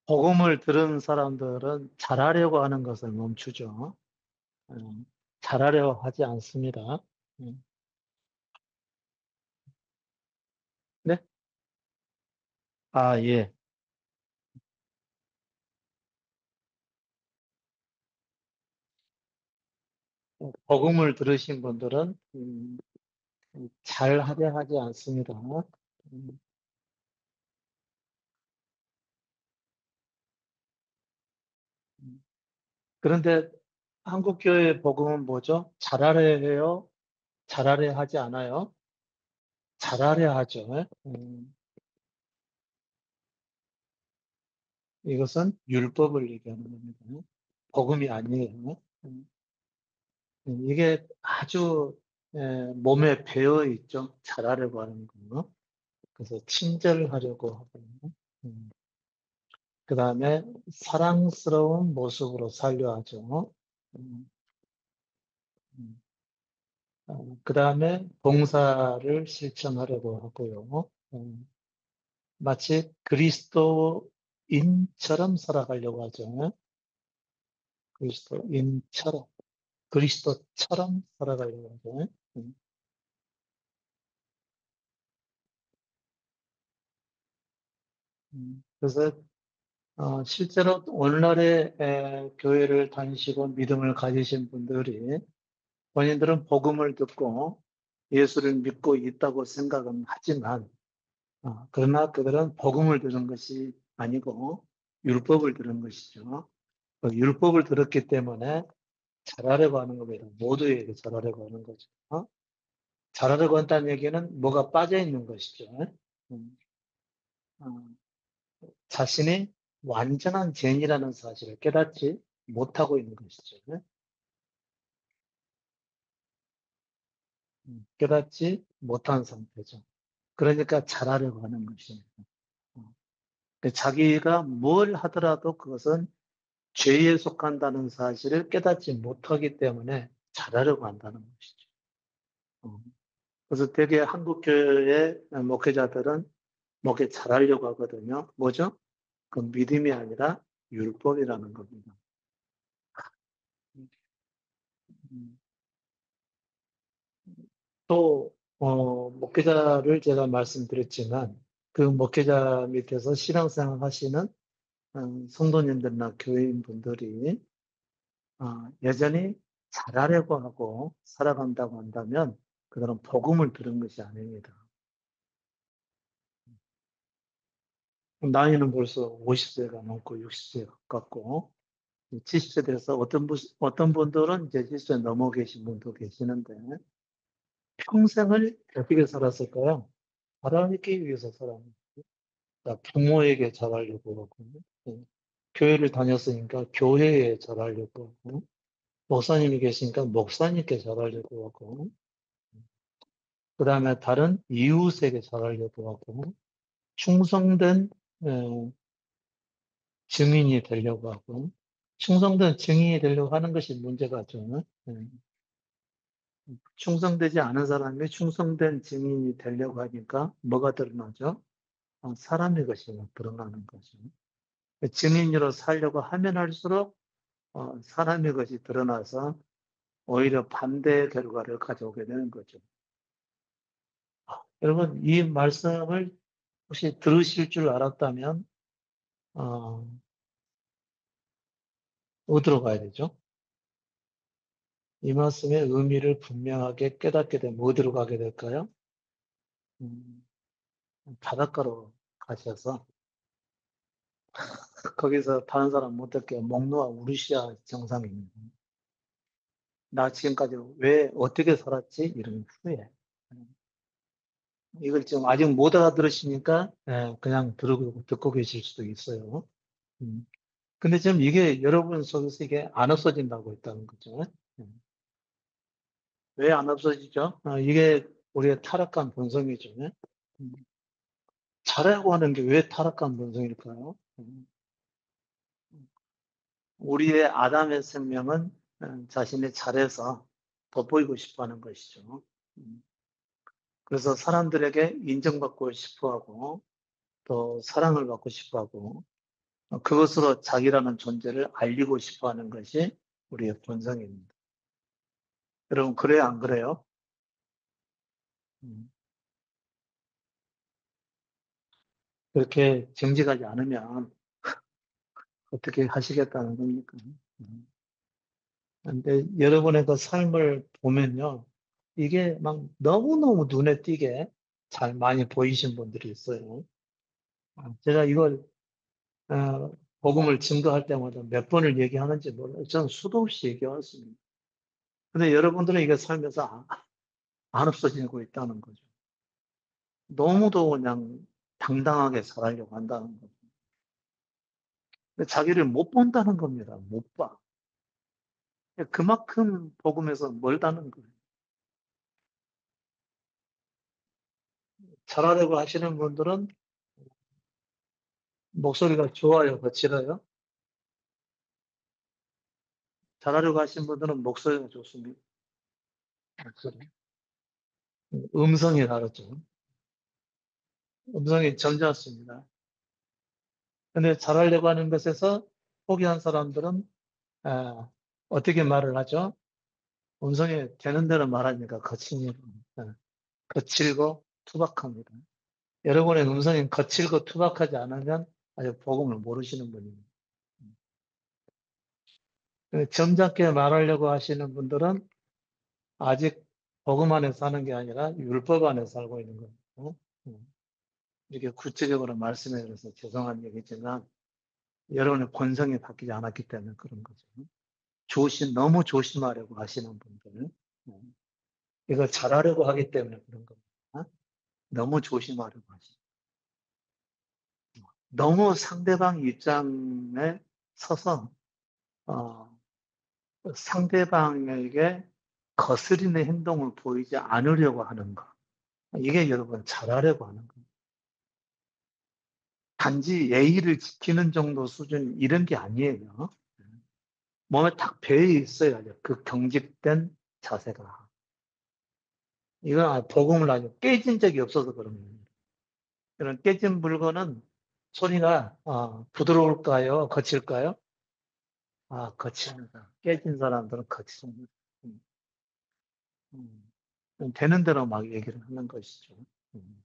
복음을 들은 사람들은 잘하려고 하는 것을 멈추죠. 잘하려고 하지 않습니다. 음, 네? 아, 예. 복음을 들으신 분들은 잘하려 하지 않습니다. 음, 음. 그런데 한국교회 복음은 뭐죠? 잘하려 해요? 잘하려 하지 않아요? 잘하려 하죠. 이것은 율법을 얘기하는 겁니다. 복음이 아니에요. 음, 이게 아주 몸에 배어 있죠. 잘하려고 하는 거. 그래서 친절하려고 하고, 음, 그 다음에 사랑스러운 모습으로 살려 하죠. 음, 음. 그 다음에 봉사를 실천하려고 하고요. 마치 그리스도인처럼 살아가려고 하죠. 그리스도인처럼, 그리스도처럼 살아가려고 하죠. 음, 그래서 실제로 오늘날의 교회를 다니시고 믿음을 가지신 분들이 본인들은 복음을 듣고 예수를 믿고 있다고 생각은 하지만, 그러나 그들은 복음을 들은 것이 아니고 율법을 들은 것이죠. 그 율법을 들었기 때문에 잘하려고 하는 겁니다. 모두에게 잘하려고 하는 거죠. 잘하려고 한다는 얘기는 뭐가 빠져 있는 것이죠. 음, 어, 자신이 완전한 죄인이라는 사실을 깨닫지 못하고 있는 것이죠. 깨닫지 못한 상태죠. 그러니까 잘하려고 하는 것입니다. 어, 자기가 뭘 하더라도 그것은 죄에 속한다는 사실을 깨닫지 못하기 때문에 잘하려고 한다는 것이죠. 어, 그래서 되게 한국교회의 목회자들은 목회 잘하려고 하거든요. 뭐죠? 그 믿음이 아니라 율법이라는 겁니다. 음, 또 목회자를 제가 말씀드렸지만 그 목회자 밑에서 신앙생활 하시는 성도님들이나 교인분들이 여전히 잘하려고 하고 살아간다고 한다면 그들은 복음을 들은 것이 아닙니다. 나이는 벌써 50세가 넘고 60세 가깝고 70세 돼서 어떤 분들은 이제 70세 넘어 계신 분도 계시는데 평생을 어떻게 살았을까요? 잘하기 위해서 살았는데 부모에게 잘하려고 하고 예, 교회를 다녔으니까 교회에 잘하려고 하고 목사님이 계시니까 목사님께 잘하려고 하고 그 다음에 다른 이웃에게 잘하려고 하고 충성된 에, 증인이 되려고 하고 충성된 증인이 되려고 하는 것이 문제가 죠. 충성되지 않은 사람이 충성된 증인이 되려고 하니까 뭐가 드러나죠? 사람의 것이 드러나는 거죠. 증인으로 살려고 하면 할수록 사람의 것이 드러나서 오히려 반대의 결과를 가져오게 되는 거죠. 여러분, 이 말씀을 혹시 들으실 줄 알았다면, 어, 어디로 가야 되죠? 이 말씀의 의미를 분명하게 깨닫게 되면 어디로 가게 될까요? 음, 바닷가로 가셔서 거기서 다른 사람 못 듣게 목놓아 우르시아 정상입니다. 나 지금까지 왜 어떻게 살았지? 이런 후회. 이걸 지금 아직 못 알아들으시니까 그냥 듣고 계실 수도 있어요. 음. 근데 지금 이게 여러분 속에서 이게 안 없어진다고 했다는 거죠. 음. 왜 안 없어지죠? 이게 우리의 타락한 본성이죠. 음. 잘하고 하는 게 왜 타락한 본성일까요? 우리의 아담의 생명은 자신이 잘해서 돋보이고 싶어 하는 것이죠. 음. 그래서 사람들에게 인정받고 싶어 하고 또 사랑을 받고 싶어 하고 그것으로 자기라는 존재를 알리고 싶어 하는 것이 우리의 본성입니다. 여러분, 그래요, 안 그래요? 음, 그렇게 정직하지 않으면 어떻게 하시겠다는 겁니까? 음. 근데 여러분의 그 삶을 보면요. 이게 막 너무너무 눈에 띄게 잘 많이 보이신 분들이 있어요. 제가 이걸, 복음을 증거할 때마다 몇 번을 얘기하는지 몰라요. 저는 수도 없이 얘기해왔습니다. 근데 여러분들은 이게 살면서 안 없어지고 있다는 거죠. 너무도 그냥 당당하게 살아려고 한다는 거죠. 근데 자기를 못 본다는 겁니다. 못 봐. 그만큼 복음에서 멀다는 거예요. 잘하려고 하시는 분들은 목소리가 좋아요, 거칠어요? 잘하려고 하시는 분들은 목소리가 좋습니다. 목소리. 음성이 다르죠. 음성이 점잖습니다. 근데 잘하려고 하는 것에서 포기한 사람들은, 어떻게 말을 하죠? 음성이 되는 대로 말하니까 거칩니다. 거칠고 투박합니다. 여러분의 음성이 거칠고 투박하지 않으면 아직 복음을 모르시는 분입니다. 점잖게 말하려고 하시는 분들은 아직 복음 안에 사는 게 아니라 율법 안에 살고 있는 거예요. 이렇게 구체적으로 말씀해 드려서 죄송한 얘기지만 여러분의 본성이 바뀌지 않았기 때문에 그런 거죠. 너무 조심하려고 하시는 분들, 이거 잘하려고 하기 때문에 그런 겁니다. 너무 조심하려고 하시는. 너무 상대방 입장에 서서 어, 상대방에게 거스리는 행동을 보이지 않으려고 하는 것. 이게 여러분 잘하려고 하는 거예요. 단지 예의를 지키는 정도 수준 이런 게 아니에요. 몸에 탁 배어 있어야죠. 그 경직된 자세가. 이건 복음을 아주 깨진 적이 없어서 그런 겁니다. 이런 깨진 물건은 소리가 부드러울까요? 거칠까요? 거칩니다. 깨진 사람들은 거칩니다. 음, 되는 대로 막 얘기를 하는 것이죠. 음.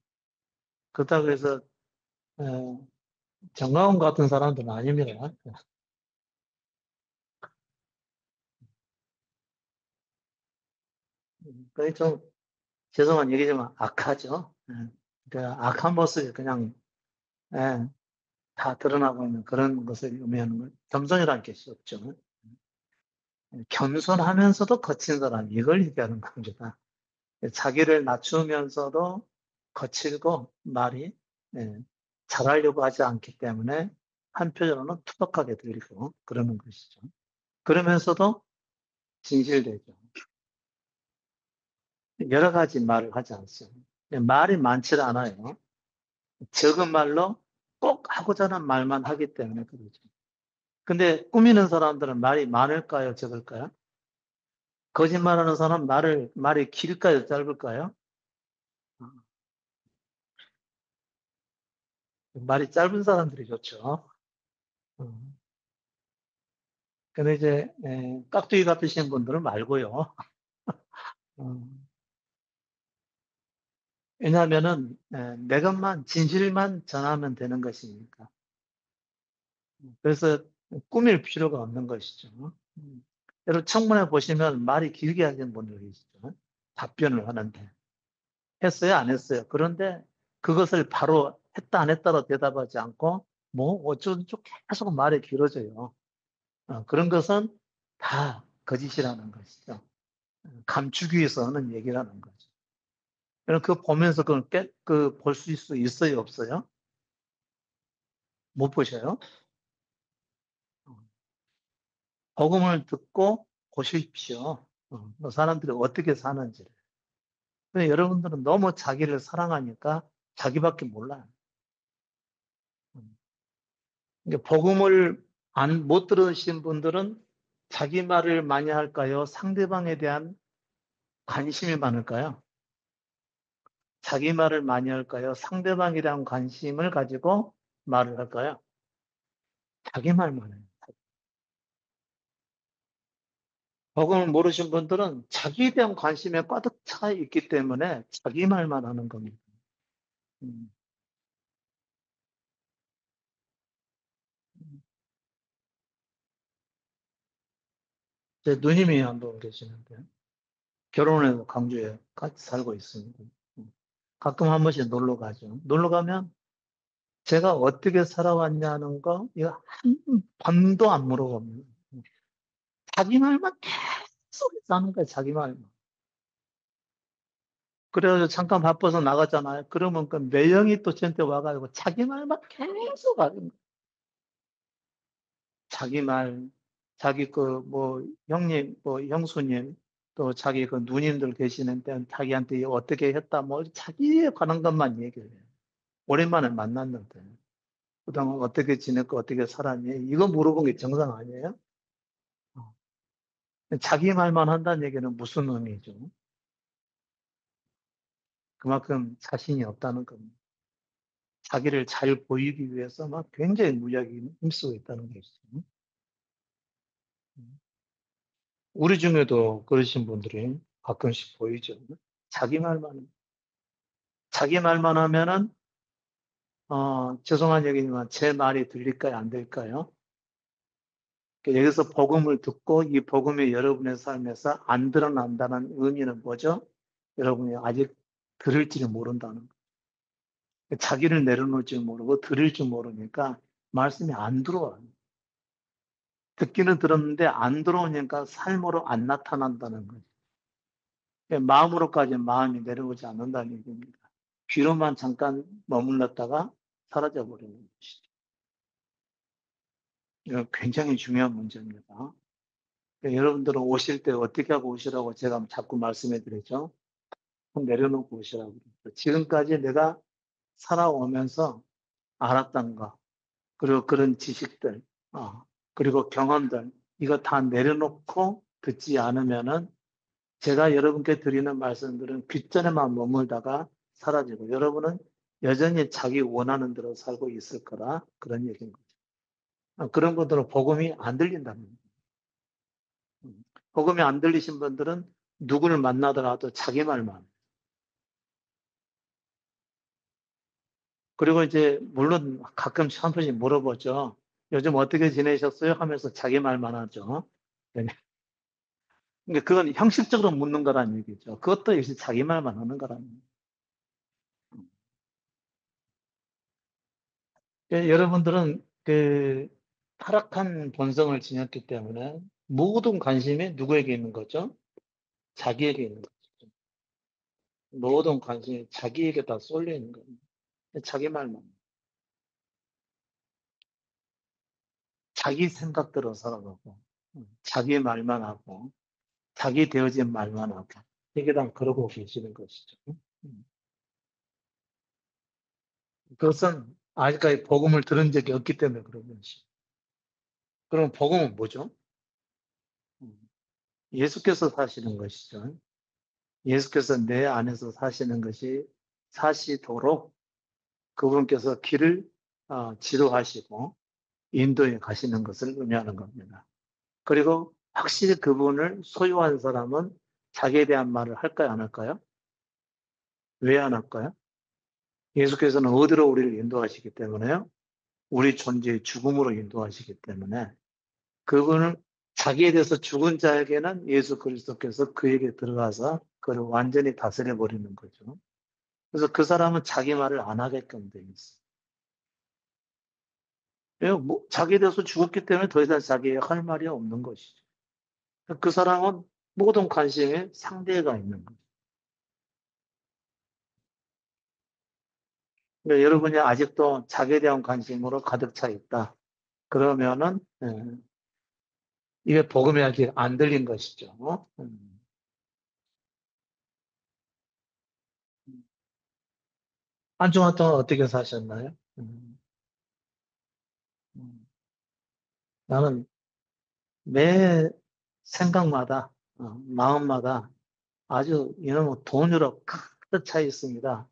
그렇다고 해서 어, 정가운 같은 사람들은 아닙니다. 그게 좀 죄송한 얘기지만 악하죠. 그 악한 모습이 그냥 예, 다 드러나고 있는 그런 것을 의미하는 걸 겸손이라는 것이 없죠. 겸손하면서도 거친 사람, 이걸 얘기하는 겁니다. 자기를 낮추면서도 거칠고 말이 예, 잘하려고 하지 않기 때문에 한편으로는 투박하게 들리고 그러는 것이죠. 그러면서도 진실되죠. 여러 가지 말을 하지 않습니다. 말이 많지 않아요. 적은 말로 꼭 하고자 하는 말만 하기 때문에 그러죠. 근데 꾸미는 사람들은 말이 많을까요, 적을까요? 거짓말하는 사람 말이 길까요, 짧을까요? 어, 말이 짧은 사람들이 좋죠. 어. 근데 이제 깍두기 같으신 분들은 말고요. 어, 왜냐하면은 내 것만 진실만 전하면 되는 것이니까. 그래서 꾸밀 필요가 없는 것이죠. 여러분 청문회 보시면 말이 길게 하시는 분들 계시죠. 답변을 하는데 했어요, 안 했어요. 그런데 그것을 바로 했다 안 했다로 대답하지 않고 뭐 어쩌고저쩌고 계속 말이 길어져요. 그런 것은 다 거짓이라는 것이죠. 감추기 위해서 하는 얘기라는 거죠. 여러분 그거 보면서 볼 수 있어요, 없어요? 못 보셔요? 복음을 듣고 보십시오. 그 사람들이 어떻게 사는지를. 근데 여러분들은 너무 자기를 사랑하니까 자기밖에 몰라요. 음. 그러니까 복음을 못 들으신 분들은 자기 말을 많이 할까요? 상대방에 대한 관심이 많을까요? 자기 말을 많이 할까요? 상대방에 대한 관심을 가지고 말을 할까요? 자기 말만 해요. 복음을 모르신 분들은 자기에 대한 관심에 가득 차 있기 때문에 자기 말만 하는 겁니다. 음. 제 누님이 한 분 계시는데 결혼해서 광주에 같이 살고 있습니다. 음. 가끔 한 번씩 놀러 가죠. 놀러 가면 제가 어떻게 살아왔냐는 거 이거 한 번도 안 물어봅니다. 자기 말만 계속 하는 거예요. 자기 말만. 그래서 잠깐 바빠서 나갔잖아요. 그러면 그 매형이 또 저한테 와가지고 자기 말만 계속 하는 거예요. 자기 말, 자기 그 뭐 형님, 뭐 형수님, 또 자기 그 누님들 계시는데 자기한테 어떻게 했다, 뭐 자기에 관한 것만 얘기를 해요. 오랜만에 만났는데 그동안 어떻게 지냈고 어떻게 살았니? 이거 물어본 게 정상 아니에요? 어. 자기 말만 한다는 얘기는 무슨 의미죠? 그만큼 자신이 없다는 겁니다. 자기를 잘 보이기 위해서 막 굉장히 무리하게 힘쓰고 있다는 것이죠. 우리 중에도 그러신 분들이 가끔씩 보이죠. 자기 말만 하면은, 죄송한 얘기지만 제 말이 들릴까요? 안 들릴까요? 그러니까 여기서 복음을 듣고 이 복음이 여러분의 삶에서 안 드러난다는 의미는 뭐죠? 여러분이 아직 들을 줄 모른다는 거. 자기를 내려놓을 줄 모르고 들을 줄 모르니까 말씀이 안 들어와요. 듣기는 들었는데 안 들어오니까 삶으로 안 나타난다는 거죠. 마음으로까지 마음이 내려오지 않는다는 얘기입니다. 귀로만 잠깐 머물렀다가 사라져 버리는 것이죠. 이거 굉장히 중요한 문제입니다. 여러분들은 오실 때 어떻게 하고 오시라고 제가 자꾸 말씀해 드리죠. 내려놓고 오시라고. 지금까지 내가 살아오면서 알았던 거, 그리고 그런 지식들, 그리고 경험들, 이거 다 내려놓고 듣지 않으면은 제가 여러분께 드리는 말씀들은 귓전에만 머물다가 사라지고 여러분은 여전히 자기 원하는 대로 살고 있을 거라 그런 얘기인 거죠. 그런 분들은 복음이 안 들린다는 거예요. 복음이 안 들리신 분들은 누구를 만나더라도 자기 말만. 그리고 이제 물론 가끔씩 한 번씩 물어보죠. 요즘 어떻게 지내셨어요? 하면서 자기 말만 하죠. 그러니까 그건 형식적으로 묻는 거란 얘기죠. 그것도 역시 자기 말만 하는 거라는 얘기죠. 여러분들은 그 타락한 본성을 지녔기 때문에 모든 관심이 누구에게 있는 거죠? 자기에게 있는 거죠. 모든 관심이 자기에게 다 쏠려 있는 거예요. 자기 말만. 자기 생각대로 살아가고, 자기 말만 하고, 자기 되어진 말만 하고, 이게 다 그러고 계시는 것이죠. 음. 그것은 아직까지 복음을 들은 적이 없기 때문에 그런 것이죠. 그럼 복음은 뭐죠? 음. 예수께서 사시는 것이죠. 예수께서 내 안에서 사시는 것이 사시도록 그분께서 길을 지도하시고 인도에 가시는 것을 의미하는 겁니다. 그리고 확실히 그분을 소유한 사람은 자기에 대한 말을 할까요, 안 할까요? 왜 안 할까요? 예수께서는 어디로 우리를 인도하시기 때문에요? 우리 존재의 죽음으로 인도하시기 때문에 그분을 자기에 대해서 죽은 자에게는 예수 그리스도께서 그에게 들어가서 그를 완전히 다스려 버리는 거죠. 그래서 그 사람은 자기 말을 안 하게끔 돼 있어요. 뭐, 자기에 대해서 죽었기 때문에 더 이상 자기의 할 말이 없는 것이죠. 그 사람은 모든 관심에 상대가 있는 거죠. 그러니까 여러분이 아직도 자기에 대한 관심으로 가득 차 있다. 그러면은, 이게 복음이 아직 안 들린 것이죠. 한 주간 동안 어떻게 사셨나요? 음. 나는 매 생각마다, 마음마다 아주 이놈의 돈으로 가득 차 있습니다.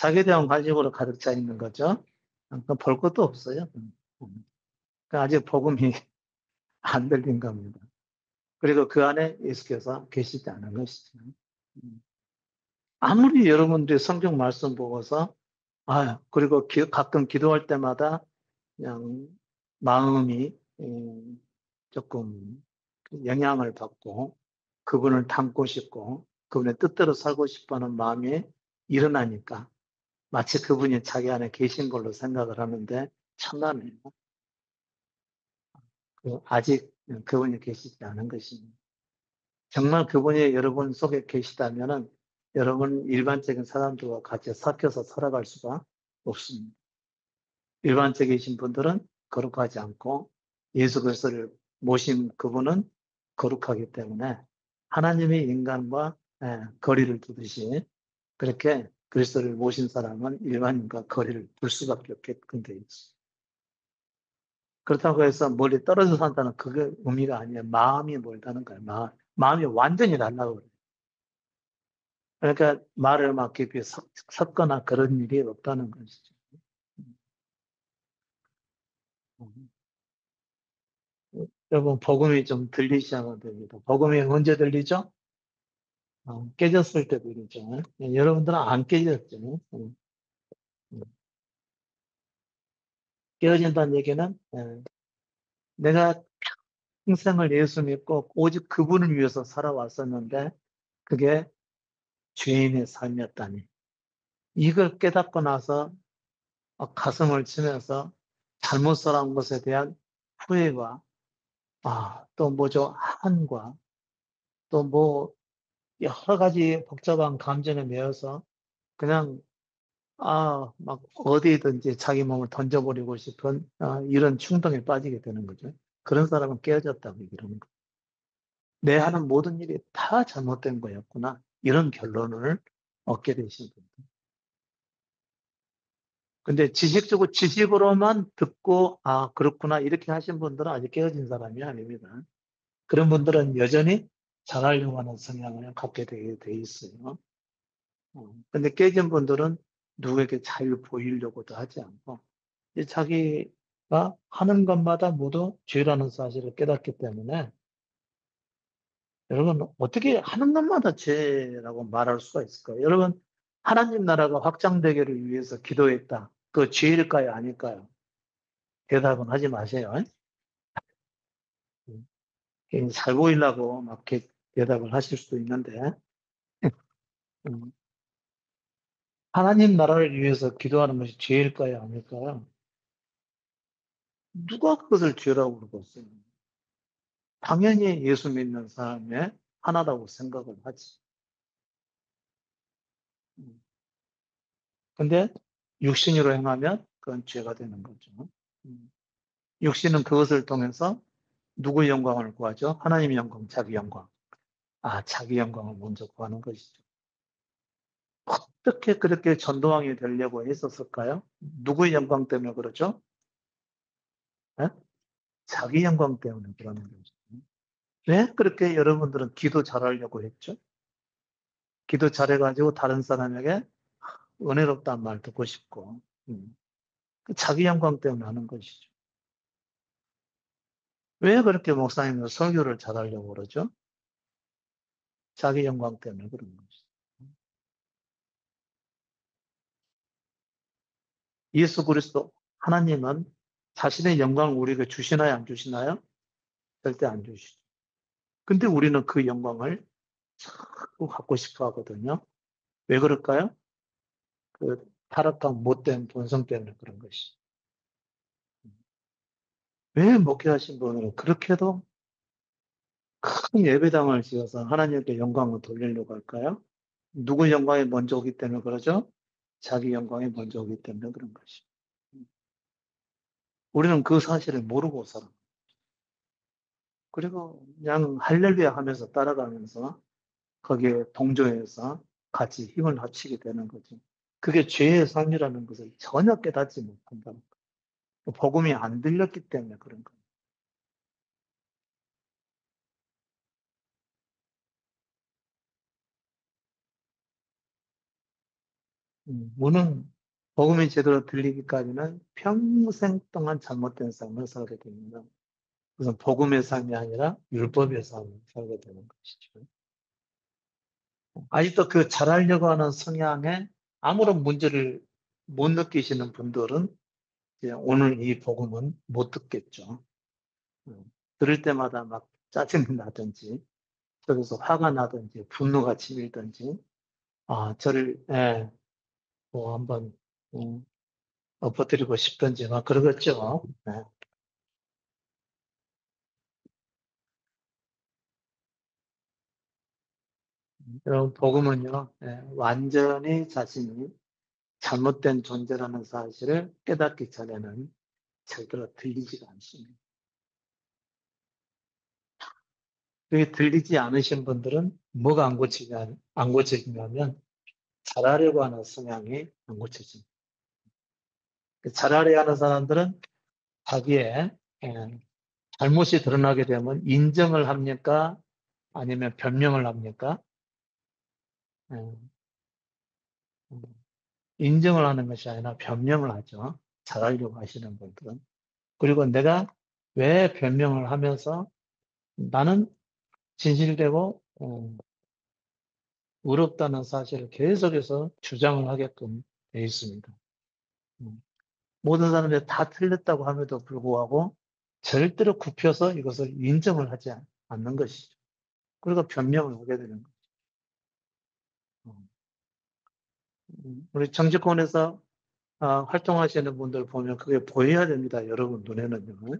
자기에 대한 관심으로 가득 차 있는 거죠. 그러니까 볼 것도 없어요. 그러니까 아직 복음이 안 들린 겁니다. 그리고 그 안에 예수께서 계시지 않은 것이죠. 아무리 여러분들이 성경 말씀 보고서, 그리고 가끔 기도할 때마다 그냥 마음이 조금 영향을 받고 그분을 닮고 싶고 그분의 뜻대로 살고 싶어하는 마음이 일어나니까 마치 그분이 자기 안에 계신 걸로 생각을 하는데 참나네요. 아직 그분이 계시지 않은 것입니다. 정말 그분이 여러분 속에 계시다면은 여러분 일반적인 사람들과 같이 섞여서 살아갈 수가 없습니다. 일반적이신 분들은 거룩하지 않고 예수 그리스도를 모신 그분은 거룩하기 때문에 하나님이 인간과 거리를 두듯이 그렇게 그리스도를 모신 사람은 일반인과 거리를 둘 수밖에 없게끔 되어 있습니다. 그렇다고 해서 멀리 떨어져 산다는 그게 의미가 아니에요. 마음이 멀다는 거예요. 마음이 완전히 달라고 그래요. 그러니까 말을 막 깊이 섞거나 그런 일이 없다는 것이죠. 여러분, 복음이 좀 들리셔야 됩니다. 복음이 언제 들리죠? 깨졌을 때 들리죠. 여러분들은 안 깨졌죠. 깨어진다는 얘기는 내가 평생을 예수 믿고 오직 그분을 위해서 살아왔었는데 그게 죄인의 삶이었다니. 이걸 깨닫고 나서 가슴을 치면서 잘못 살아온 것에 대한 후회와 또 뭐죠? 한과 또 뭐 여러 가지 복잡한 감정에 매여서 그냥 막 어디든지 자기 몸을 던져버리고 싶은 이런 충동에 빠지게 되는 거죠. 그런 사람은 깨어졌다고 얘기를 하는 거예요. 내 하는 모든 일이 다 잘못된 거였구나. 이런 결론을 얻게 되신 거예요. 근데 지식으로만 듣고, 그렇구나. 이렇게 하신 분들은 아직 깨어진 사람이 아닙니다. 그런 분들은 여전히 잘하려고 하는 성향을 갖게 돼 있어요. 근데 깨진 분들은 누구에게 잘 보이려고도 하지 않고, 이제 자기가 하는 것마다 모두 죄라는 사실을 깨닫기 때문에, 여러분, 어떻게 하는 것마다 죄라고 말할 수가 있을까요? 여러분, 하나님 나라가 확장되기를 위해서 기도했다. 그 죄일까요? 아닐까요? 대답은 하지 마세요. 괜히 잘 보이려고 막 이렇게 대답을 하실 수도 있는데, 음, 하나님 나라를 위해서 기도하는 것이 죄일까요? 아닐까요? 누가 그것을 죄라고 그러겠어요? 당연히 예수 믿는 사람의 하나라고 생각을 하지. 음, 근데 육신으로 행하면 그건 죄가 되는 거죠. 음, 육신은 그것을 통해서 누구의 영광을 구하죠? 하나님의 영광, 자기 영광. 자기 영광을 먼저 구하는 것이죠. 어떻게 그렇게 전도왕이 되려고 했었을까요? 누구의 영광 때문에 그러죠? 예? 자기 영광 때문에 그러는 거죠. 왜 그렇게 여러분들은 기도 잘하려고 했죠? 기도 잘해가지고 다른 사람에게 은혜롭다는 말 듣고 싶고, 그 자기 영광 때문에 하는 것이죠. 왜 그렇게 목사님은 설교를 잘하려고 그러죠? 자기 영광 때문에 그런 것이죠. 예수 그리스도 하나님은 자신의 영광을 우리에게 주시나요? 안 주시나요? 절대 안 주시죠. 근데 우리는 그 영광을 자꾸 갖고 싶어 하거든요. 왜 그럴까요? 그 타락한 못된 본성 때문에 그런 것이. 왜 목회하신 분은 그렇게도 큰 예배당을 지어서 하나님께 영광을 돌리려고 할까요? 누구 영광이 먼저 오기 때문에 그러죠? 자기 영광이 먼저 오기 때문에 그런 것이. 우리는 그 사실을 모르고 살아. 그리고 그냥 할렐루야 하면서 따라가면서 거기에 동조해서 같이 힘을 합치게 되는 거죠. 그게 죄의 삶이라는 것을 전혀 깨닫지 못한다는 거예요. 복음이 안 들렸기 때문에 그런 거예요. 우는 복음이 제대로 들리기까지는 평생 동안 잘못된 삶을 살게 됩니다. 그것은 복음의 삶이 아니라 율법의 삶을 살게 되는 것이죠. 아직도 그 잘하려고 하는 성향에 아무런 문제를 못 느끼시는 분들은 이제 오늘 이 복음은 못 듣겠죠. 들을 때마다 막 짜증이 나든지, 그래서 화가 나든지, 분노가 치밀든지, 뭐 한번, 엎어뜨리고 싶든지 막 그러겠죠. 네. 여러분, 복음은요, 완전히 자신이 잘못된 존재라는 사실을 깨닫기 전에는 절대로 들리지가 않습니다. 그게 들리지 않으신 분들은 뭐가 안 고쳐지냐면 잘하려고 하는 성향이 안 고쳐집니다. 잘하려고 하는 사람들은 자기의 잘못이 드러나게 되면 인정을 합니까? 아니면 변명을 합니까? 예, 인정을 하는 것이 아니라 변명을 하죠. 잘하려고 하시는 분들은. 그리고 내가 왜 변명을 하면서 나는 진실되고 의롭다는 사실을 계속해서 주장을 하게끔 돼 있습니다. 음, 모든 사람들이 다 틀렸다고 함에도 불구하고 절대로 굽혀서 이것을 인정을 하지 않는 것이죠. 그리고 변명을 하게 되는 거죠. 우리 정치권에서 활동하시는 분들 보면 그게 보여야 됩니다. 여러분 눈에는요.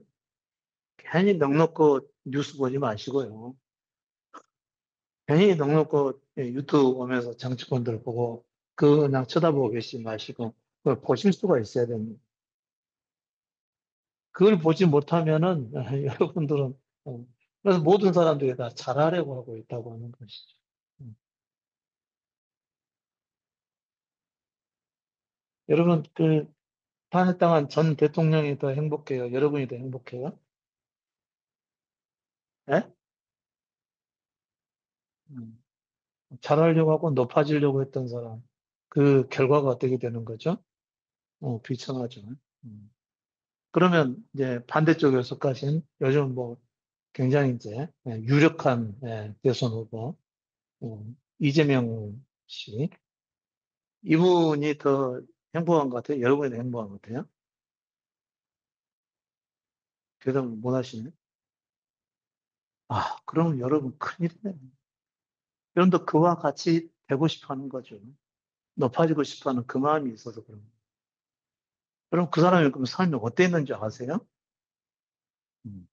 괜히 넉넉고 뉴스 보지 마시고요. 괜히 넉넉고 유튜브 보면서 정치권들 보고 그냥 쳐다보고 계시지 마시고 그걸 보실 수가 있어야 됩니다. 그걸 보지 못하면은 여러분들은 그래서 모든 사람들이 다 잘하려고 하고 있다고 하는 것이죠. 음. 여러분 그 탄핵당한 전 대통령이 더 행복해요? 여러분이 더 행복해요? 예? 음. 잘하려고 하고 높아지려고 했던 사람 그 결과가 어떻게 되는 거죠? 비참하죠. 음. 그러면 이제 반대쪽에 속하신 요즘 뭐 굉장히 이제 유력한 대선 후보 이재명 씨 이분이 더 행복한 것 같아요. 여러분이 더 행복한 것 같아요. 대답을 못 하시네. 그러면 여러분 큰일이네. 여러분도 그와 같이 되고 싶어 하는 거죠. 높아지고 싶어 하는 그 마음이 있어서 그런 거예요. 여러분 그 사람이 그럼 삶이 어땠는지 아세요? 음.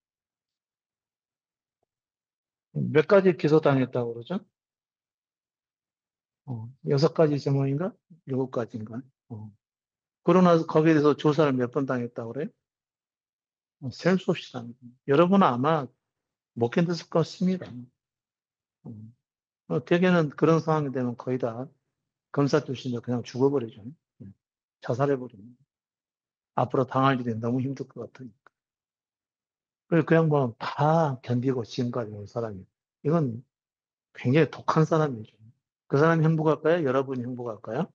몇 가지 기소당했다고 그러죠? 6가지 제목인가? 7가지인가? 그러고 나서 거기에 대해서 조사를 몇 번 당했다고 그래요? 셀 수 없이 당했 여러분은 아마 못 견뎠을 것 같습니다. 대개는 그런 상황이 되면 거의 다 검사 출신들 그냥 죽어버리죠. 자살해버립니다. 앞으로 당할 일이 너무 힘들 것 같으니까. 그래서 그 양반은 다 견디고 지금까지 온 사람이에요. 이건 굉장히 독한 사람이죠. 그 사람이 행복할까요? 여러분이 행복할까요?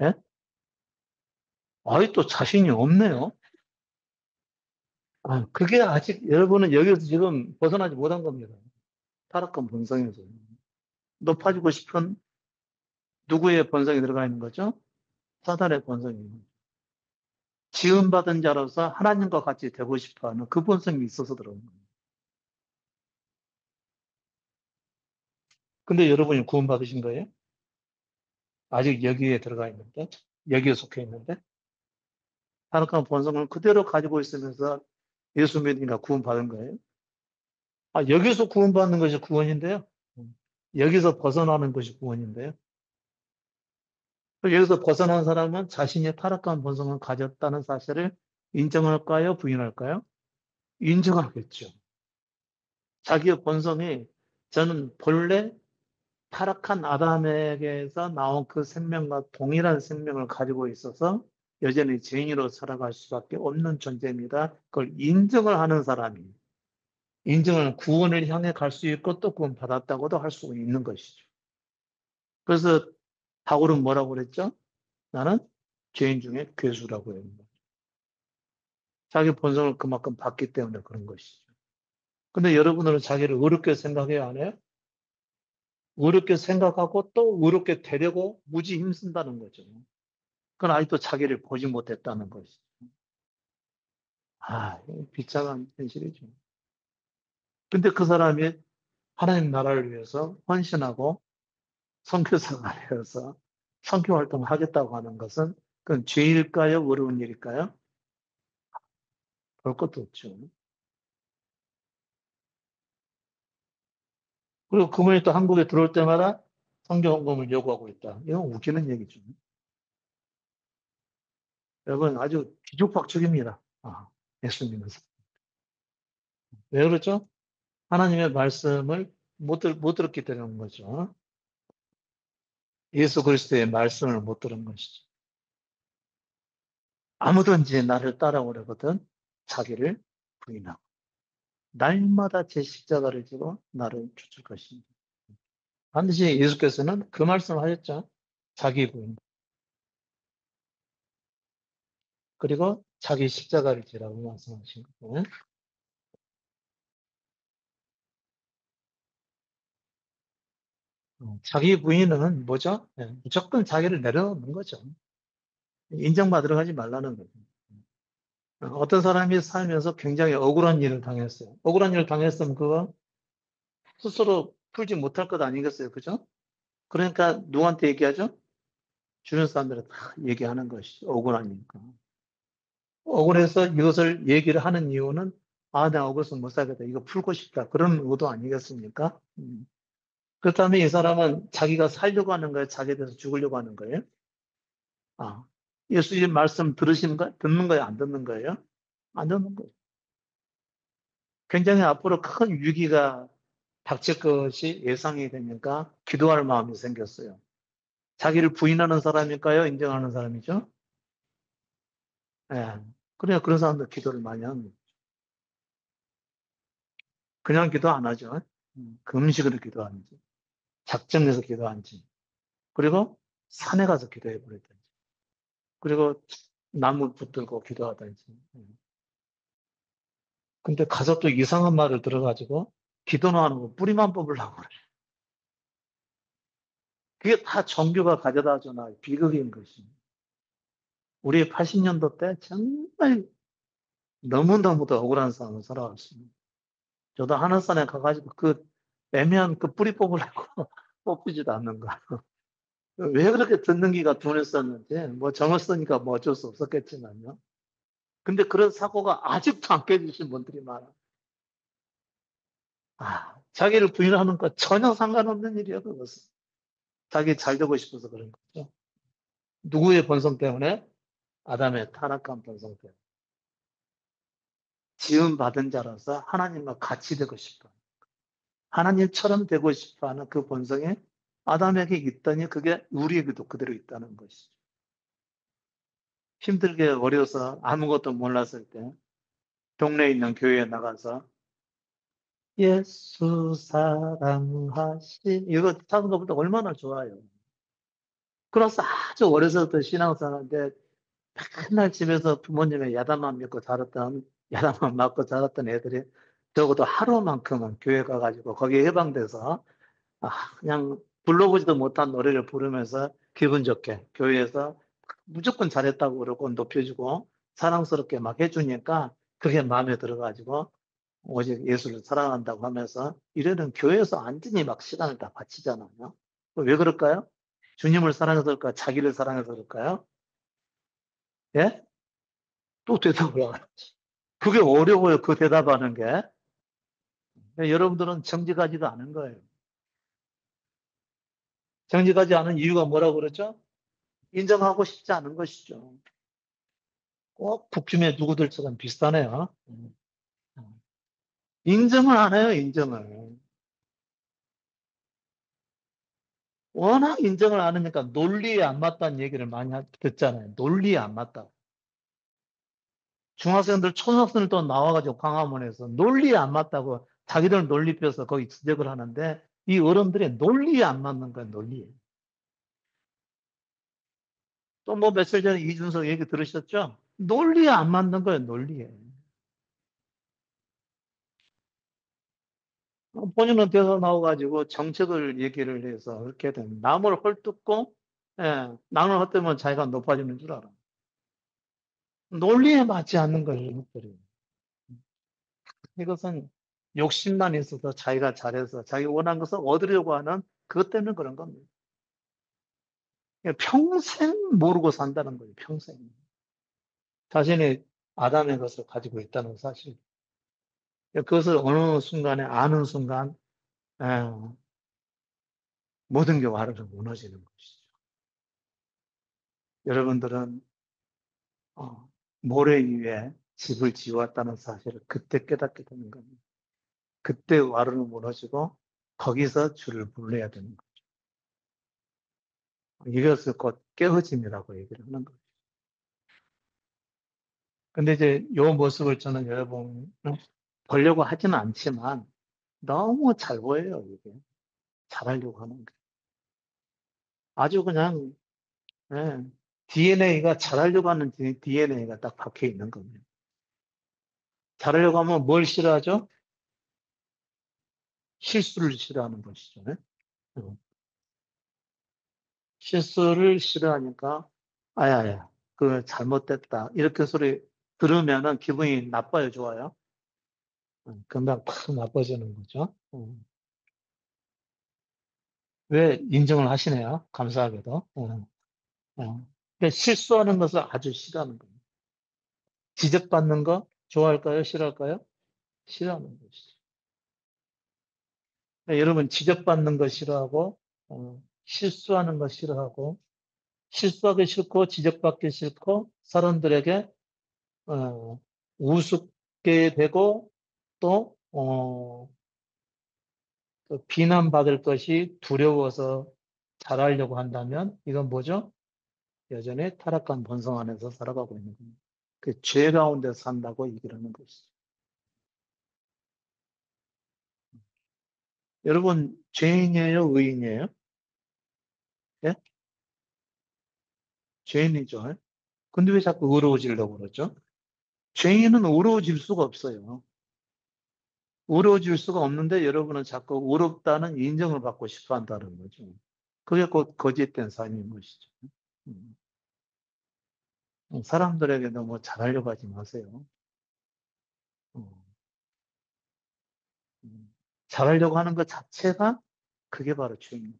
예? 또 자신이 없네요. 그게 아직 여러분은 여기서 지금 벗어나지 못한 겁니다. 타락한 본성에서. 높아지고 싶은 누구의 본성이 들어가 있는 거죠? 사단의 본성이 있는 거죠. 지음받은 자로서 하나님과 같이 되고 싶어 하는 그 본성이 있어서 들어오는 거예요. 근데 여러분이 구원받으신 거예요? 아직 여기에 들어가 있는데? 여기에 속해 있는데? 타락한 본성을 그대로 가지고 있으면서 예수 믿으니까 구원받은 거예요? 여기서 구원받는 것이 구원인데요. 여기서 벗어나는 것이 구원인데요. 여기서 벗어난 사람은 자신의 타락한 본성을 가졌다는 사실을 인정할까요? 부인할까요? 인정하겠죠. 자기의 본성이 저는 본래 타락한 아담에게서 나온 그 생명과 동일한 생명을 가지고 있어서 여전히 죄인으로 살아갈 수밖에 없는 존재입니다. 그걸 인정을 하는 사람이 인정을 구원을 향해 갈 수 있고 또 구원 받았다고도 할 수 있는 것이죠. 그래서 바울은 뭐라고 그랬죠? 나는 죄인 중에 괴수라고 해요. 자기 본성을 그만큼 봤기 때문에 그런 것이죠. 근데 여러분들은 자기를 어렵게 생각해야 안 해요? 어렵게 생각하고 또 어렵게 되려고 무지 힘쓴다는 거죠. 그건 아직도 자기를 보지 못했다는 것이죠. 아, 비참한 현실이죠. 근데 그 사람이 하나님 나라를 위해서 헌신하고 선교사가 되어서 선교 활동을 하겠다고 하는 것은 그건 죄일까요? 어려운 일일까요? 볼 것도 없죠. 그리고 그분이 또 한국에 들어올 때마다 선교 헌금을 요구하고 있다. 이건 웃기는 얘기죠. 여러분 아주 뒤죽박죽입니다. 예수님에서. 왜 그렇죠? 하나님의 말씀을 못 들었기 때문인 거죠. 예수 그리스도의 말씀을 못 들은 것이죠. 아무든지 나를 따라오려거든 자기를 부인하고 날마다 제 십자가를 지고 나를 쫓을 것입니다. 반드시 예수께서는 그 말씀을 하셨죠. 자기 부인 그리고 자기 십자가를 지라고 말씀하신 거고 자기 부인은 뭐죠? 무조건 자기를 내려놓는 거죠. 인정받으러 가지 말라는 거죠. 어떤 사람이 살면서 굉장히 억울한 일을 당했어요. 억울한 일을 당했으면 그거 스스로 풀지 못할 것 아니겠어요? 그죠? 그러니까 누구한테 얘기하죠? 주변 사람들한테 다 얘기하는 것이 억울하니까. 억울해서 이것을 얘기를 하는 이유는 내가 억울해서 못 살겠다. 이거 풀고 싶다. 그런 의도 아니겠습니까? 그렇다면 이 사람은 자기가 살려고 하는 거예요? 자기에 대해서 죽으려고 하는 거예요? 아, 예수님 말씀 듣는 거예요? 안 듣는 거예요? 안 듣는 거예요. 굉장히 앞으로 큰 위기가 닥칠 것이 예상이 되니까 기도할 마음이 생겼어요. 자기를 부인하는 사람일까요? 인정하는 사람이죠? 예. 그래야 그런 사람들 기도를 많이 합니다. 그냥 기도 안 하죠. 금식으로 기도하는지, 작정해서 기도하는지, 그리고 산에 가서 기도해 버리든지, 그리고 나무 붙들고 기도하든지. 근데 가서 또 이상한 말을 들어가지고 기도는 하는 거 뿌리만 뽑으려고 그래. 그게 다 종교가 가져다 주나 비극인 것입니다. 우리 80년도 때 정말 너무너무도 억울한 상황을 살아왔습니다. 저도 하늘산에 가가지고 그 애매한 그 뿌리 뽑으려고 뽑히지도 않는 거. 왜 그렇게 듣는 기가 둔했었는지, 뭐 정을 쓰니까 뭐 어쩔 수 없었겠지만요. 근데 그런 사고가 아직도 안 깨지신 분들이 많아. 자기를 부인하는 거 전혀 상관없는 일이야, 그것은. 자기 잘 되고 싶어서 그런 거죠. 누구의 본성 때문에? 아담의 타락한 본성 때문에. 지음 받은 자라서 하나님과 같이 되고 싶어. 하나님처럼 되고 싶어 하는 그 본성이 아담에게 있더니 그게 우리에게도 그대로 있다는 것이죠. 힘들게 어려서 아무것도 몰랐을 때 동네에 있는 교회에 나가서 예수 사랑하시 이거 찾는 것보다 얼마나 좋아요. 그래서 아주 어려서부터 신앙생활인데 맨날 집에서 부모님의 야단만 믿고 자랐던 야단만 맞고 자랐던 애들이 적어도 하루만큼은 교회 가가지고 거기에 해방돼서 그냥 불러보지도 못한 노래를 부르면서 기분 좋게 교회에서 무조건 잘했다고 그러고 높여주고 사랑스럽게 막 해주니까 그게 마음에 들어가지고 오직 예수를 사랑한다고 하면서 이래는 교회에서 완전히 막 시간을 다 바치잖아요. 왜 그럴까요? 주님을 사랑해서 그럴까요? 자기를 사랑해서 그럴까요? 예? 또 대답을 안 하지. 그게 어려워요. 그 대답하는 게. 여러분들은 정직하지도 않은 거예요. 정직하지 않은 이유가 뭐라고 그러죠? 인정하고 싶지 않은 것이죠. 꼭 북중의 누구들처럼 비슷하네요. 인정을 안 해요, 인정을. 워낙 인정을 안 하니까 논리에 안 맞다는 얘기를 많이 듣잖아요. 논리에 안 맞다. 중학생들, 초등학생들 또 나와가지고 광화문에서 논리에 안 맞다고 자기들 논리 펴서 거기 지적을 하는데 이 어른들의 논리에 안 맞는 거예요, 논리에. 또 뭐 며칠 전에 이준석 얘기 들으셨죠? 논리에 안 맞는 거예요, 논리에. 본인은 대사 나와가지고 정책을 얘기를 해서 그렇게 된 남을 헐뜯고, 예, 남을 헐뜯으면 자기가 높아지는 줄 알아. 논리에 맞지 않는 거예요, 이것들이. 이것은 욕심만 있어서 자기가 잘해서 자기 원하는 것을 얻으려고 하는 그것 때문에 그런 겁니다. 평생 모르고 산다는 거예요, 평생. 자신이 아담의 것을 가지고 있다는 사실. 그것을 어느 순간에 아는 순간, 예, 모든 게 와르르 무너지는 것이죠. 여러분들은 모래 위에 집을 지었다는 사실을 그때 깨닫게 되는 겁니다. 그때 와르르 무너지고 거기서 주를 불러야 되는 거죠. 이것을 곧 깨어짐이라고 얘기를 하는 거죠. 근데 이제 이 모습을 저는 여러분 보려고 하지는 않지만 너무 잘 보여요, 이게. 잘하려고 하는 게. 아주 그냥, 예, DNA가 잘하려고 하는 DNA가 딱 박혀 있는 겁니다. 잘하려고 하면 뭘 싫어하죠? 실수를 싫어하는 것이죠. 네? 실수를 싫어하니까, 아야야, 그 잘못됐다. 이렇게 소리 들으면은 기분이 나빠요, 좋아요? 금방 팍 나빠지는 거죠. 왜 인정을 하시네요? 감사하게도. 그러니까 실수하는 것을 아주 싫어하는 거예요. 지적받는 거 좋아할까요? 싫어할까요? 싫어하는 것이죠. 그러니까 여러분, 지적받는 거 싫어하고, 실수하는 거 싫어하고, 실수하기 싫고, 지적받기 싫고, 사람들에게, 우습게 되고, 또, 또 비난받을 것이 두려워서 잘하려고 한다면, 이건 뭐죠? 여전히 타락한 본성 안에서 살아가고 있는 겁니다. 그 죄 가운데 산다고 얘기를 하는 것이죠. 여러분, 죄인이에요? 의인이에요? 예? 죄인이죠. 근데 왜 자꾸 의로워지려고 그러죠? 죄인은 의로워질 수가 없어요. 의로워질 수가 없는데 여러분은 자꾸 의롭다는 인정을 받고 싶어 한다는 거죠. 그게 곧 거짓된 삶인 것이죠. 음. 사람들에게 너무 잘하려고 하지 마세요. 음. 잘하려고 하는 것 자체가 그게 바로 죄입니다.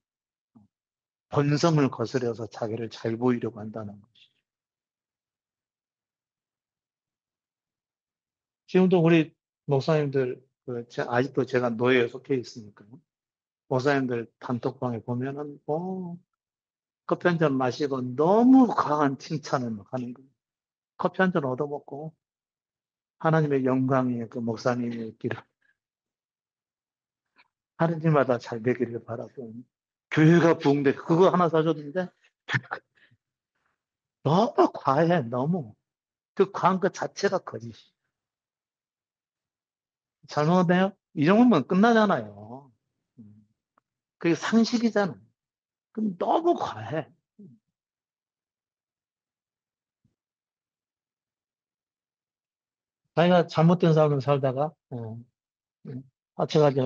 본성을 거스려서 자기를 잘 보이려고 한다는 것이죠. 지금도 우리 목사님들, 아직도 제가 노예에 속해 있으니까요. 목사님들 단톡방에 보면은, 커피 한 잔 마시고 너무 과한 칭찬을 막 하는 거예요. 커피 한 잔 얻어먹고, 하나님의 영광이 그 목사님의 길을, 하는 일마다 잘 되기를 바라고, 교회가 부흥돼, 그거 하나 사줬는데, 너무 과해, 너무. 그 과한 것 자체가 거짓이. 잘못해요? 이 정도면 끝나잖아요. 음. 그게 상식이잖아. 그럼 너무 과해. 자기가 잘못된 삶을 살다가,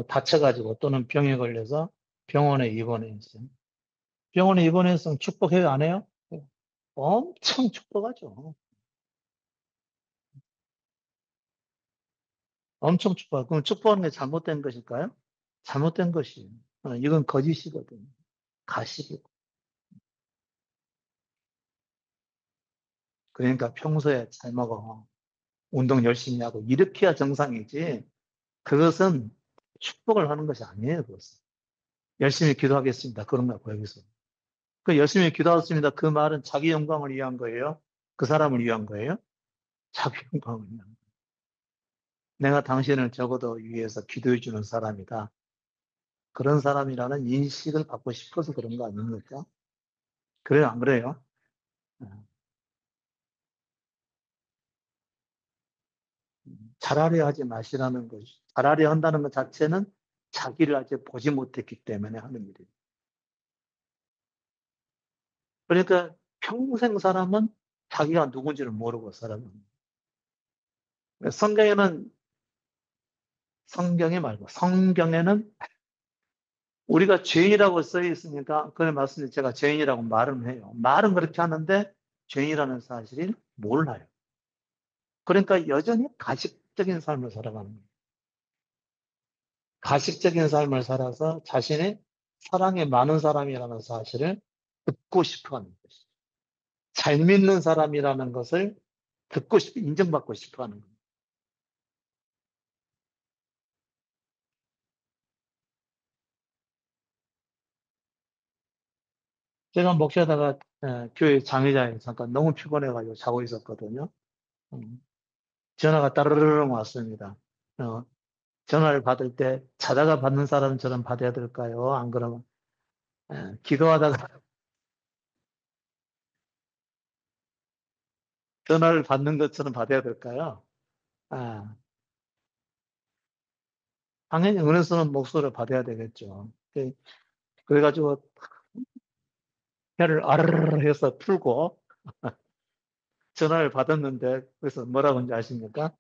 다쳐가지고 또는 병에 걸려서 병원에 입원했어요. 병원에 입원해서 축복해요, 안 해요? 엄청 축복하죠. 엄청 축복. 그럼 축복하는 게 잘못된 것일까요? 잘못된 것이에요. 이건 거짓이거든요. 가식이고. 그러니까 평소에 잘 먹어. 운동 열심히 하고. 이렇게 해야 정상이지. 그것은 축복을 하는 것이 아니에요, 그것은. 열심히 기도하겠습니다. 그런 거고, 여기서. 그 열심히 기도하겠습니다. 그 말은 자기 영광을 위한 거예요? 그 사람을 위한 거예요? 자기 영광을 위한 거예요. 내가 당신을 적어도 위해서 기도해 주는 사람이다. 그런 사람이라는 인식을 받고 싶어서 그런 거 아닙니까? 그래요, 안 그래요? 잘하려 하지 마시라는 것이. 잘하려 한다는 것 자체는 자기를 아직 보지 못했기 때문에 하는 일이에요. 그러니까 평생 사람은 자기가 누군지를 모르고 살아갑니다. 성경에는, 성경에는 우리가 죄인이라고 써 있으니까, 그에 맞습니다. 제가 죄인이라고 말은 해요. 말은 그렇게 하는데, 죄인이라는 사실을 몰라요. 그러니까 여전히 가식적인 삶을 살아가는 거예요. 가식적인 삶을 살아서 자신의 사랑이 많은 사람이라는 사실을 듣고 싶어 하는 것이죠. 잘 믿는 사람이라는 것을 인정받고 싶어 하는 거예요. 제가 목회하다가 교회 장의자에 잠깐 너무 피곤해가지고 자고 있었거든요. 음, 전화가 따르르릉 왔습니다. 어, 전화를 받을 때 자다가 받는 사람처럼 받아야 될까요? 안 그러면 기도하다가 전화를 받는 것처럼 받아야 될까요? 아, 당연히 은혜스러운 목소리를 받아야 되겠죠. 그래가지고 혀를 아르르 해서 풀고 전화를 받았는데 그래서 뭐라고 하는지 아십니까?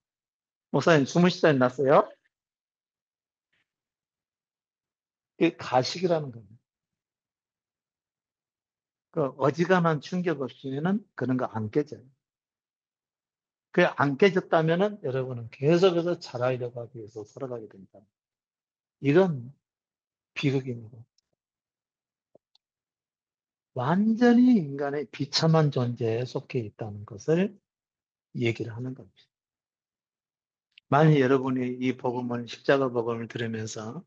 목사님 주무시다 났어요? 그게 가식이라는 겁니다. 그 어지간한 충격 없이는 그런 거 안 깨져요. 그게 안 깨졌다면은 여러분은 계속해서 잘하려고 하기 위해서 살아가게 된다. 이건 비극입니다. 완전히 인간의 비참한 존재에 속해 있다는 것을 얘기를 하는 겁니다. 만약 여러분이 이 복음을, 십자가 복음을 들으면서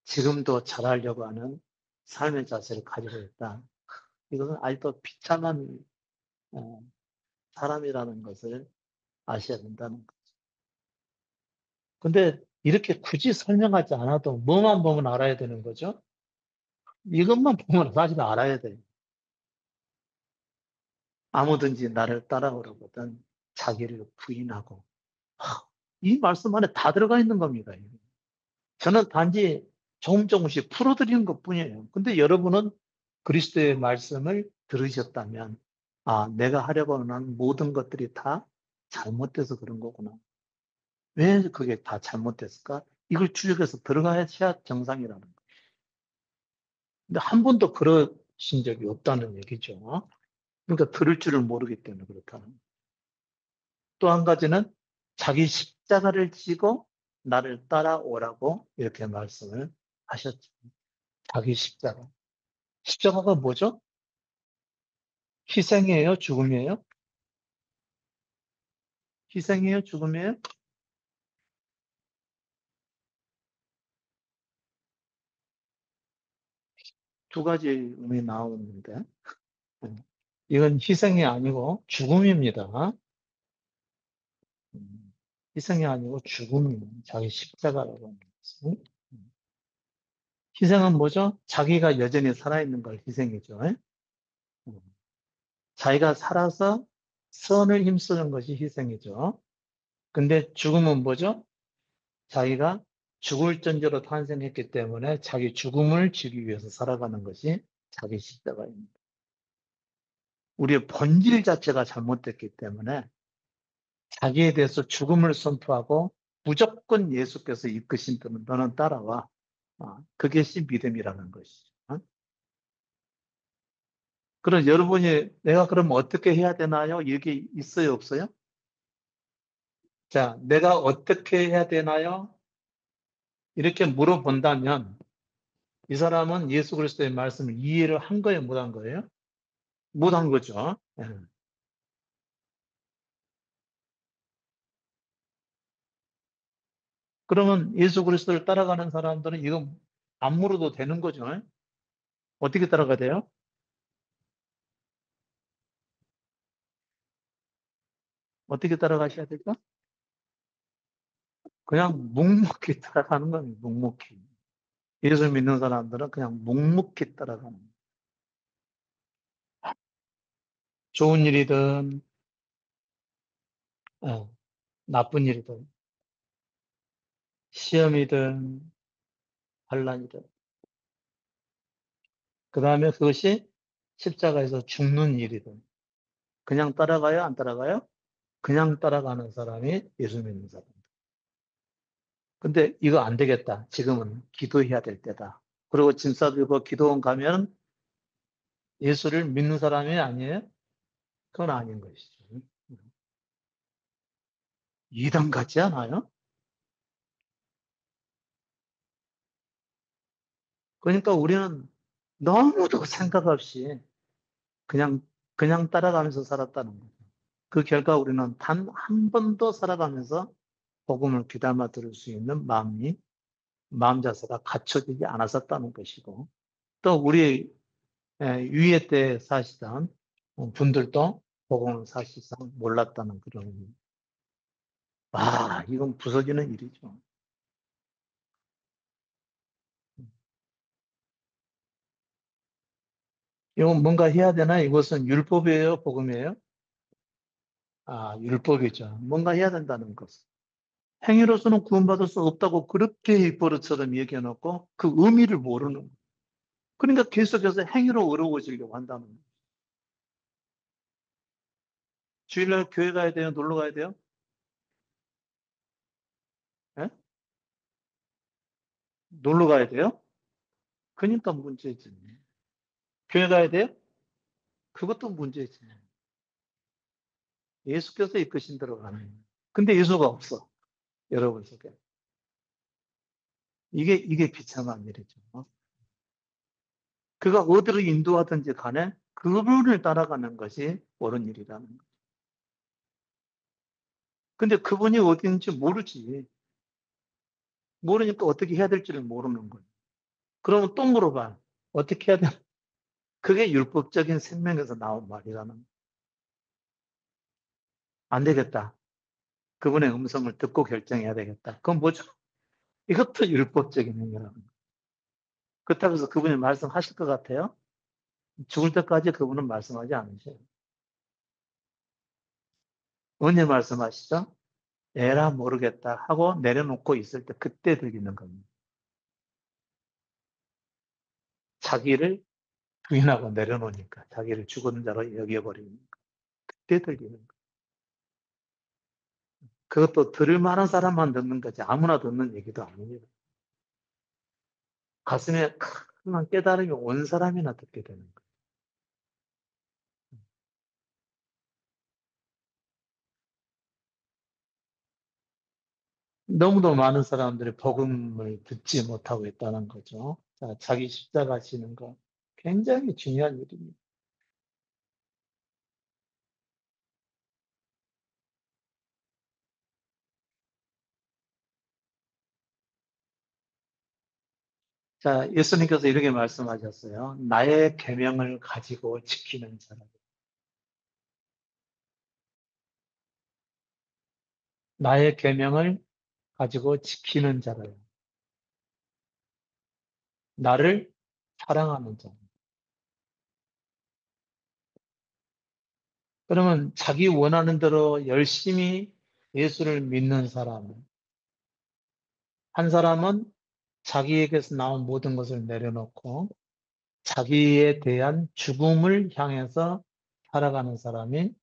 지금도 잘하려고 하는 삶의 자세를 가지고 있다. 이것은 아직도 비참한 어, 사람이라는 것을 아셔야 된다는 거죠. 근데 이렇게 굳이 설명하지 않아도 뭐만 보면 알아야 되는 거죠? 이것만 보면 사실 알아야 돼요. 아무든지 나를 따라오라거든 자기를 부인하고. 이 말씀 안에 다 들어가 있는 겁니다. 저는 단지 조금씩 풀어드리는 것 뿐이에요. 근데 여러분은 그리스도의 말씀을 들으셨다면, 아, 내가 하려고 하는 모든 것들이 다 잘못돼서 그런 거구나. 왜 그게 다 잘못됐을까? 이걸 추적해서 들어가야 정상이라는 거예요. 근데 한 번도 그러신 적이 없다는 얘기죠. 그러니까 들을 줄을 모르기 때문에 그렇다는 거예요. 또 한 가지는 자기 십자가를 지고 나를 따라오라고 이렇게 말씀을 하셨죠. 자기 십자가. 십자가가 뭐죠? 희생이에요? 죽음이에요? 희생이에요? 죽음이에요? 두 가지 의미 나오는데, 이건 희생이 아니고 죽음입니다. 음, 희생이 아니고 죽음이에요. 자기 십자가라고 하는 것은. 희생은 뭐죠? 자기가 여전히 살아있는 걸 희생이죠. 음, 자기가 살아서 선을 힘쓰는 것이 희생이죠. 근데 죽음은 뭐죠? 자기가 죽을 존재로 탄생했기 때문에 자기 죽음을 지기 위해서 살아가는 것이 자기 십자가입니다. 우리의 본질 자체가 잘못됐기 때문에 자기에 대해서 죽음을 선포하고 무조건 예수께서 이끄신 대로 너는 따라와. 그것이 믿음이라는 것이죠. 그럼 여러분이 내가 그럼 어떻게 해야 되나요? 이게 있어요, 없어요? 자, 내가 어떻게 해야 되나요? 이렇게 물어본다면 이 사람은 예수 그리스도의 말씀을 이해를 한 거예요, 못 한 거예요? 못 한 거죠. 예. 그러면 예수 그리스도를 따라가는 사람들은 이거 안 물어도 되는 거죠. 어떻게 따라가야 돼요? 어떻게 따라가셔야 될까? 그냥 묵묵히 따라가는 겁니다. 묵묵히. 예수 믿는 사람들은 그냥 묵묵히 따라가는 거예요. 좋은 일이든 어, 나쁜 일이든 시험이든 환란이든 그 다음에 그것이 십자가에서 죽는 일이든 그냥 따라가요? 안 따라가요? 그냥 따라가는 사람이 예수 믿는 사람. 근데 이거 안 되겠다. 지금은 기도해야 될 때다. 그리고 짐 싸들고 기도원 가면 예수를 믿는 사람이 아니에요? 그건 아닌 것이죠. 이단 같지 않아요? 그러니까 우리는 너무도 생각 없이 그냥, 그냥 따라가면서 살았다는 거죠. 그 결과 우리는 단 한 번도 살아가면서 복음을 귀담아 들을 수 있는 마음 자세가 갖춰지지 않았었다는 것이고, 또 우리 위에 때 사시던 분들도 복음을 사실상 몰랐다는 그런, 이건 부서지는 일이죠. 이건 뭔가 해야 되나? 이것은 율법이에요? 복음이에요? 율법이죠. 뭔가 해야 된다는 것. 행위로서는 구원받을 수 없다고 그렇게 버릇처럼 얘기해놓고 그 의미를 모르는 거예요. 그러니까 계속해서 행위로 어려워지려고 한다는 거예요. 주일날 교회 가야 돼요? 놀러 가야 돼요? 예? 놀러 가야 돼요? 그러니까 문제지. 교회 가야 돼요? 그것도 문제지. 예수께서 이끄신 대로 가는 거예요. 근데 예수가 없어. 여러분 속에. 이게 비참한 일이죠. 그가 어디로 인도하든지 간에 그분을 따라가는 것이 옳은 일이라는 거예요. 근데 그분이 어딘지 모르지. 모르니까 어떻게 해야 될지를 모르는 거예요. 그러면 또 물어봐. 어떻게 해야 돼? 그게 율법적인 생명에서 나온 말이라는 거예요. 안 되겠다. 그분의 음성을 듣고 결정해야 되겠다. 그건 뭐죠? 이것도 율법적인 행위라는 거예요. 그렇다고 해서 그분이 말씀하실 것 같아요? 죽을 때까지 그분은 말씀하지 않으셔요. 언제 말씀하시죠? 에라 모르겠다 하고 내려놓고 있을 때 그때 들리는 겁니다. 자기를 부인하고 내려놓으니까 자기를 죽은 자로 여겨버리니까 그때 들리는 거예요. 그것도 들을 만한 사람만 듣는 거지 아무나 듣는 얘기도 아닙니다. 가슴에 큰 깨달음이 온 사람이나 듣게 되는 거예요. 너무도 많은 사람들이 복음을 듣지 못하고 있다는 거죠. 자, 자기 십자가 지는 거 굉장히 중요한 일입니다. 자, 예수님께서 이렇게 말씀하셨어요. 나의 계명을 가지고 지키는 자라. 나의 계명을 가지고 지키는 자라요. 나를 사랑하는 자. 그러면 자기 원하는 대로 열심히 예수를 믿는 사람, 한 사람은 자기에게서 나온 모든 것을 내려놓고 자기에 대한 죽음을 향해서 살아가는 사람이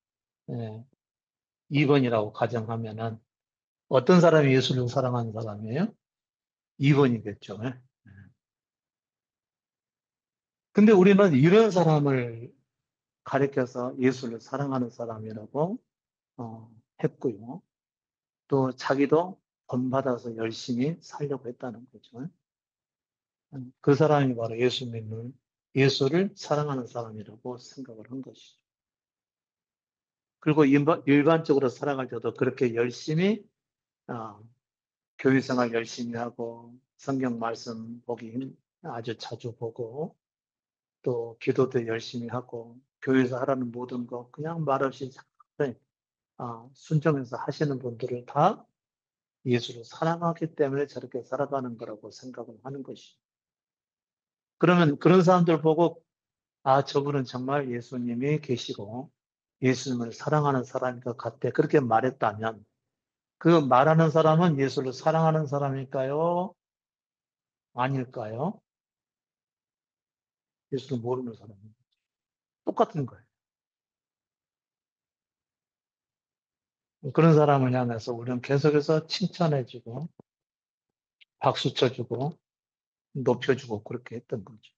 2번이라고 가정하면은 어떤 사람이 예수를 사랑하는 사람이에요? 2번이겠죠. 근데 우리는 이런 사람을 가리켜서 예수를 사랑하는 사람이라고 했고요. 또 자기도 본받아서 열심히 살려고 했다는 거죠. 그 사람이 바로 예수 믿는, 예수를 사랑하는 사람이라고 생각을 한 것이죠. 그리고 일반적으로 살아갈 때도 그렇게 열심히, 어, 교회 생활 열심히 하고, 성경 말씀 보기 아주 자주 보고, 또 기도도 열심히 하고, 교회에서 하라는 모든 거 그냥 말없이 순종해서 하시는 분들을 다 예수를 사랑하기 때문에 저렇게 살아가는 거라고 생각을 하는 것이죠. 그러면 그런 사람들 보고 저분은 정말 예수님이 계시고 예수님을 사랑하는 사람인 것 같아. 그렇게 말했다면 그 말하는 사람은 예수를 사랑하는 사람일까요? 아닐까요? 예수를 모르는 사람입니다. 똑같은 거예요. 그런 사람을 향해서 우리는 계속해서 칭찬해주고, 박수 쳐주고, 높여주고, 그렇게 했던 거죠.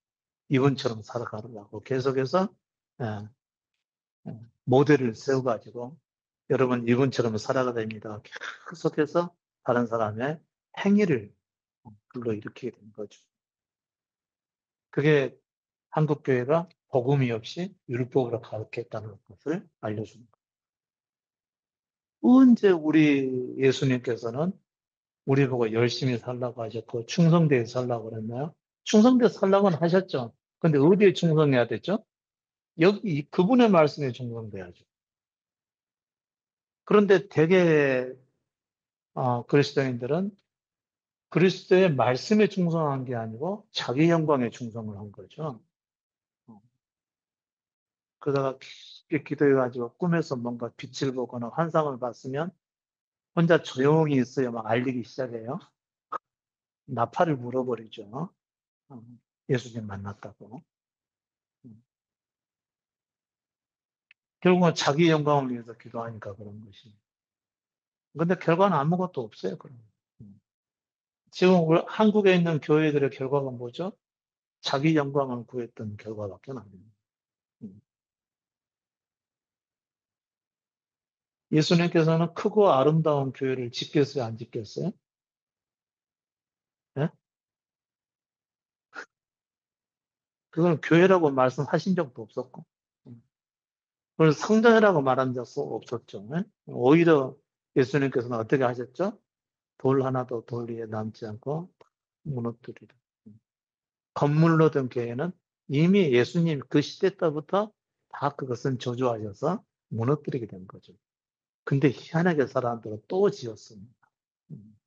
이분처럼 살아가려고 계속해서, 예, 모델을 세워가지고, 여러분 이분처럼 살아가 됩니다. 계속해서 다른 사람의 행위를 불러일으키게 된 거죠. 그게 한국교회가 복음이 없이 율법으로 가르쳤다는 것을 알려주는 거예요. 언제 우리 예수님께서는 우리 보고 열심히 살라고 하셨고 충성되게 살라고 그랬나요? 충성되게 살라고는 하셨죠. 근데 어디에 충성해야 됐죠? 여기 그분의 말씀에 충성돼야죠. 그런데 대개 그리스도인들은 그리스도의 말씀에 충성한 게 아니고 자기 영광에 충성을 한 거죠. 어, 그러다가 깊게 기도해가지고 꿈에서 뭔가 빛을 보거나 환상을 봤으면 혼자 조용히 있어야 막 알리기 시작해요. 나팔을 물어버리죠. 어, 예수님 만났다고. 음. 결국은 자기 영광을 위해서 기도하니까 그런 것이. 근데 결과는 아무것도 없어요, 그럼. 음. 지금 한국에 있는 교회들의 결과가 뭐죠? 자기 영광을 구했던 결과밖에 안 됩니다. 음. 예수님께서는 크고 아름다운 교회를 짓겠어요, 안 짓겠어요? 예? 그건 교회라고 말씀하신 적도 없었고, 음. 그걸 성전이라고 말한 적도 없었죠. 예? 오히려 예수님께서는 어떻게 하셨죠? 돌 하나도 돌 위에 남지 않고 무너뜨리라. 건물로 된 교회는 이미 예수님 그 시대 때부터 다 그것은 저주하셔서 무너뜨리게 된 거죠. 근데 희한하게 사람들은 또 지었습니다. 음.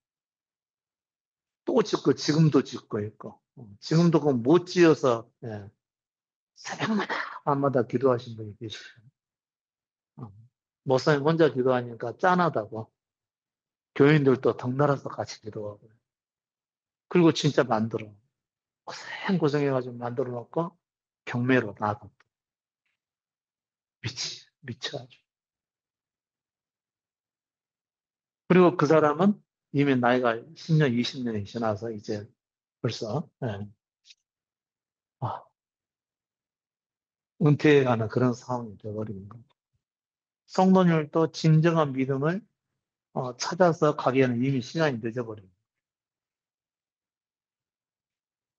또 짓고 지금도 짓고 있고 지금도 그 못 지어서 예, 새벽마다 밤마다 기도하신 분이 계시죠. 어. 목사님 혼자 기도하니까 짠하다고 교인들도 덩달아서 같이 기도하고 그리고 진짜 만들어 고생해가지고 만들어 놓고 경매로 나가 미쳐 아주. 그리고 그 사람은 이미 나이가 10년, 20년이 지나서 이제 벌써 예, 아, 은퇴해가는 그런 상황이 되어버리는 거예요. 성도님도 진정한 믿음을 찾아서 가기에는 이미 시간이 늦어버린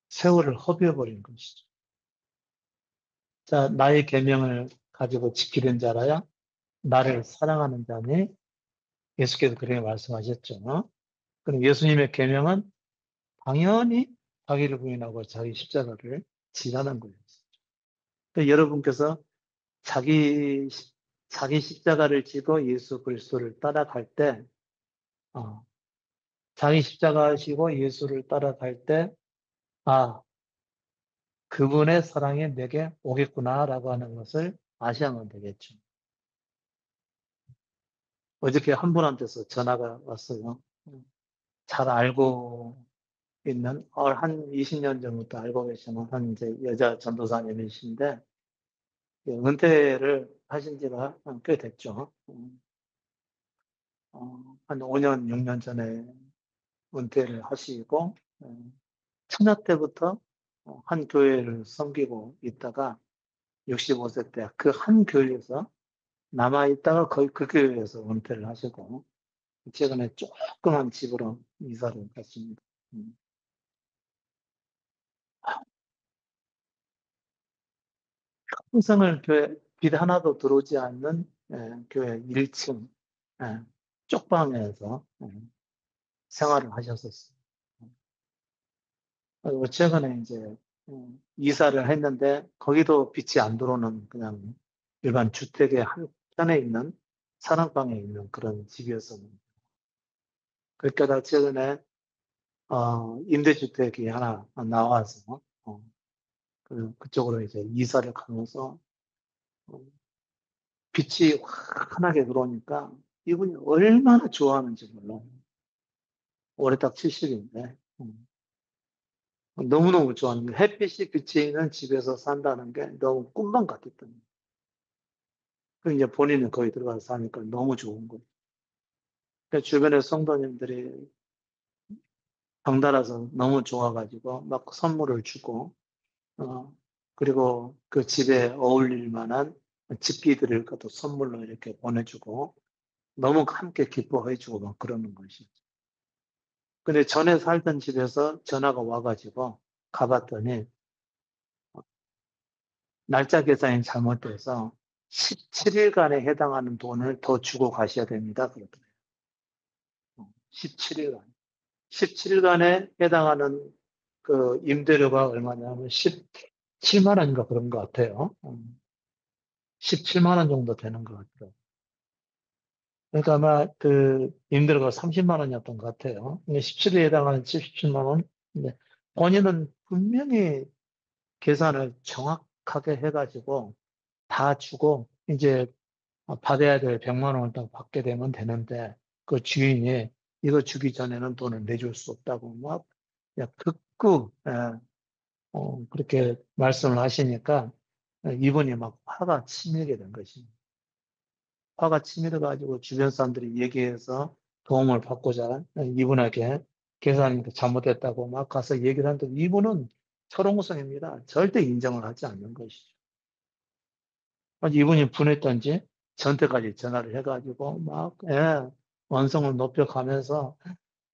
세월을 허비해버린 것이죠. 자, 나의 계명을 가지고 지키는 자라야 나를 사랑하는 자니 예수께서 그렇게 말씀하셨죠. 그럼 예수님의 계명은 당연히 자기를 부인하고 자기 십자가를 지라는 거예요. 그러니까 여러분께서 자기 자기 십자가를 지고 예수 그리스도를 따라갈 때, 어, 자기 십자가 지고 예수를 따라갈 때, 아, 그분의 사랑이 내게 오겠구나라고 하는 것을 아셔야만 되겠죠. 어저께 한 분한테서 전화가 왔어요. 잘 알고 있는, 한 20년 전부터 알고 계시는 한 이제 여자 전도사님이신데, 은퇴를 하신 지가 꽤 됐죠. 한 5년, 6년 전에 은퇴를 하시고, 처녀 때부터 한 교회를 섬기고 있다가 65세 때 그 한 교회에서 남아있다가 거의 그 교회에서 은퇴를 하시고, 최근에 조그만 집으로 이사를 갔습니다. 음. 평생을 교회, 빛 하나도 들어오지 않는 교회 1층 쪽방에서 생활을 하셨었어요. 그리고 최근에 이제 이사를 했는데 거기도 빛이 안 들어오는 그냥 일반 주택의 한편에 있는 사랑방에 있는 그런 집이었었는데 그러니까 최근에 임대주택이 하나 나와서 그쪽으로 이제 이사를 가면서 어, 빛이 환하게 들어오니까 이분이 얼마나 좋아하는지 몰라요. 올해 딱 70인데 너무너무 좋아하는 게 햇빛이 비치는 집에서 산다는 게 너무 꿈만 같았던 거예요. 그 이제 본인은 거기 들어가서 사니까 너무 좋은 거예요. 그 주변의 성도님들이 덩달아서 너무 좋아가지고 막 선물을 주고, 어, 그리고 그 집에 어울릴 만한 집기들을 그것도 선물로 이렇게 보내주고, 너무 함께 기뻐해주고 막 그러는 것이죠. 근데 전에 살던 집에서 전화가 와가지고 가봤더니 날짜 계산이 잘못돼서 17일간에 해당하는 돈을 더 주고 가셔야 됩니다. 그러더라고요. 17일간. 17일간에 해당하는 그 임대료가 얼마냐면 17만 원인가 그런 것 같아요. 17만 원 정도 되는 것 같더라고요. 그러니까 아마 그 임대료가 30만 원이었던 것 같아요. 근데 17일에 해당하는 77만 원. 근데 본인은 분명히 계산을 정확하게 해가지고 다 주고 이제 받아야 될 100만 원을 딱 받게 되면 되는데 그 주인이 이거 주기 전에는 돈을 내줄 수 없다고 막 그냥 극구 그렇게 말씀을 하시니까 이분이 막 화가 치밀게 된 것입니다. 화가 치밀어 가지고 주변 사람들이 얘기해서 도움을 받고자 이분에게 계산이 잘못됐다고 막 가서 얘기를 하는데 이분은 철옹성입니다. 절대 인정을 하지 않는 것이죠. 이분이 분했던지 저한테까지 전화를 해가지고 막 원성을 높여가면서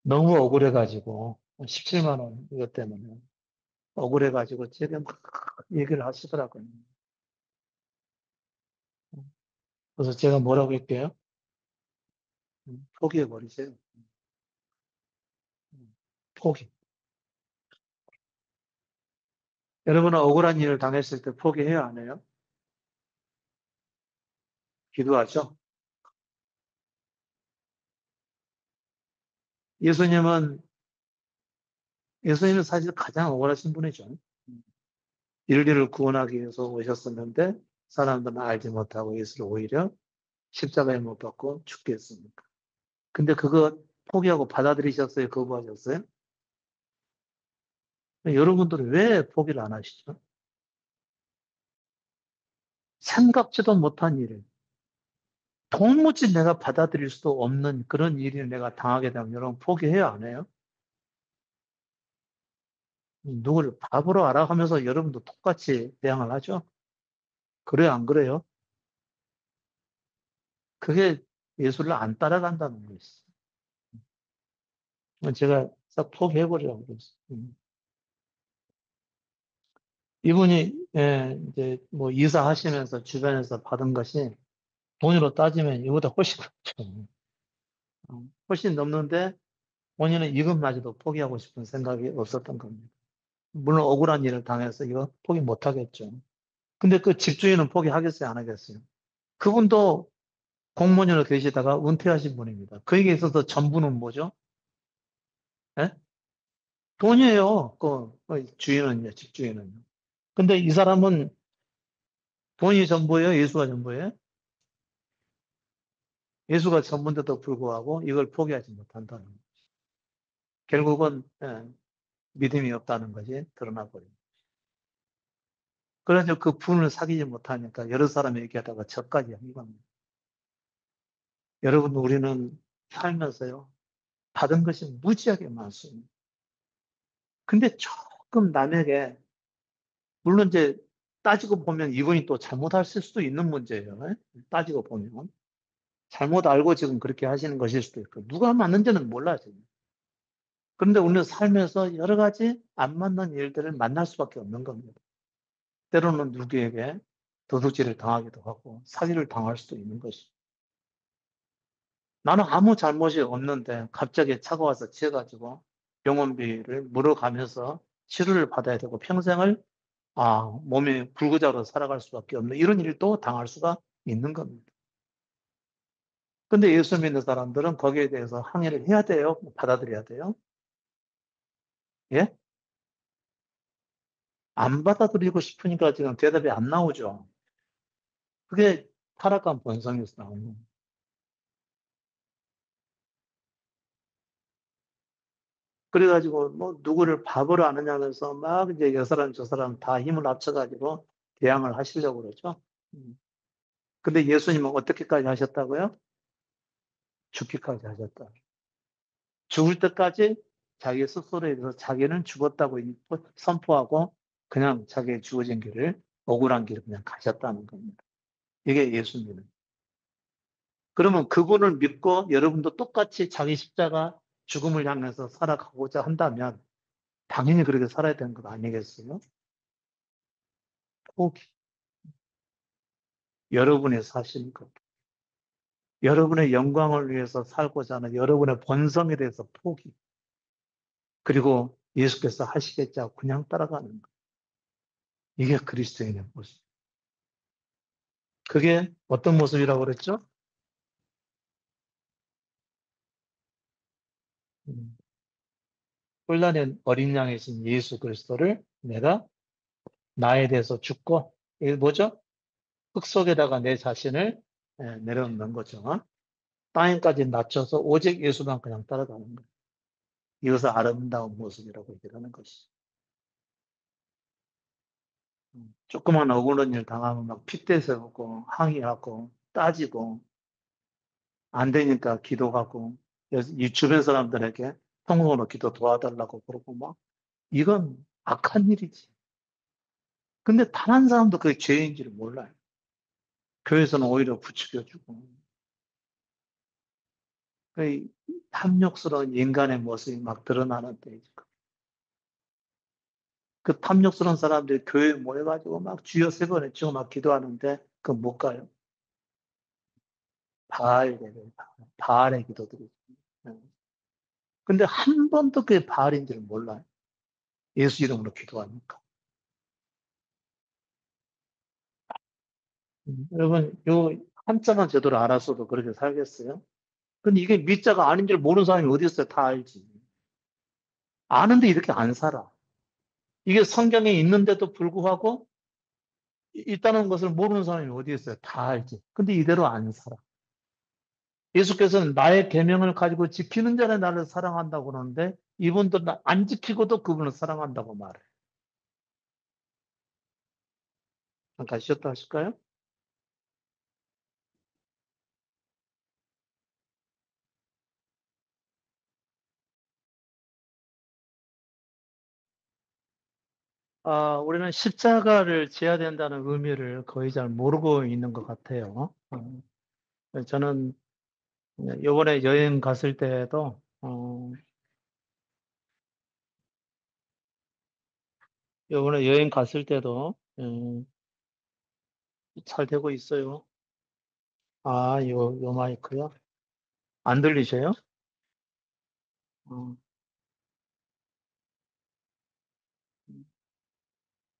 너무 억울해가지고 17만 원 이것 때문에 억울해가지고 제가 막 얘기를 하시더라고요. 그래서 제가 뭐라고 할게요? 포기해버리세요. 포기. 여러분은 억울한 일을 당했을 때 포기해야 안 해요? 기도하죠? 예수님은, 예수님은 사실 가장 억울하신 분이죠. 인류를 구원하기 위해서 오셨었는데 사람들은 알지 못하고 예수를 오히려 십자가에 못 박고 죽게 했습니까? 근데 그거 포기하고 받아들이셨어요? 거부하셨어요? 여러분들은 왜 포기를 안 하시죠? 생각지도 못한 일을 도무지 내가 받아들일 수도 없는 그런 일을 내가 당하게 되면 여러분 포기해야 안 해요? 누구를 바보로 알아가면서 여러분도 똑같이 대응을 하죠? 그래요, 안 그래요? 그게 예수를 안 따라간다는 것이죠. 제가 싹 포기해버리라고 그랬어요. 이분이, 이제 뭐 이사하시면서 주변에서 받은 것이 돈으로 따지면 이보다 훨씬 많죠. 훨씬 넘는데 본인은 이것마저도 포기하고 싶은 생각이 없었던 겁니다. 물론 억울한 일을 당해서 이거 포기 못 하겠죠. 근데 그 집주인은 포기하겠어요, 안 하겠어요? 그분도 공무원으로 계시다가 은퇴하신 분입니다. 그에게 있어서 전부는 뭐죠? 예? 돈이에요. 그 주인은요, 집주인은요. 근데 이 사람은 돈이 전부예요? 예수가 전부예요? 예수가 전부인데도 불구하고 이걸 포기하지 못한다는 거예요. 결국은 믿음이 없다는 것이 드러나 버립니다. 그래서 그 분을 사귀지 못하니까 여러 사람이 얘기하다가 저까지 한 겁니다. 여러분, 우리는 살면서요, 받은 것이 무지하게 많습니다. 근데 조금 남에게, 물론 이제 따지고 보면 이분이 또 잘못하실 수도 있는 문제예요. 따지고 보면. 잘못 알고 지금 그렇게 하시는 것일 수도 있고, 누가 맞는지는 몰라요, 지금. 그런데 우리는 살면서 여러 가지 안 맞는 일들을 만날 수밖에 없는 겁니다. 때로는 누구에게 도둑질을 당하기도 하고, 사기를 당할 수도 있는 것이죠. 나는 아무 잘못이 없는데 갑자기 차가 와서 치여가지고 병원비를 물어가면서 치료를 받아야 되고 평생을 몸이 불구자로 살아갈 수밖에 없는 이런 일도 당할 수가 있는 겁니다. 근데 예수 믿는 사람들은 거기에 대해서 항의를 해야 돼요? 받아들여야 돼요? 예? 안 받아들이고 싶으니까 지금 대답이 안 나오죠. 그게 타락한 본성에서 나오는 거예요. 그래가지고 뭐 누구를 바보로 아느냐면서 막 이제 여 사람 저 사람 다 힘을 합쳐가지고 대항을 하시려고 그러죠. 음. 근데 예수님은 어떻게까지 하셨다고요? 죽기까지 하셨다. 죽을 때까지 자기 스스로에 대해서 자기는 죽었다고 선포하고 그냥 자기의 주어진 길을, 억울한 길을 그냥 가셨다는 겁니다. 이게 예수님은. 그러면 그분을 믿고 여러분도 똑같이 자기 십자가 죽음을 향해서 살아가고자 한다면 당연히 그렇게 살아야 되는 것 아니겠어요? 포기. 여러분의 사시는 것. 여러분의 영광을 위해서 살고자 하는 여러분의 본성에 대해서 포기. 그리고 예수께서 하시겠지 하고 그냥 따라가는 것. 이게 그리스도인의 모습. 그게 어떤 모습이라고 그랬죠? 뿔나는 어린 양이신 예수 그리스도를 내가 나에 대해서 죽고, 이게 뭐죠? 흙 속에다가 내 자신을 내려놓는 거죠. 땅에까지 낮춰서 오직 예수만 그냥 따라가는 거예요. 이것을 아름다운 모습이라고 얘기하는 것이죠. 조그만 억울한 일 당하면 막 핏대 세우고 항의하고 따지고 안 되니까 기도하고 이 주변 사람들에게 통곡으로 기도 도와달라고 그러고 막 이건 악한 일이지. 근데 단 한 사람도 그게 죄인지를 몰라요. 교회에서는 오히려 부추겨주고 그 탐욕스러운 인간의 모습이 막 드러나는 때이죠. 그 탐욕스러운 사람들이 교회에 모여가지고 막 주여 세 번 외치고 막 기도하는데 그 못 가요. 바알 예배, 바알의 기도들이. 근데 한 번도 그게 바알인지를 몰라요. 예수 이름으로 기도하니까. 여러분, 요 한자만 제대로 알았어도 그렇게 살겠어요? 근데 이게 밑자가 아닌 줄 모르는 사람이 어디 있어요? 다 알지. 아는데 이렇게 안 살아. 이게 성경에 있는데도 불구하고 있다는 것을 모르는 사람이 어디 있어요? 다 알지. 근데 이대로 안 살아. 예수께서는 나의 계명을 가지고 지키는 자는 나를 사랑한다고 그러는데 이분도 안 지키고도 그분을 사랑한다고 말해. 잠깐 쉬었다 하실까요? 우리는 십자가를 져야 된다는 의미를 거의 잘 모르고 있는 것 같아요. 저는 이번에 여행 갔을 때에도, 이번에 여행 갔을 때도, 잘 되고 있어요. 요 마이크요? 안 들리셔요? 어,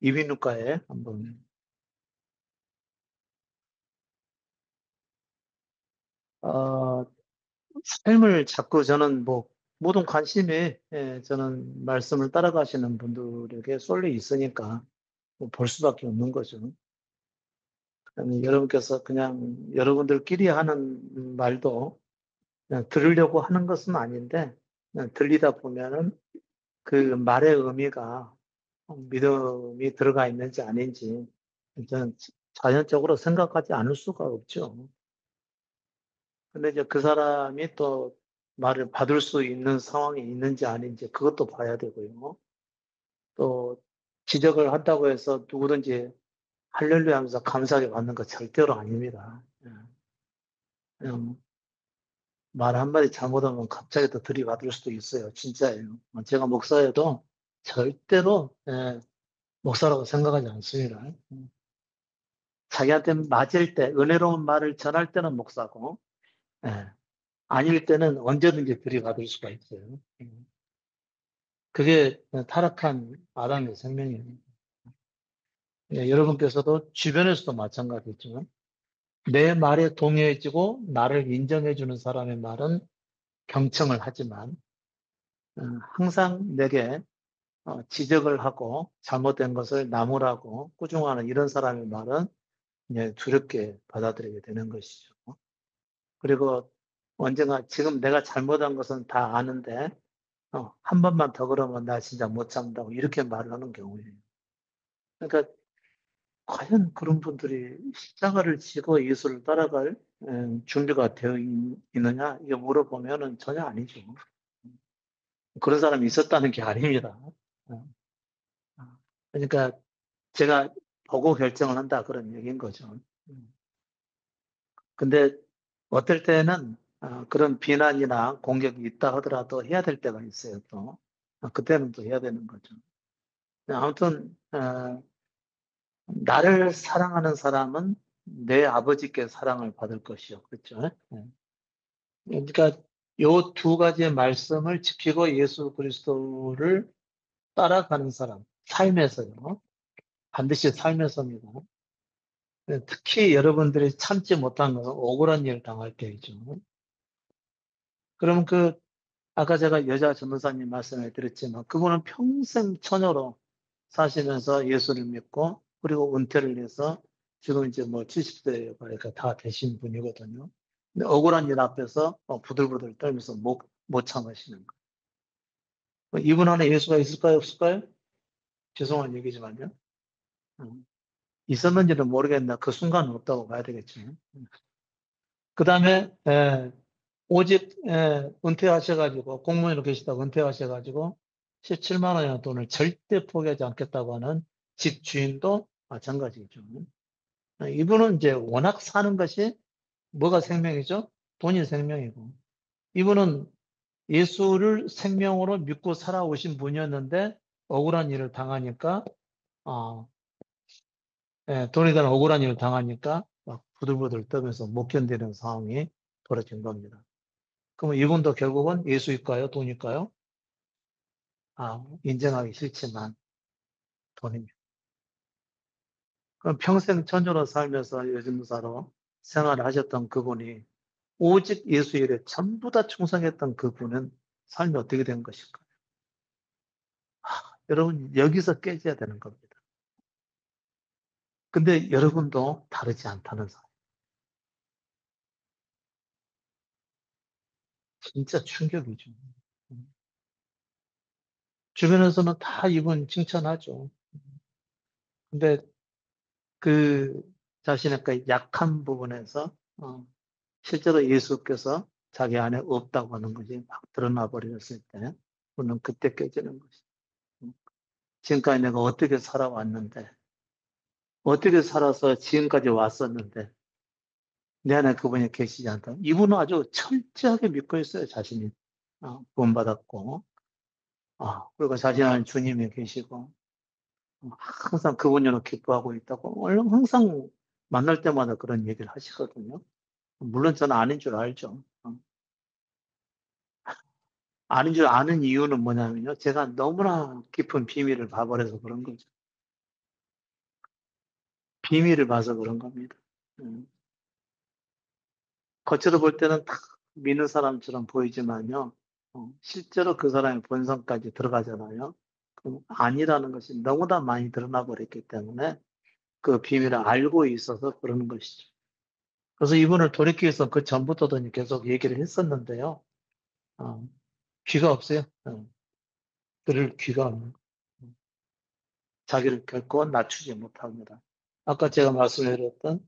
이비인후과에 한번, 어, 삶을 자꾸 저는 뭐, 모든 관심이, 저는 말씀을 따라가시는 분들에게 쏠려 있으니까 뭐볼 수밖에 없는 거죠. 아니, 여러분께서 그냥 여러분들끼리 하는 말도 그냥 들으려고 하는 것은 아닌데, 그냥 들리다 보면은 그 말의 의미가 믿음이 들어가 있는지 아닌지 저는 자연적으로 생각하지 않을 수가 없죠. 근데 이제 그 사람이 또 말을 받을 수 있는 상황이 있는지 아닌지 그것도 봐야 되고요. 또 지적을 한다고 해서 누구든지 할렐루야 하면서 감사하게 받는 거 절대로 아닙니다. 그냥 말 한마디 잘못하면 갑자기 또 들이받을 수도 있어요. 진짜예요. 제가 목사여도 절대로 목사라고 생각하지 않습니다. 자기한테 맞을 때, 은혜로운 말을 전할 때는 목사고, 예, 아닐 때는 언제든지 들이받을 수가 있어요. 그게 타락한 아담의 생명이에요. 여러분께서도 주변에서도 마찬가지지만, 내 말에 동의해주고 나를 인정해주는 사람의 말은 경청을 하지만, 항상 내게 지적을 하고 잘못된 것을 나무라고 꾸중하는 이런 사람의 말은 두렵게 받아들이게 되는 것이죠. 그리고 언젠가 지금 내가 잘못한 것은 다 아는데 한 번만 더 그러면 나 진짜 못 참다고 이렇게 말을 하는 경우예요. 그러니까 과연 그런 분들이 십자가를 지고 예수를 따라갈 준비가 되어 있느냐? 이거 물어보면은 전혀 아니죠. 그런 사람이 있었다는 게 아닙니다. 어, 그러니까 제가 보고 결정을 한다 그런 얘기인 거죠. 음. 근데 어떨 때는 그런 비난이나 공격이 있다 하더라도 해야 될 때가 있어요, 또. 그때는 또 해야 되는 거죠. 아무튼 나를 사랑하는 사람은 내 아버지께 사랑을 받을 것이요. 그렇죠? 예. 그러니까 요 두 가지의 말씀을 지키고 예수 그리스도를 따라가는 사람, 삶에서요. 반드시 삶에서입니다. 특히 여러분들이 참지 못한 건 억울한 일 당할 때이죠. 그럼 아까 제가 여자 전도사님 말씀을 드렸지만, 그분은 평생 처녀로 사시면서 예수를 믿고, 그리고 은퇴를 해서 지금 이제 뭐 70대 그러니까 다 되신 분이거든요. 근데 억울한 일 앞에서 부들부들 떨면서 못 참으시는 거예요. 이분 안에 예수가 있을까요, 없을까요? 죄송한 얘기지만요. 음. 있었는지는 모르겠나 그 순간은 없다고 봐야 되겠죠. 그 다음에 오직 은퇴하셔가지고 공무원으로 계시다가 은퇴하셔가지고 17만 원의 돈을 절대 포기하지 않겠다고 하는 집 주인도 마찬가지죠. 이분은 이제 워낙 사는 것이 뭐가 생명이죠? 돈이 생명이고, 이분은 예수를 생명으로 믿고 살아오신 분이었는데 억울한 일을 당하니까 어, 돈에 대한 억울한 일을 당하니까 막 부들부들 떨면서 못 견디는 상황이 벌어진 겁니다. 그럼 이분도 결국은 예수일까요? 돈일까요? 인정하기 싫지만 돈입니다. 그럼 평생 천주로 살면서 요즘사로 생활을 하셨던 그분이 오직 예수 일에 전부 다 충성했던 그분은 삶이 어떻게 된 것일까요? 여러분, 여기서 깨져야 되는 겁니다. 근데 여러분도 다르지 않다는 사실. 진짜 충격이죠. 주변에서는 다 이분 칭찬하죠. 근데 그 자신의 그 약한 부분에서 실제로 예수께서 자기 안에 없다고 하는 것이 막 드러나 버렸을 때 우리는 그때 깨지는 것이. 지금까지 내가 어떻게 살아왔는데, 어떻게 살아서 지금까지 왔었는데 내 안에 그분이 계시지 않다. 이분은 아주 철저하게 믿고 있어요. 자신이 구원받았고 그리고 자신 안에 주님이 계시고 항상 그분으로 기뻐하고 있다고 항상 만날 때마다 그런 얘기를 하시거든요. 물론 저는 아닌 줄 알죠. 아닌 줄 아는 이유는 뭐냐면요. 제가 너무나 깊은 비밀을 봐버려서 그런 거죠. 비밀을 봐서 그런 겁니다. 음. 겉으로 볼 때는 다 믿는 사람처럼 보이지만요. 실제로 그 사람의 본성까지 들어가잖아요. 그럼 아니라는 것이 너무나 많이 드러나 버렸기 때문에 그 비밀을 알고 있어서 그러는 것이죠. 그래서 이분을 돌이키기 위해서 그 전부터도 계속 얘기를 했었는데요. 어, 귀가 없어요. 들을 귀가 없는 자기를 결코 낮추지 못합니다. 아까 제가 말씀드렸던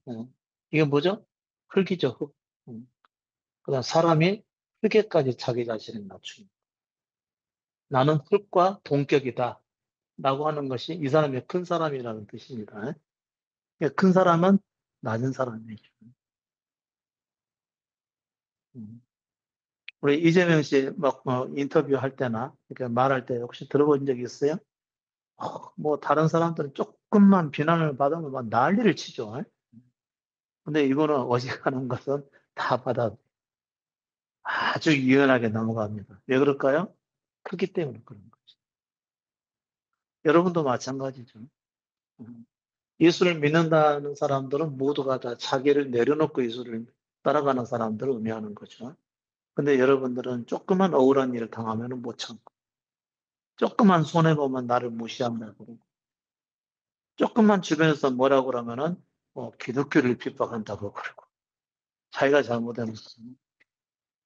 이게 뭐죠? 흙이죠, 흙. 그다음 사람이 흙에까지 자기 자신을 낮춥니다. 나는 흙과 동격이다. 라고 하는 것이 이 사람이 큰 사람이라는 뜻입니다. 그러니까 큰 사람은 낮은 사람이죠. 음. 우리 이재명 씨 막 인터뷰 할 때나 이렇게 말할 때 혹시 들어본 적 있어요? 뭐 다른 사람들은 조금만 비난을 받으면 막 난리를 치죠. 근데 이거는 어지간한 것은 다 받아 아주 유연하게 넘어갑니다. 왜 그럴까요? 크기 때문에 그런 거죠. 여러분도 마찬가지죠. 음. 예수를 믿는다는 사람들은 모두가 다 자기를 내려놓고 예수를 따라가는 사람들을 의미하는 거죠. 근데 여러분들은 조그만 억울한 일을 당하면 못 참고, 조그만 손해보면 나를 무시한다고 그러고, 조금만 주변에서 뭐라고 그러면은 기독교를 핍박한다고 그러고, 자기가 잘못하면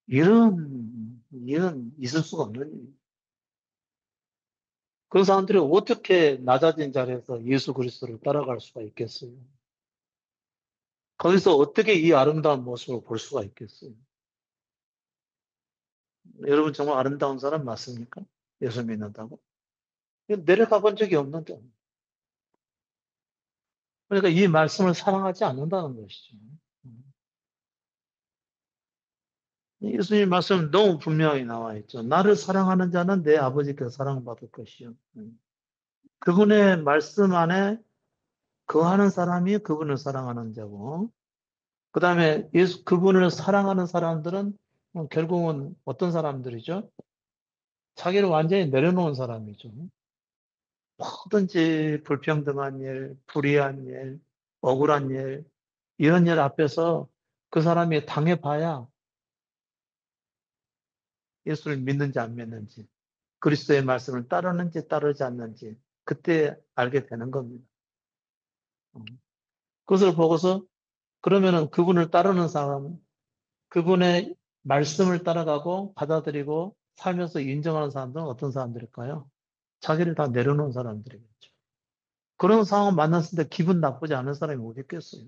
이런 있을 수가 없는 일. 그런 사람들이 어떻게 낮아진 자리에서 예수 그리스도를 따라갈 수가 있겠어요? 거기서 어떻게 이 아름다운 모습을 볼 수가 있겠어요? 여러분 정말 아름다운 사람 맞습니까? 예수 믿는다고? 내려가 본 적이 없는데. 그러니까 이 말씀을 사랑하지 않는다는 것이죠. 예수님 말씀 너무 분명히 나와 있죠. 나를 사랑하는 자는 내 아버지께 사랑받을 것이요. 그분의 말씀 안에 거하는 사람이 그분을 사랑하는 자고, 그 다음에 그분을 사랑하는 사람들은 결국은 어떤 사람들이죠? 자기를 완전히 내려놓은 사람이죠. 뭐든지 불평등한 일, 불의한 일, 억울한 일, 이런 일 앞에서 그 사람이 당해봐야 예수를 믿는지 안 믿는지, 그리스도의 말씀을 따르는지 따르지 않는지, 그때 알게 되는 겁니다. 그것을 보고서 그러면은 그분을 따르는 사람, 그분의 말씀을 따라가고 받아들이고 살면서 인정하는 사람들은 어떤 사람들일까요? 자기를 다 내려놓은 사람들이겠죠. 그런 상황 만났을 때 기분 나쁘지 않은 사람이 어디 있겠어요?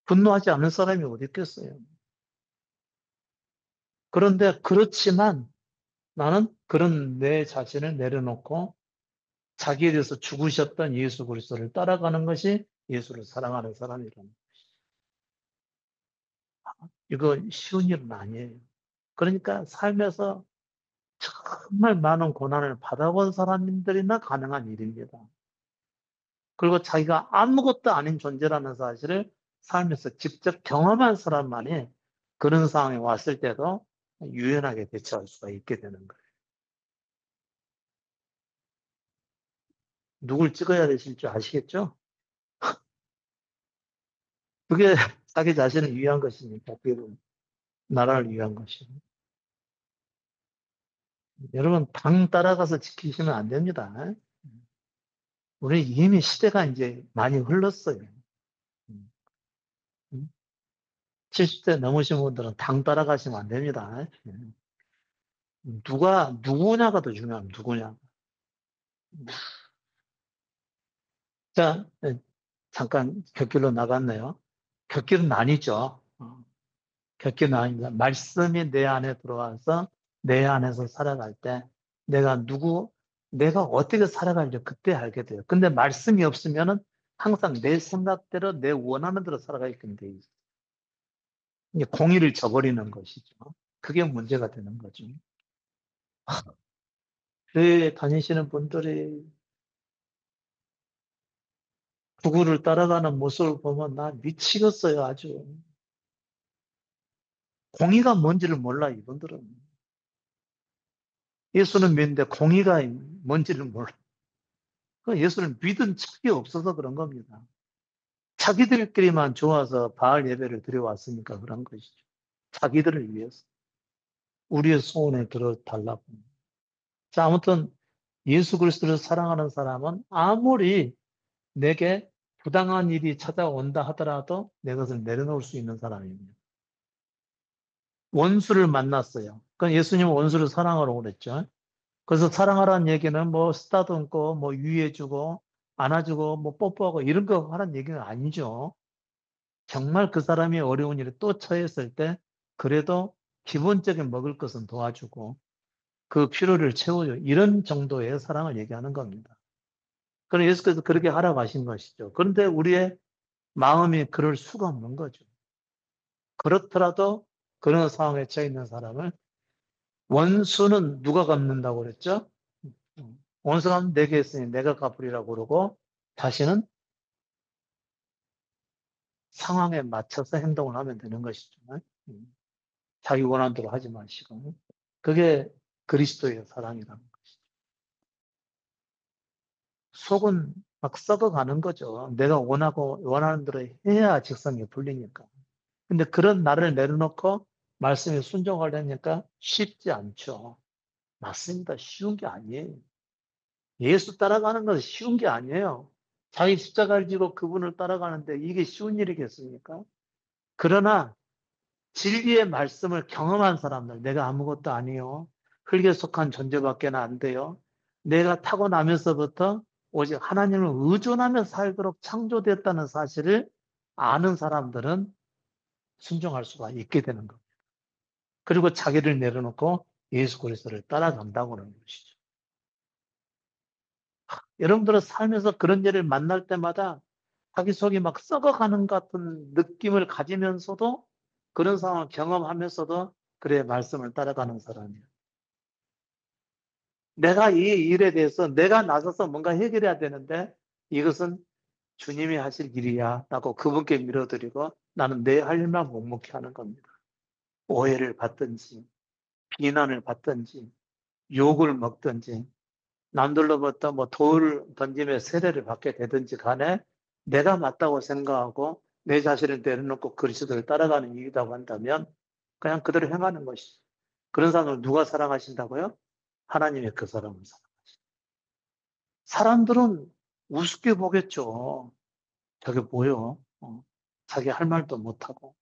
분노하지 않은 사람이 어디 있겠어요? 그런데 그렇지만 나는 그런 내 자신을 내려놓고 자기에 대해서 죽으셨던 예수 그리스도를 따라가는 것이 예수를 사랑하는 사람이라는. 이거 쉬운 일은 아니에요. 그러니까 삶에서 정말 많은 고난을 받아본 사람들이나 가능한 일입니다. 그리고 자기가 아무것도 아닌 존재라는 사실을 삶에서 직접 경험한 사람만이 그런 상황에 왔을 때도 유연하게 대처할 수가 있게 되는 거예요. 누굴 찍어야 되실 줄 아시겠죠? 그게 자기 자신을 위한 것이니까, 그게 나라를 위한 것이고. 여러분, 당 따라가서 지키시면 안 됩니다. 우리 이미 시대가 이제 많이 흘렀어요. 음, 70대 넘으신 분들은 당 따라가시면 안 됩니다. 누구냐가 더 중요합니다. 누구냐. 자, 잠깐 곁길로 나갔네요. 곁길은 아니죠. 곁길은 아닙니다. 말씀이 내 안에 들어와서 내 안에서 살아갈 때 내가 어떻게 살아갈지 그때 알게 돼요. 근데 말씀이 없으면은 항상 내 생각대로 내 원하는 대로 살아가게끔 돼 있어요. 이게 공의를 저버리는 것이죠. 그게 문제가 되는 거죠. 교회 다니시는 분들이 구구를 따라가는 모습을 보면 나 미치겠어요, 아주. 공의가 뭔지를 몰라, 이분들은. 예수는 믿는데 공의가 뭔지를 몰라. 그 예수를 믿은 척이 없어서 그런 겁니다. 자기들끼리만 좋아서 바알 예배를 드려왔으니까 그런 것이죠. 자기들을 위해서. 우리의 소원에 들어달라고. 자, 아무튼 예수 그리스도를 사랑하는 사람은 아무리 내게 부당한 일이 찾아온다 하더라도 내 것을 내려놓을 수 있는 사람입니다. 원수를 만났어요. 그건 예수님은 원수를 사랑하라고 그랬죠. 그래서 사랑하라는 얘기는 뭐 쓰다듬고 뭐 위해주고 안아주고 뭐 뽀뽀하고 이런 거 하라는 얘기는 아니죠. 정말 그 사람이 어려운 일에 또 처했을 때 그래도 기본적인 먹을 것은 도와주고 그 필요를 채워줘. 이런 정도의 사랑을 얘기하는 겁니다. 그럼 예수께서 그렇게 하라고 하신 것이죠. 그런데 우리의 마음이 그럴 수가 없는 거죠. 그렇더라도 그런 상황에 처해 있는 사람을 원수는 누가 갚는다고 그랬죠? 원수는 내게 했으니 내가 갚으리라고 그러고 다시는 상황에 맞춰서 행동을 하면 되는 것이죠. 자기 원한대로 하지 마시고. 그게 그리스도의 사랑이라는 것이죠. 속은 막 썩어가는 거죠. 내가 원하는 대로 해야 직성이 풀리니까. 근데 그런 나를 내려놓고 말씀에 순종하려니까 쉽지 않죠. 맞습니다. 쉬운 게 아니에요. 예수 따라가는 것은 쉬운 게 아니에요. 자기 십자가를 지고 그분을 따라가는데 이게 쉬운 일이겠습니까? 그러나 진리의 말씀을 경험한 사람들, 내가 아무것도 아니요. 흙에 속한 존재밖에 안 돼요. 내가 타고나면서부터 오직 하나님을 의존하며 살도록 창조됐다는 사실을 아는 사람들은 순종할 수가 있게 되는 겁니다. 그리고 자기를 내려놓고 예수 그리스도를 따라간다고 하는 것이죠. 여러분들은 살면서 그런 일을 만날 때마다 자기 속이 막 썩어가는 것 같은 느낌을 가지면서도 그런 상황을 경험하면서도 그래 말씀을 따라가는 사람이에요. 내가 이 일에 대해서 내가 나서서 뭔가 해결해야 되는데 이것은 주님이 하실 일이야 라고 그분께 밀어드리고 나는 내 할 일만 묵묵히 하는 겁니다. 오해를 받든지 비난을 받든지 욕을 먹든지 남들로부터 뭐 돌을 던지며 세례를 받게 되든지 간에 내가 맞다고 생각하고 내 자신을 내려놓고 그리스도를 따라가는 일이라고 한다면 그냥 그대로 행하는 것이죠. 그런 사람을 누가 사랑하신다고요? 하나님의 그 사람을 사랑하시죠. 사람들은 우습게 보겠죠. 저게 뭐요? 자기 할 말도 못하고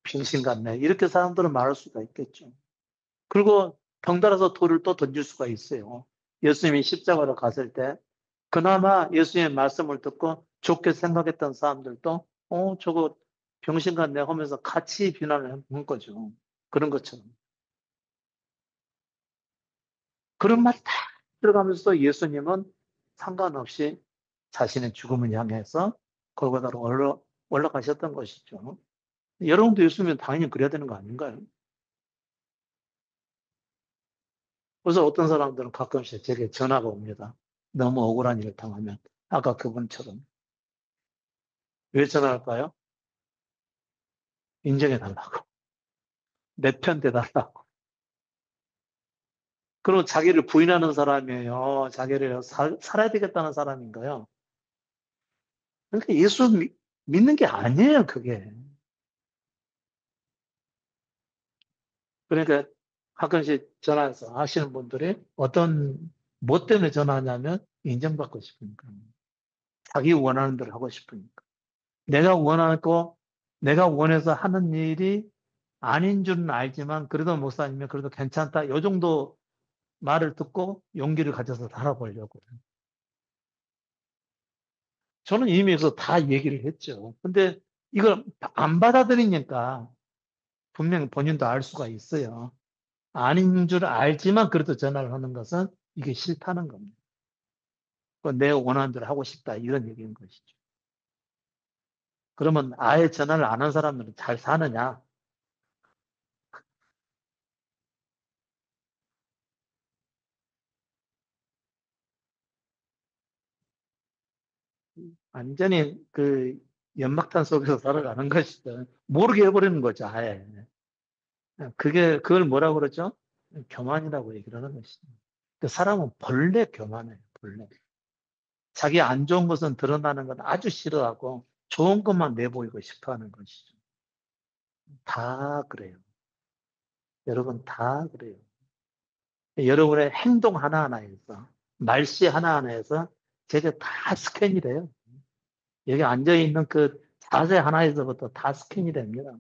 빙신 같네. 이렇게 사람들은 말할 수가 있겠죠. 그리고 덩달아서 돌을 또 던질 수가 있어요. 예수님이 십자가로 갔을 때 그나마 예수님의 말씀을 듣고 좋게 생각했던 사람들도 저거 병신 같네 하면서 같이 비난을 한 거죠. 그런 것처럼. 그런 말이 다 들어가면서 예수님은 상관없이 자신의 죽음을 향해서 골고다로 올라가셨던 것이죠. 여러분도 예수님은 당연히 그래야 되는 거 아닌가요? 그래서 어떤 사람들은 가끔씩 제게 전화가 옵니다. 너무 억울한 일을 당하면. 아까 그분처럼. 왜 전화할까요? 인정해달라고. 내 편 돼달라고. 그리고 자기를 부인하는 사람이에요. 자기를 살아야 되겠다는 사람인가요? 그러니까 예수 믿는 게 아니에요, 그게. 그러니까 가끔씩 전화해서 하시는 분들이 뭐 때문에 전화하냐면 인정받고 싶으니까. 자기 원하는 대로 하고 싶으니까. 내가 원하고 내가 원해서 하는 일이 아닌 줄은 알지만 그래도 목사님이 그래도 괜찮다. 요 정도 말을 듣고 용기를 가져서 살아보려고. 저는 이미 그래서 다 얘기를 했죠. 근데 이걸 안 받아들이니까 분명 본인도 알 수가 있어요. 아닌 줄 알지만 그래도 전화를 하는 것은 이게 싫다는 겁니다. 내 원하는 대로 하고 싶다. 이런 얘기인 것이죠. 그러면 아예 전화를 안 한 사람들은 잘 사느냐? 완전히 그 연막탄 속에서 살아가는 것이죠. 모르게 해버리는 거죠, 아예. 그걸 뭐라고 그러죠? 교만이라고 얘기를 하는 것이죠. 그 사람은 본래 교만해요, 본래. 자기 안 좋은 것은 드러나는 건 아주 싫어하고 좋은 것만 내보이고 싶어 하는 것이죠. 다 그래요. 여러분 다 그래요. 여러분의 행동 하나하나에서, 말씨 하나하나에서 제게 다 스캔이 돼요. 여기 앉아있는 그 자세 하나에서부터 다 스캔이 됩니다.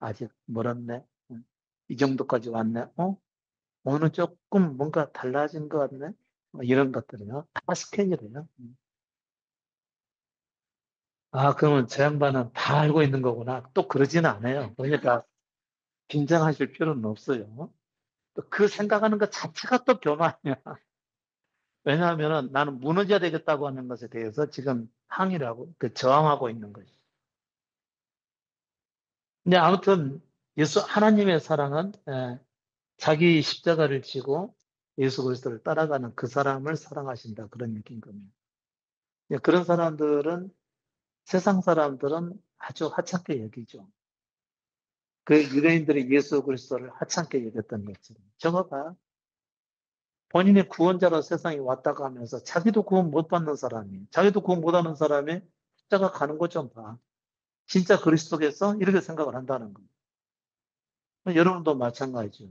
아직 멀었네. 이 정도까지 왔네. 오늘 조금 뭔가 달라진 것 같네. 이런 것들이요. 다 스캔이 돼요. 아, 그러면 저 양반은 다 알고 있는 거구나. 또 그러지는 않아요. 그러니까 긴장하실 필요는 없어요. 또 그 생각하는 것 자체가 또 교만이야. 왜냐하면 나는 무너져야 되겠다고 하는 것에 대해서 지금 항의라고, 저항하고 있는 것이. 근데 아무튼 하나님의 사랑은 자기 십자가를 지고 예수 그리스도를 따라가는 그 사람을 사랑하신다. 그런 얘기인 겁니다. 그런 사람들은 세상 사람들은 아주 하찮게 여기죠. 그 유대인들이 예수 그리스도를 하찮게 여겼던 것처럼. 저거 봐. 본인의 구원자로 세상에 왔다고 하면서 자기도 구원 못 받는 사람이, 자기도 구원 못 하는 사람이 십자가 가는 것 좀 봐. 진짜 그리스도겠어? 이렇게 생각을 한다는 겁니다. 여러분도 마찬가지죠.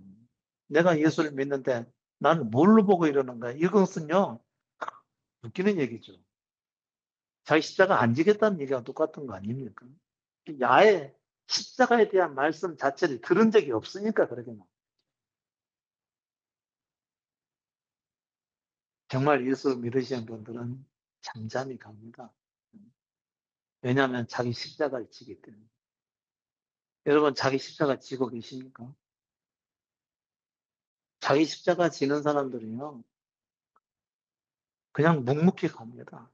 내가 예수를 믿는데 나는 뭘로 보고 이러는가? 이것은요, 웃기는 얘기죠. 자기 십자가 안 지겠다는 얘기가 똑같은 거 아닙니까? 야에 십자가에 대한 말씀 자체를 들은 적이 없으니까 그러게 나. 정말 예수 믿으시는 분들은 잠잠히 갑니다. 왜냐하면 자기 십자가를 지기 때문에. 여러분, 자기 십자가 지고 계십니까? 자기 십자가 지는 사람들은요, 그냥 묵묵히 갑니다.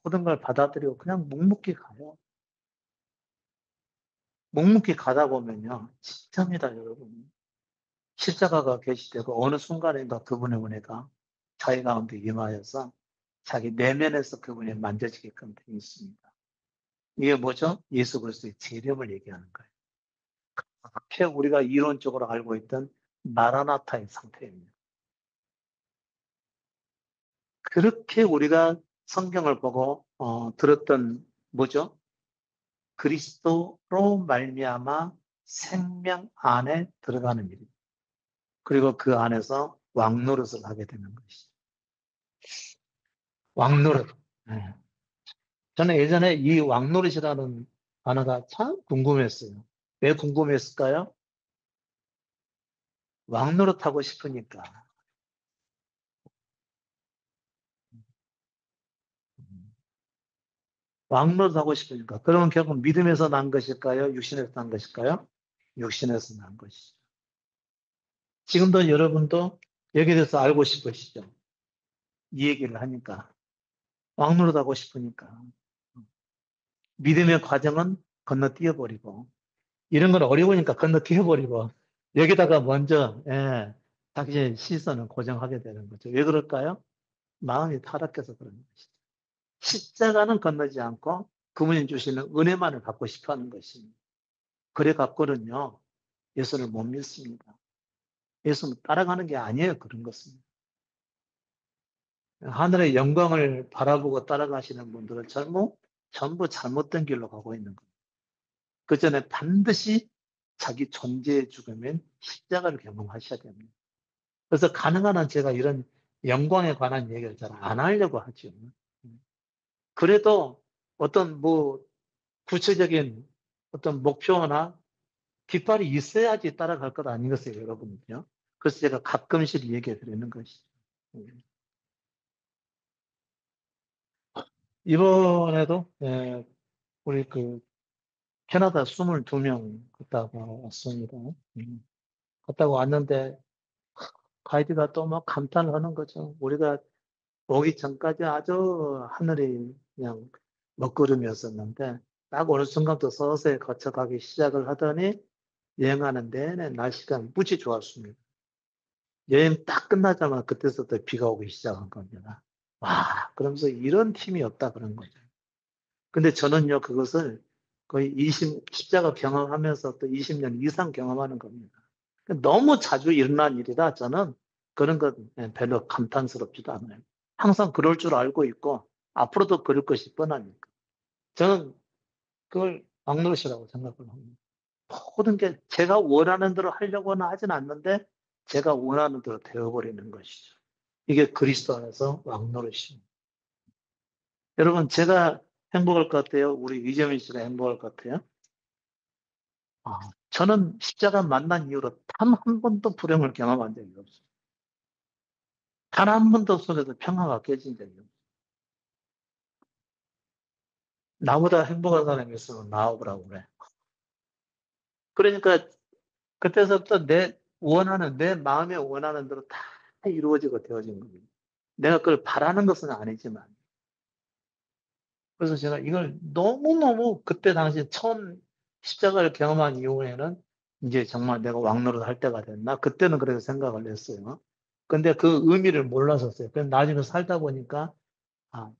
모든 걸 받아들이고 그냥 묵묵히 가요. 묵묵히 가다 보면요, 진짜입니다, 여러분. 십자가가 계시되고 어느 순간인가 그분의 은혜가 자기 가운데 임하여서 자기 내면에서 그분이 만져지게끔 되어 있습니다. 이게 뭐죠? 예수 그리스도의 재림을 얘기하는 거예요. 그렇게 우리가 이론적으로 알고 있던 마라나타의 상태입니다. 그렇게 우리가 성경을 보고 들었던 뭐죠? 그리스도로 말미암아 생명 안에 들어가는 일입니다. 그리고 그 안에서 왕노릇을 하게 되는 것이죠. 왕노릇. 네. 저는 예전에 이 왕노릇이라는 단어가 참 궁금했어요. 왜 궁금했을까요? 왕노릇 하고 싶으니까. 왕노릇 하고 싶으니까. 그러면 결국 믿음에서 난 것일까요? 육신에서 난 것일까요? 육신에서 난 것이죠. 지금도 여러분도 여기에 대해서 알고 싶으시죠? 이 얘기를 하니까. 왕노릇 하고 싶으니까. 믿음의 과정은 건너뛰어버리고, 이런 건 어려우니까 건너뛰어버리고, 여기다가 먼저, 자기의 시선을 고정하게 되는 거죠. 왜 그럴까요? 마음이 타락해서 그런 것이죠. 십자가는 건너지 않고 그분이 주시는 은혜만을 받고 싶어 하는 것입니다. 그래 갖고는요, 예수를 못 믿습니다. 예수는 따라가는 게 아니에요, 그런 것은. 하늘의 영광을 바라보고 따라가시는 분들은 전부 잘못된 길로 가고 있는 거예요. 그 전에 반드시 자기 존재의 죽음인 십자가를 경험하셔야 됩니다. 그래서 가능한 한 제가 이런 영광에 관한 얘기를 잘 안 하려고 하죠. 그래도 어떤 구체적인 어떤 목표나 깃발이 있어야지 따라갈 것 아니겠어요, 여러분요. 그래서 제가 가끔씩 얘기해 드리는 것이죠. 이번에도 우리 캐나다 22명 갔다가 왔습니다. 갔다가 왔는데 가이드가 또 막 감탄을 하는 거죠. 우리가 오기 전까지 아주 하늘이 그냥 먹구름이었었는데 딱 어느 순간부터 서서히 거쳐가기 시작을 하더니 여행하는 내내 날씨가 무지 좋았습니다. 여행 딱 끝나자마자 그때서부터 비가 오기 시작한 겁니다. 와, 그러면서 이런 팀이 없다 그런 거죠. 근데 저는요, 그것을 거의 십자가 경험하면서 또 20년 이상 경험하는 겁니다. 너무 자주 일어난 일이라 저는 그런 것 별로 감탄스럽지도 않아요. 항상 그럴 줄 알고 있고, 앞으로도 그럴 것이 뻔하니까. 저는 그걸 막노릇이라고 생각을 합니다. 모든 게 제가 원하는 대로 하려고는 하진 않는데, 제가 원하는 대로 되어버리는 것이죠. 이게 그리스도 안에서 왕노릇입니다. 여러분, 제가 행복할 것 같아요? 우리 이재민 씨가 행복할 것 같아요? 저는 십자가 만난 이후로 단 한 번도 불행을 경험한 적이 없어요. 단 한 번도 속에서 평화가 깨진 적이 없어요. 나보다 행복한 사람이 있으면 나오라고 그래. 그러니까 그때서부터 내 마음에 원하는 대로 다 이루어지고 되어진 겁니다. 내가 그걸 바라는 것은 아니지만. 그래서 제가 이걸 너무너무 그때 당시 처음 십자가를 경험한 이후에는 이제 정말 내가 왕노릇 할 때가 됐나? 그때는 그렇게 생각을 했어요. 근데 그 의미를 몰랐었어요. 그래서 나중에 살다 보니까,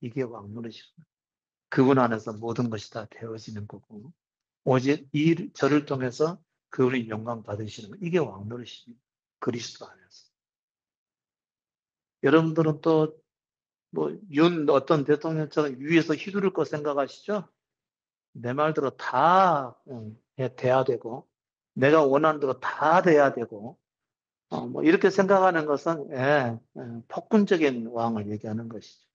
이게 왕노릇이구나. 그분 안에서 모든 것이 다 되어지는 거고, 오직 저를 통해서 그분이 영광 받으시는 거. 이게 왕노릇입니다. 그리스도 안에서. 여러분들은 또, 어떤 대통령처럼 위에서 휘두를 거 생각하시죠? 내 말대로 다 돼야 되고, 내가 원하는 대로 다 돼야 되고, 이렇게 생각하는 것은, 폭군적인 왕을 얘기하는 것이죠.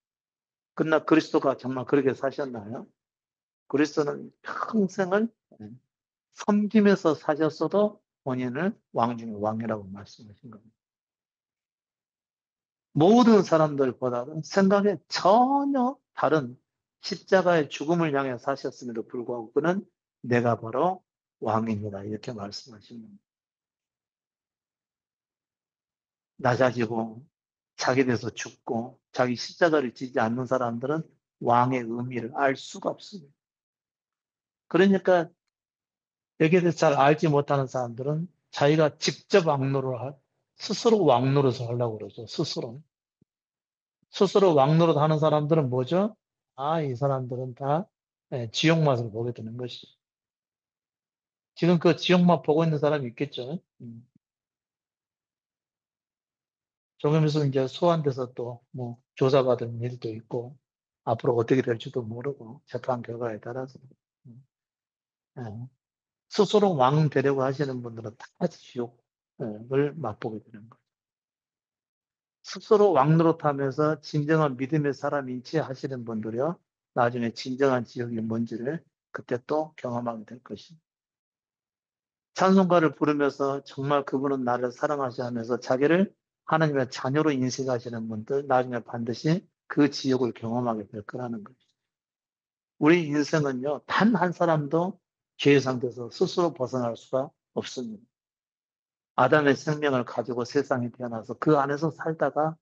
그러나 그리스도가 정말 그렇게 사셨나요? 그리스도는 평생을 섬김에서 사셨어도 본인을 왕 중의 왕이라고 말씀하신 겁니다. 모든 사람들보다는 생각에 전혀 다른 십자가의 죽음을 향해 사셨음에도 불구하고 그는 내가 바로 왕입니다. 이렇게 말씀하시는 겁니다. 낮아지고 자기 대해서 죽고 자기 십자가를 지지 않는 사람들은 왕의 의미를 알 수가 없습니다. 그러니까 여기에 대해서 잘 알지 못하는 사람들은 자기가 직접 스스로 왕 노릇을 하려고 그러죠. 스스로 왕 노릇 하는 사람들은 뭐죠? 아, 이 사람들은 다 지옥 맛을 보게 되는 것이죠. 지금 그 지옥 맛 보고 있는 사람이 있겠죠. 조금 있으면 이제 소환돼서 또 뭐 조사받은 일도 있고 앞으로 어떻게 될지도 모르고 재판 결과에 따라서 음, 예. 스스로 왕 되려고 하시는 분들은 다 지옥을 맛보게 되는 거예요. 스스로 왕 노릇하면서 진정한 믿음의 사람인지 하시는 분들이요. 나중에 진정한 지옥이 뭔지를 그때 또 경험하게 될 것입니다. 찬송가를 부르면서 정말 그분은 나를 사랑하시 하면서 자기를 하나님의 자녀로 인식하시는 분들 나중에 반드시 그 지옥을 경험하게 될 거라는 거죠. 우리 인생은요, 단 한 사람도 죄의 상태에서 스스로 벗어날 수가 없습니다. 아담의 생명을 가지고 세상에 태어나서 그 안에서 살다가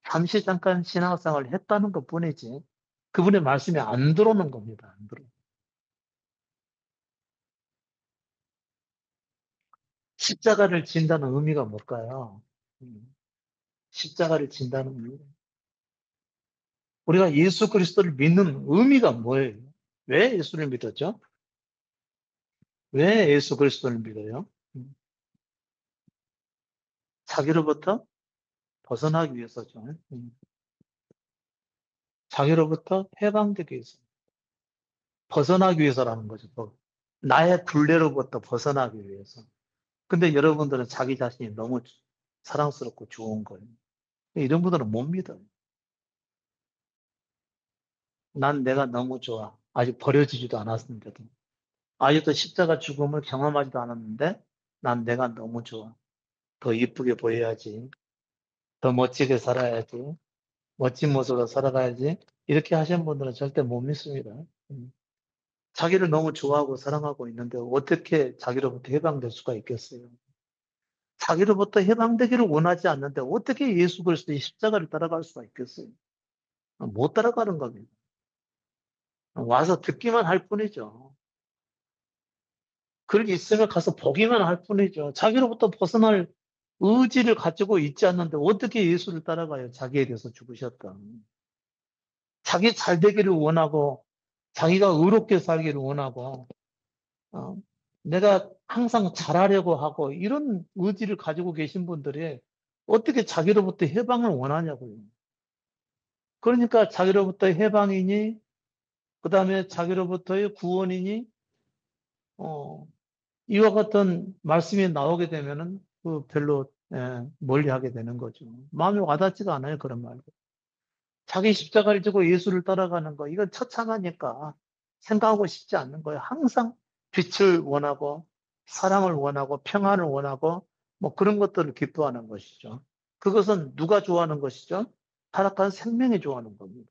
잠시 잠깐 신앙생활을 했다는 것 뿐이지 그분의 말씀이 안 들어오는 겁니다. 안 들어. 십자가를 진다는 의미가 뭘까요? 십자가를 진다는 의미. 우리가 예수 그리스도를 믿는 의미가 뭐예요? 왜 예수를 믿었죠? 왜 예수 그리스도를 믿어요? 자기로부터 벗어나기 위해서죠. 자기로부터 해방되기 위해서. 벗어나기 위해서라는 거죠. 또. 나의 굴레로부터 벗어나기 위해서. 근데 여러분들은 자기 자신이 너무 사랑스럽고 좋은 거예요. 이런 분들은 못 믿어요. 난 내가 너무 좋아. 아직 버려지지도 않았는데도. 아직도 십자가 죽음을 경험하지도 않았는데 난 내가 너무 좋아. 더 이쁘게 보여야지. 더 멋지게 살아야지. 멋진 모습으로 살아가야지. 이렇게 하시는 분들은 절대 못 믿습니다. 자기를 너무 좋아하고 사랑하고 있는데 어떻게 자기로부터 해방될 수가 있겠어요? 자기로부터 해방되기를 원하지 않는데 어떻게 예수 그리스도의 십자가를 따라갈 수가 있겠어요? 못 따라가는 겁니다. 와서 듣기만 할 뿐이죠. 그렇게 있으면 가서 보기만 할 뿐이죠. 자기로부터 벗어날 의지를 가지고 있지 않는데 어떻게 예수를 따라가요? 자기에 대해서 죽으셨다. 자기 잘 되기를 원하고 자기가 의롭게 살기를 원하고 어, 내가 항상 잘하려고 하고 이런 의지를 가지고 계신 분들이 어떻게 자기로부터 해방을 원하냐고요. 그러니까 자기로부터 해방이니 그다음에 자기로부터의 구원이니 어, 이와 같은 말씀이 나오게 되면은 그 별로 멀리하게 되는 거죠. 마음에 와닿지가 않아요 그런 말도. 자기 십자가를 지고 예수를 따라가는 거 이건 처참하니까 생각하고 싶지 않는 거예요. 항상 빛을 원하고 사랑을 원하고 평안을 원하고 뭐 그런 것들을 기뻐하는 것이죠. 그것은 누가 좋아하는 것이죠? 타락한 생명이 좋아하는 겁니다.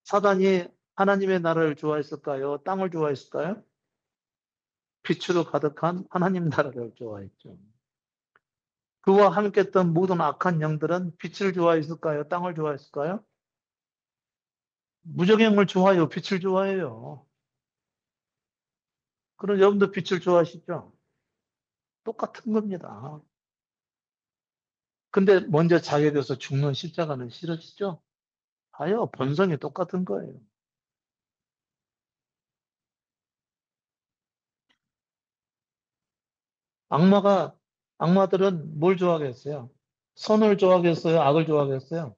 사단이 하나님의 나라를 좋아했을까요? 땅을 좋아했을까요? 빛으로 가득한 하나님 나라를 좋아했죠. 그와 함께했던 모든 악한 영들은 빛을 좋아했을까요? 땅을 좋아했을까요? 무적행을 좋아해요. 빛을 좋아해요. 그럼 여러분도 빛을 좋아하시죠? 똑같은 겁니다. 근데 먼저 자기에 대해서 죽는 십자가는 싫으시죠? 아요, 본성이 똑같은 거예요. 악마가, 악마들은 뭘 좋아하겠어요? 선을 좋아하겠어요? 악을 좋아하겠어요?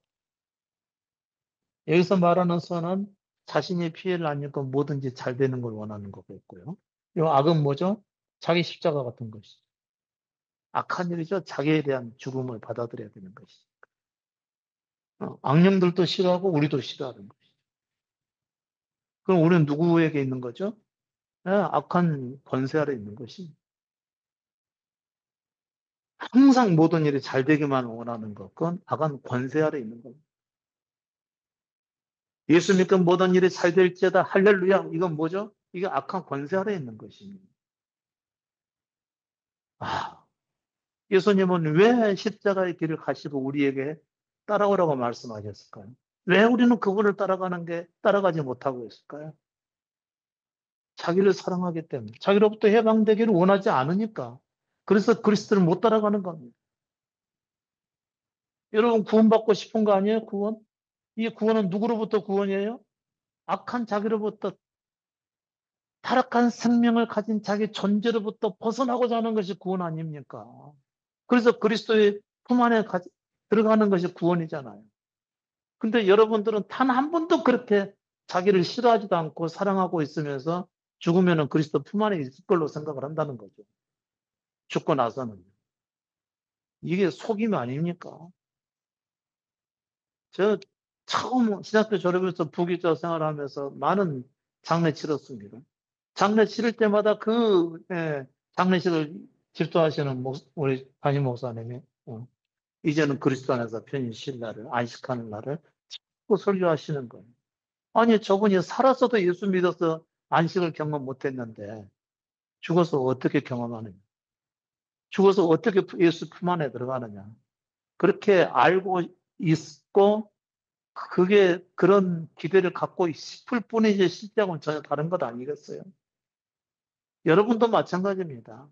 여기서 말하는 선은 자신이 피해를 안 입고 뭐든지 잘 되는 걸 원하는 거겠고요. 이 악은 뭐죠? 자기 십자가 같은 것이죠. 악한 일이죠. 자기에 대한 죽음을 받아들여야 되는 것이죠. 악령들도 싫어하고 우리도 싫어하는 것이죠. 그럼 우리는 누구에게 있는 거죠? 악한 권세 아래 있는 것입니다. 항상 모든 일이 잘 되기만 원하는 것, 그건 악한 권세 아래 있는 겁니다. 예수 믿고 모든 일이 잘 될지어다 할렐루야, 이건 뭐죠? 이게 악한 권세 아래 있는 것입니다. 아, 예수님은 왜 십자가의 길을 가시고 우리에게 따라오라고 말씀하셨을까요? 왜 우리는 그분을 따라가지 못하고 있을까요? 자기를 사랑하기 때문에, 자기로부터 해방되기를 원하지 않으니까. 그래서 그리스도를 못 따라가는 겁니다. 여러분 구원받고 싶은 거 아니에요? 구원? 이 구원은 누구로부터 구원이에요? 악한 자기로부터, 타락한 생명을 가진 자기 존재로부터 벗어나고자 하는 것이 구원 아닙니까? 그래서 그리스도의 품 안에 들어가는 것이 구원이잖아요. 근데 여러분들은 단 한 번도 그렇게 자기를 싫어하지도 않고 사랑하고 있으면서 죽으면 그리스도 품 안에 있을 걸로 생각을 한다는 거죠. 죽고 나서는. 이게 속임 아닙니까? 저 처음 신학교 졸업해서 부기자 생활하면서 많은 장례 치렀습니다. 장례 치를 때마다 장례식을 집도하시는 우리 담임 목사님이 이제는 그리스도 안에서 편히 쉴 날을, 안식하는 날을 자꾸 설교하시는 거예요. 아니, 저분이 살았어도 예수 믿어서 안식을 경험 못했는데 죽어서 어떻게 경험하느냐? 죽어서 어떻게 예수 품 안에 들어가느냐? 그렇게 알고 있고 그게 그런 기대를 갖고 싶을 뿐이지 실제하고는 전혀 다른 것 아니겠어요? 여러분도 마찬가지입니다.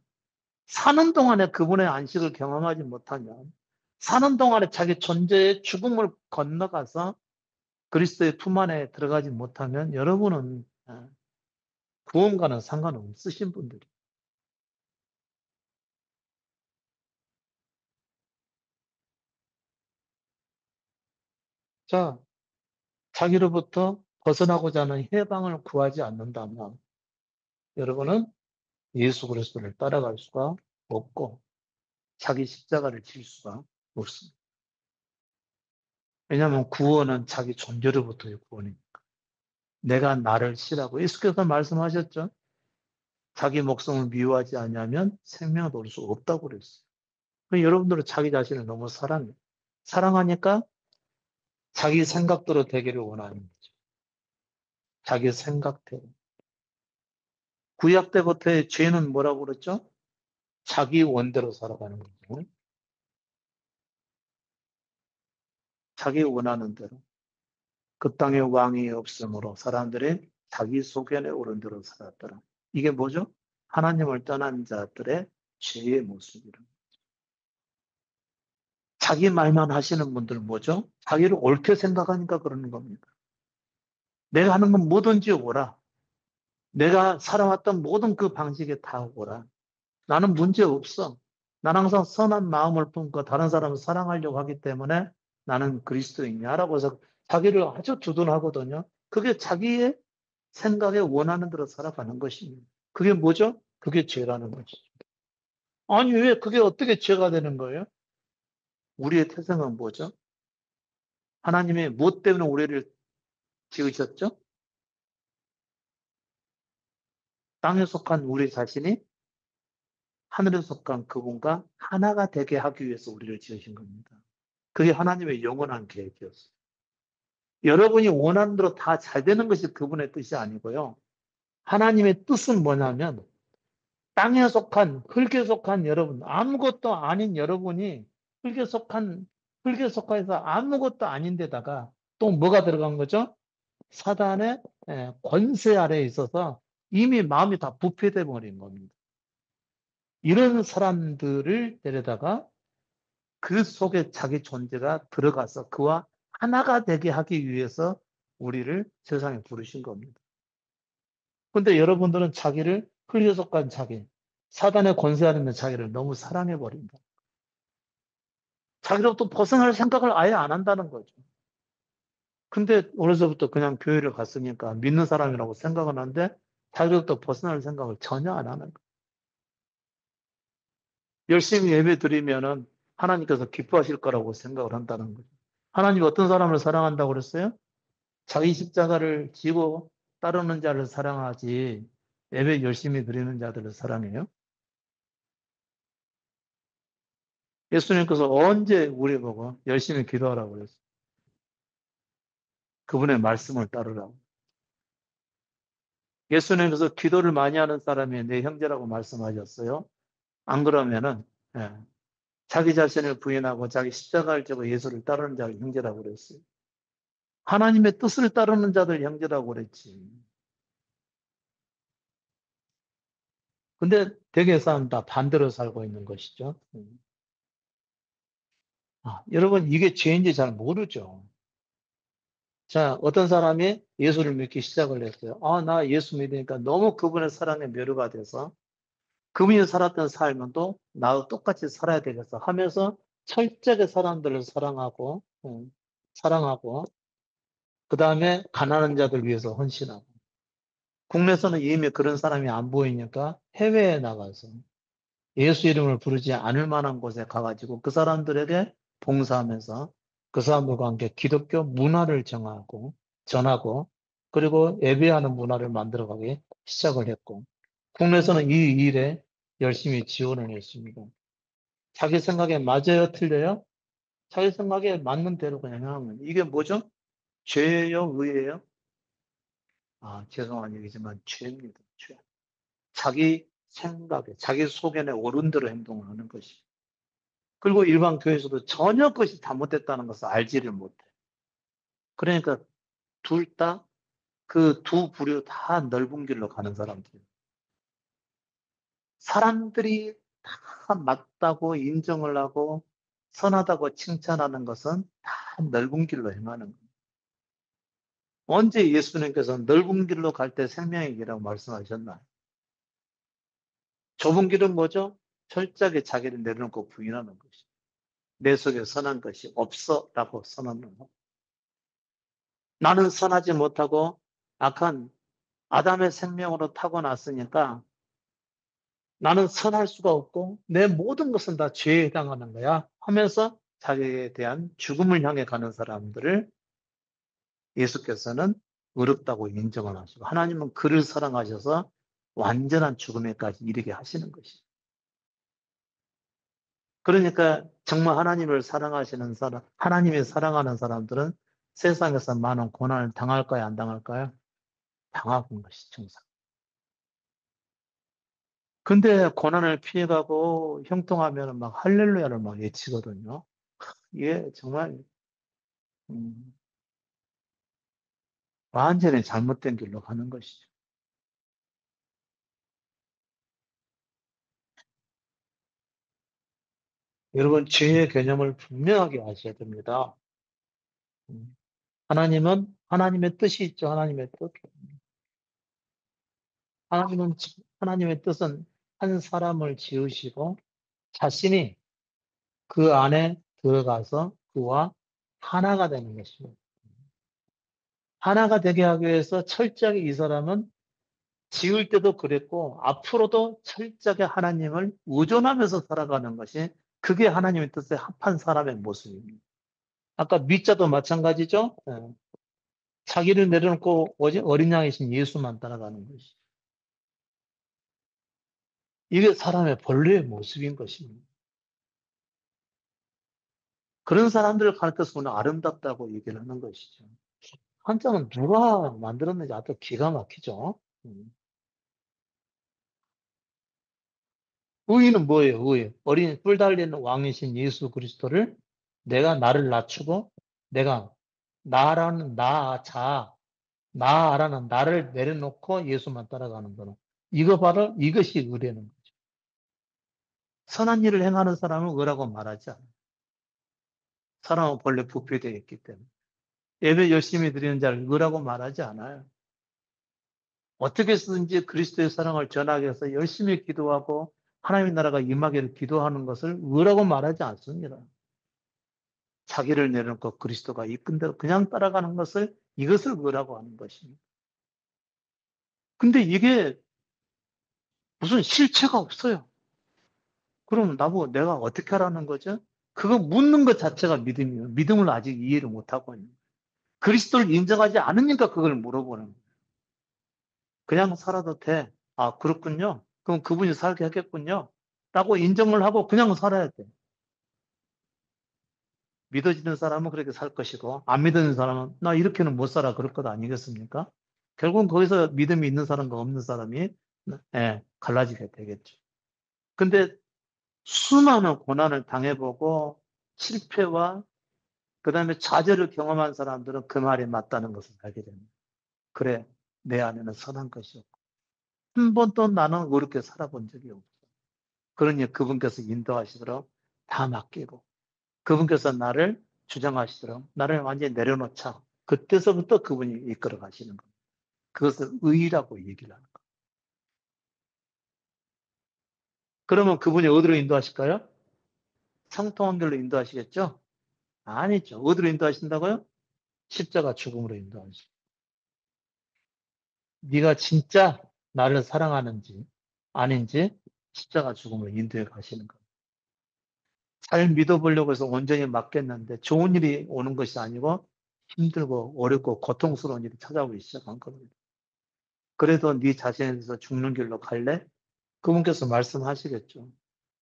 사는 동안에 그분의 안식을 경험하지 못하면 사는 동안에 자기 존재의 죽음을 건너가서 그리스도의 품 안에 들어가지 못하면 여러분은 구원과는 상관없으신 분들이. 자, 자기로부터 벗어나고자 하는 해방을 구하지 않는다면 여러분은 예수 그리스도를 따라갈 수가 없고 자기 십자가를 질 수가 없습니다. 왜냐하면 구원은 자기 존재로부터의 구원입니다. 내가 나를 싫어하고 예수께서 말씀하셨죠. 자기 목숨을 미워하지 않으면 생명을 얻을 수 없다고 그랬어요. 여러분들은 자기 자신을 너무 사랑해요. 사랑하니까 자기 생각대로 되기를 원하는 거죠. 자기 생각대로. 구약 때부터의 죄는 뭐라고 그랬죠? 자기 원대로 살아가는 거죠. 자기 원하는 대로. 그 땅에 왕이 없으므로 사람들이 자기 소견에 오른 대로 살았더라. 이게 뭐죠? 하나님을 떠난 자들의 죄의 모습이라. 자기 말만 하시는 분들 뭐죠? 자기를 옳게 생각하니까 그러는 겁니다. 내가 하는 건 뭐든지 오라. 내가 살아왔던 모든 그 방식에 다 오라. 나는 문제 없어. 나는 항상 선한 마음을 품고 다른 사람을 사랑하려고 하기 때문에 나는 그리스도인이야라고 해서 자기를 아주 두둔하거든요. 그게 자기의 생각에 원하는 대로 살아가는 것입니다. 그게 뭐죠? 그게 죄라는 것이죠. 아니, 왜 그게 어떻게 죄가 되는 거예요? 우리의 태생은 뭐죠? 하나님이 무엇 때문에 우리를 지으셨죠? 땅에 속한 우리 자신이 하늘에 속한 그분과 하나가 되게 하기 위해서 우리를 지으신 겁니다. 그게 하나님의 영원한 계획이었어요. 여러분이 원하는 대로 다 잘 되는 것이 그분의 뜻이 아니고요. 하나님의 뜻은 뭐냐면 땅에 속한 흙에 속한 여러분, 아무것도 아닌 여러분이 흙에 속해서 아무것도 아닌데다가 또 뭐가 들어간 거죠? 사단의 권세 아래에 있어서 이미 마음이 다 부패돼 버린 겁니다. 이런 사람들을 데려다가 그 속에 자기 존재가 들어가서 그와 하나가 되게 하기 위해서 우리를 세상에 부르신 겁니다. 근데 여러분들은 자기를 흙에 속한 자기, 사단의 권세 아래 있는 자기를 너무 사랑해 버린다. 자기로부터 벗어날 생각을 아예 안 한다는 거죠. 근데 어려서부터 그냥 교회를 갔으니까 믿는 사람이라고 생각은 하는데 자기로부터 벗어날 생각을 전혀 안 하는 거예요. 열심히 예배 드리면은 하나님께서 기뻐하실 거라고 생각을 한다는 거죠. 하나님이 어떤 사람을 사랑한다고 그랬어요? 자기 십자가를 지고 따르는 자를 사랑하지 예배 열심히 드리는 자들을 사랑해요? 예수님께서 언제 우리 보고 열심히 기도하라고 그랬어요? 그분의 말씀을 따르라고. 예수님께서 기도를 많이 하는 사람이 내 형제라고 말씀하셨어요? 안 그러면은, 예, 자기 자신을 부인하고 자기 십자가를 지고 예수를 따르는 자를 형제라고 그랬어요. 하나님의 뜻을 따르는 자들 형제라고 그랬지. 근데 대개 사람 다 반대로 살고 있는 것이죠. 여러분, 이게 죄인지 잘 모르죠. 자, 어떤 사람이 예수를 믿기 시작을 했어요. 나 예수 믿으니까 너무 그분의 사랑에 매료가 돼서 그분이 살았던 삶은 또 나도 똑같이 살아야 되겠어 하면서 철저하게 사람들을 사랑하고, 그 다음에 가난한 자들 위해서 헌신하고. 국내에서는 이미 그런 사람이 안 보이니까 해외에 나가서 예수 이름을 부르지 않을 만한 곳에 가가지고 그 사람들에게 봉사하면서 그 사람들과 함께 기독교 문화를 전하고, 그리고 예배하는 문화를 만들어가기 시작을 했고, 국내에서는 이 일에 열심히 지원을 했습니다. 자기 생각에 맞아요, 틀려요? 자기 생각에 맞는 대로 그냥 하면. 이게 뭐죠? 죄예요, 의예요? 죄송한 얘기지만 죄입니다. 죄. 자기 생각에, 자기 속견에 오른 대로 행동을 하는 것이. 그리고 일반 교회에서도 전혀 그것이 잘못됐다는 것을 알지를 못해. 그러니까 둘 다, 그 두 부류 다 넓은 길로 가는 사람들. 사람들이 다 맞다고 인정을 하고 선하다고 칭찬하는 것은 다 넓은 길로 행하는 거예요. 언제 예수님께서 넓은 길로 갈 때 생명의 길이라고 말씀하셨나요? 좁은 길은 뭐죠? 철저하게 자기를 내려놓고 부인하는 것이. 내 속에 선한 것이 없어라고 선언하는 것. 나는 선하지 못하고 악한 아담의 생명으로 타고났으니까 나는 선할 수가 없고 내 모든 것은 다 죄에 해당하는 거야 하면서 자기에 대한 죽음을 향해 가는 사람들을 예수께서는 의롭다고 인정을 하시고, 하나님은 그를 사랑하셔서 완전한 죽음에까지 이르게 하시는 것이죠. 그러니까 정말 하나님을 사랑하시는 사람, 하나님이 사랑하는 사람들은 세상에서 많은 고난을 당할까요, 안 당할까요? 당하는 것이 정상. 근데 고난을 피해가고 형통하면 막 할렐루야를 막 외치거든요. 이게 정말 음, 완전히 잘못된 길로 가는 것이죠. 여러분, 죄의 개념을 분명하게 아셔야 됩니다. 음, 하나님은 하나님의 뜻이 있죠. 하나님의 뜻. 하나님은 하나님의 뜻은 한 사람을 지으시고 자신이 그 안에 들어가서 그와 하나가 되는 것입니다. 하나가 되게 하기 위해서 철저하게 이 사람은 지을 때도 그랬고 앞으로도 철저하게 하나님을 의존하면서 살아가는 것이 그게 하나님의 뜻에 합한 사람의 모습입니다. 아까 밑자도 마찬가지죠. 자기를 내려놓고 어린 양이신 예수만 따라가는 것이. 이게 사람의 본래의 모습인 것입니다. 그런 사람들을 가르쳐서 오늘 아름답다고 얘기를 하는 것이죠. 한자는 누가 만들었는지 아주 기가 막히죠. 의의는 뭐예요? 의의. 어린 뿔 달린 왕이신 예수 그리스도를 내가 나를 낮추고 내가 나라는 나를 내려놓고 예수만 따라가는 거는 이거 바로 이것이 의라는 거죠. 선한 일을 행하는 사람은 의라고 말하지 않아요. 사람은 본래 부패되어 있기 때문에. 예배 열심히 드리는 자를 의라고 말하지 않아요. 어떻게 해서든지 그리스도의 사랑을 전하기 위해서 열심히 기도하고 하나님의 나라가 임하기를 기도하는 것을 의라고 말하지 않습니다. 자기를 내려놓고 그리스도가 이끈 대로 그냥 따라가는 것을 이것을 의라고 하는 것입니다. 근데 이게 무슨 실체가 없어요. 그럼 나보고 내가 어떻게 하라는 거죠? 그거 묻는 것 자체가 믿음이에요. 믿음을 아직 이해를 못하고 있는 거예요. 그리스도를 인정하지 않으니까 그걸 물어보는 거예요. 그냥 살아도 돼. 아, 그렇군요. 그럼 그분이 살게 하겠군요. 라고 인정을 하고 그냥 살아야 돼. 믿어지는 사람은 그렇게 살 것이고, 안 믿는 사람은 나 이렇게는 못 살아. 그럴 것 아니겠습니까? 결국은 거기서 믿음이 있는 사람과 없는 사람이, 예, 갈라지게 되겠죠. 근데 수많은 고난을 당해보고 실패와 그다음에 좌절을 경험한 사람들은 그 말이 맞다는 것을 알게 됩니다. 그래, 내 안에는 선한 것이 없고 한 번도 나는 그렇게 살아본 적이 없어. 그러니 그분께서 인도하시도록 다 맡기고 그분께서 나를 주장하시도록 나를 완전히 내려놓자. 그때서부터 그분이 이끌어 가시는 겁니다. 그것을 의라고 얘기를 하는 거예요. 그러면 그분이 어디로 인도하실까요? 상통한 길로 인도하시겠죠? 아니죠. 어디로 인도하신다고요? 십자가 죽음으로 인도하시죠. 네가 진짜 나를 사랑하는지 아닌지 십자가 죽음으로 인도해 가시는 거예요. 잘 믿어보려고 해서 온전히 맡겼는데 좋은 일이 오는 것이 아니고 힘들고 어렵고 고통스러운 일이 찾아오기 시작한 겁니다. 그래도 네 자신에 대해서 죽는 길로 갈래? 그분께서 말씀하시겠죠.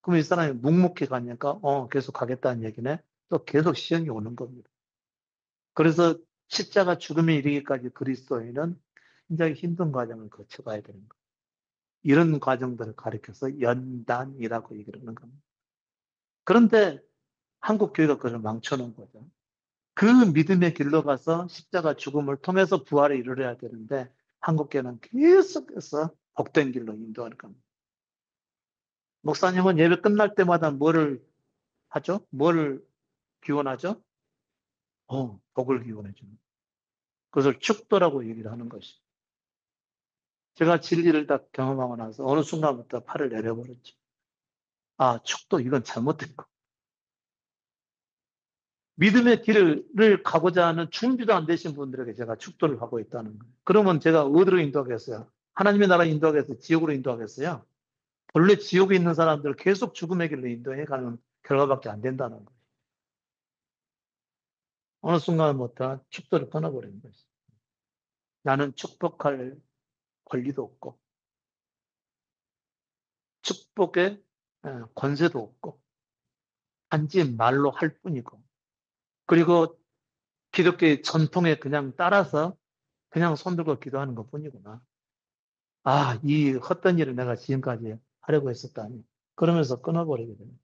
그럼 이 사람이 묵묵히 가니까 계속 가겠다는 얘기네. 또 계속 시험이 오는 겁니다. 그래서 십자가 죽음에 이르기까지 그리스도인은 굉장히 힘든 과정을 거쳐가야 되는 거예요. 이런 과정들을 가리켜서 연단이라고 얘기를 하는 겁니다. 그런데 한국 교회가 그걸 망쳐놓은 거죠. 그 믿음의 길로 가서 십자가 죽음을 통해서 부활에 이르러야 되는데 한국교회는 계속해서 복된 길로 인도하는 겁니다. 목사님은 예배 끝날 때마다 뭐를 하죠? 뭐를 기원하죠? 복을 기원해 줍니다. 그것을 축도라고 얘기를 하는 것이죠. 제가 진리를 딱 경험하고 나서 어느 순간부터 팔을 내려버렸죠. 아, 축도 이건 잘못된 거. 믿음의 길을 가고자 하는 준비도 안 되신 분들에게 제가 축도를 하고 있다는 거예요. 그러면 제가 어디로 인도하겠어요? 하나님의 나라 인도하겠어요? 지옥으로 인도하겠어요? 본래 지옥에 있는 사람들을 계속 죽음의 길로 인도해 가는 결과밖에 안 된다는 거예요. 어느 순간부터 축도를 끊어버리는 거죠. 나는 축복할 권리도 없고, 축복의 권세도 없고, 단지 말로 할 뿐이고, 그리고 기독교의 전통에 그냥 따라서 그냥 손들고 기도하는 것 뿐이구나. 아, 이 헛된 일을 내가 지금까지 하려고 했었다니. 그러면서 끊어버리게 됩니다.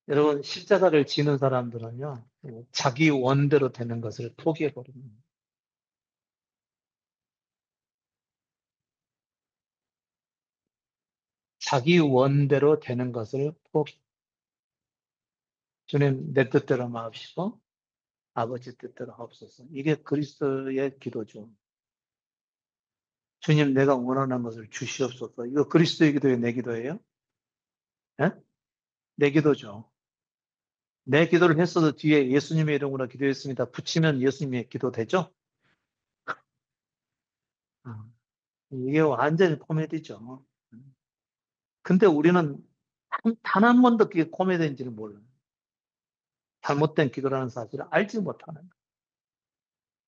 여러분, 십자가를 지는 사람들은요, 자기 원대로 되는 것을 포기해버립니다. 자기 원대로 되는 것을 포기. 주님, 내 뜻대로 마옵시고, 아버지 뜻대로 하옵소서. 이게 그리스도의 기도죠. 주님, 내가 원하는 것을 주시옵소서. 이거 그리스도의 기도예요, 내 기도예요? 예? 내 기도죠. 내 기도를 했어도 뒤에 예수님의 이름으로 기도했습니다. 붙이면 예수님의 기도 되죠? 어, 이게 완전히 코미디죠. 근데 우리는 단 한 번도 그게 코미디인지를 몰라요. 잘못된 기도라는 사실을 알지 못하는 거예요.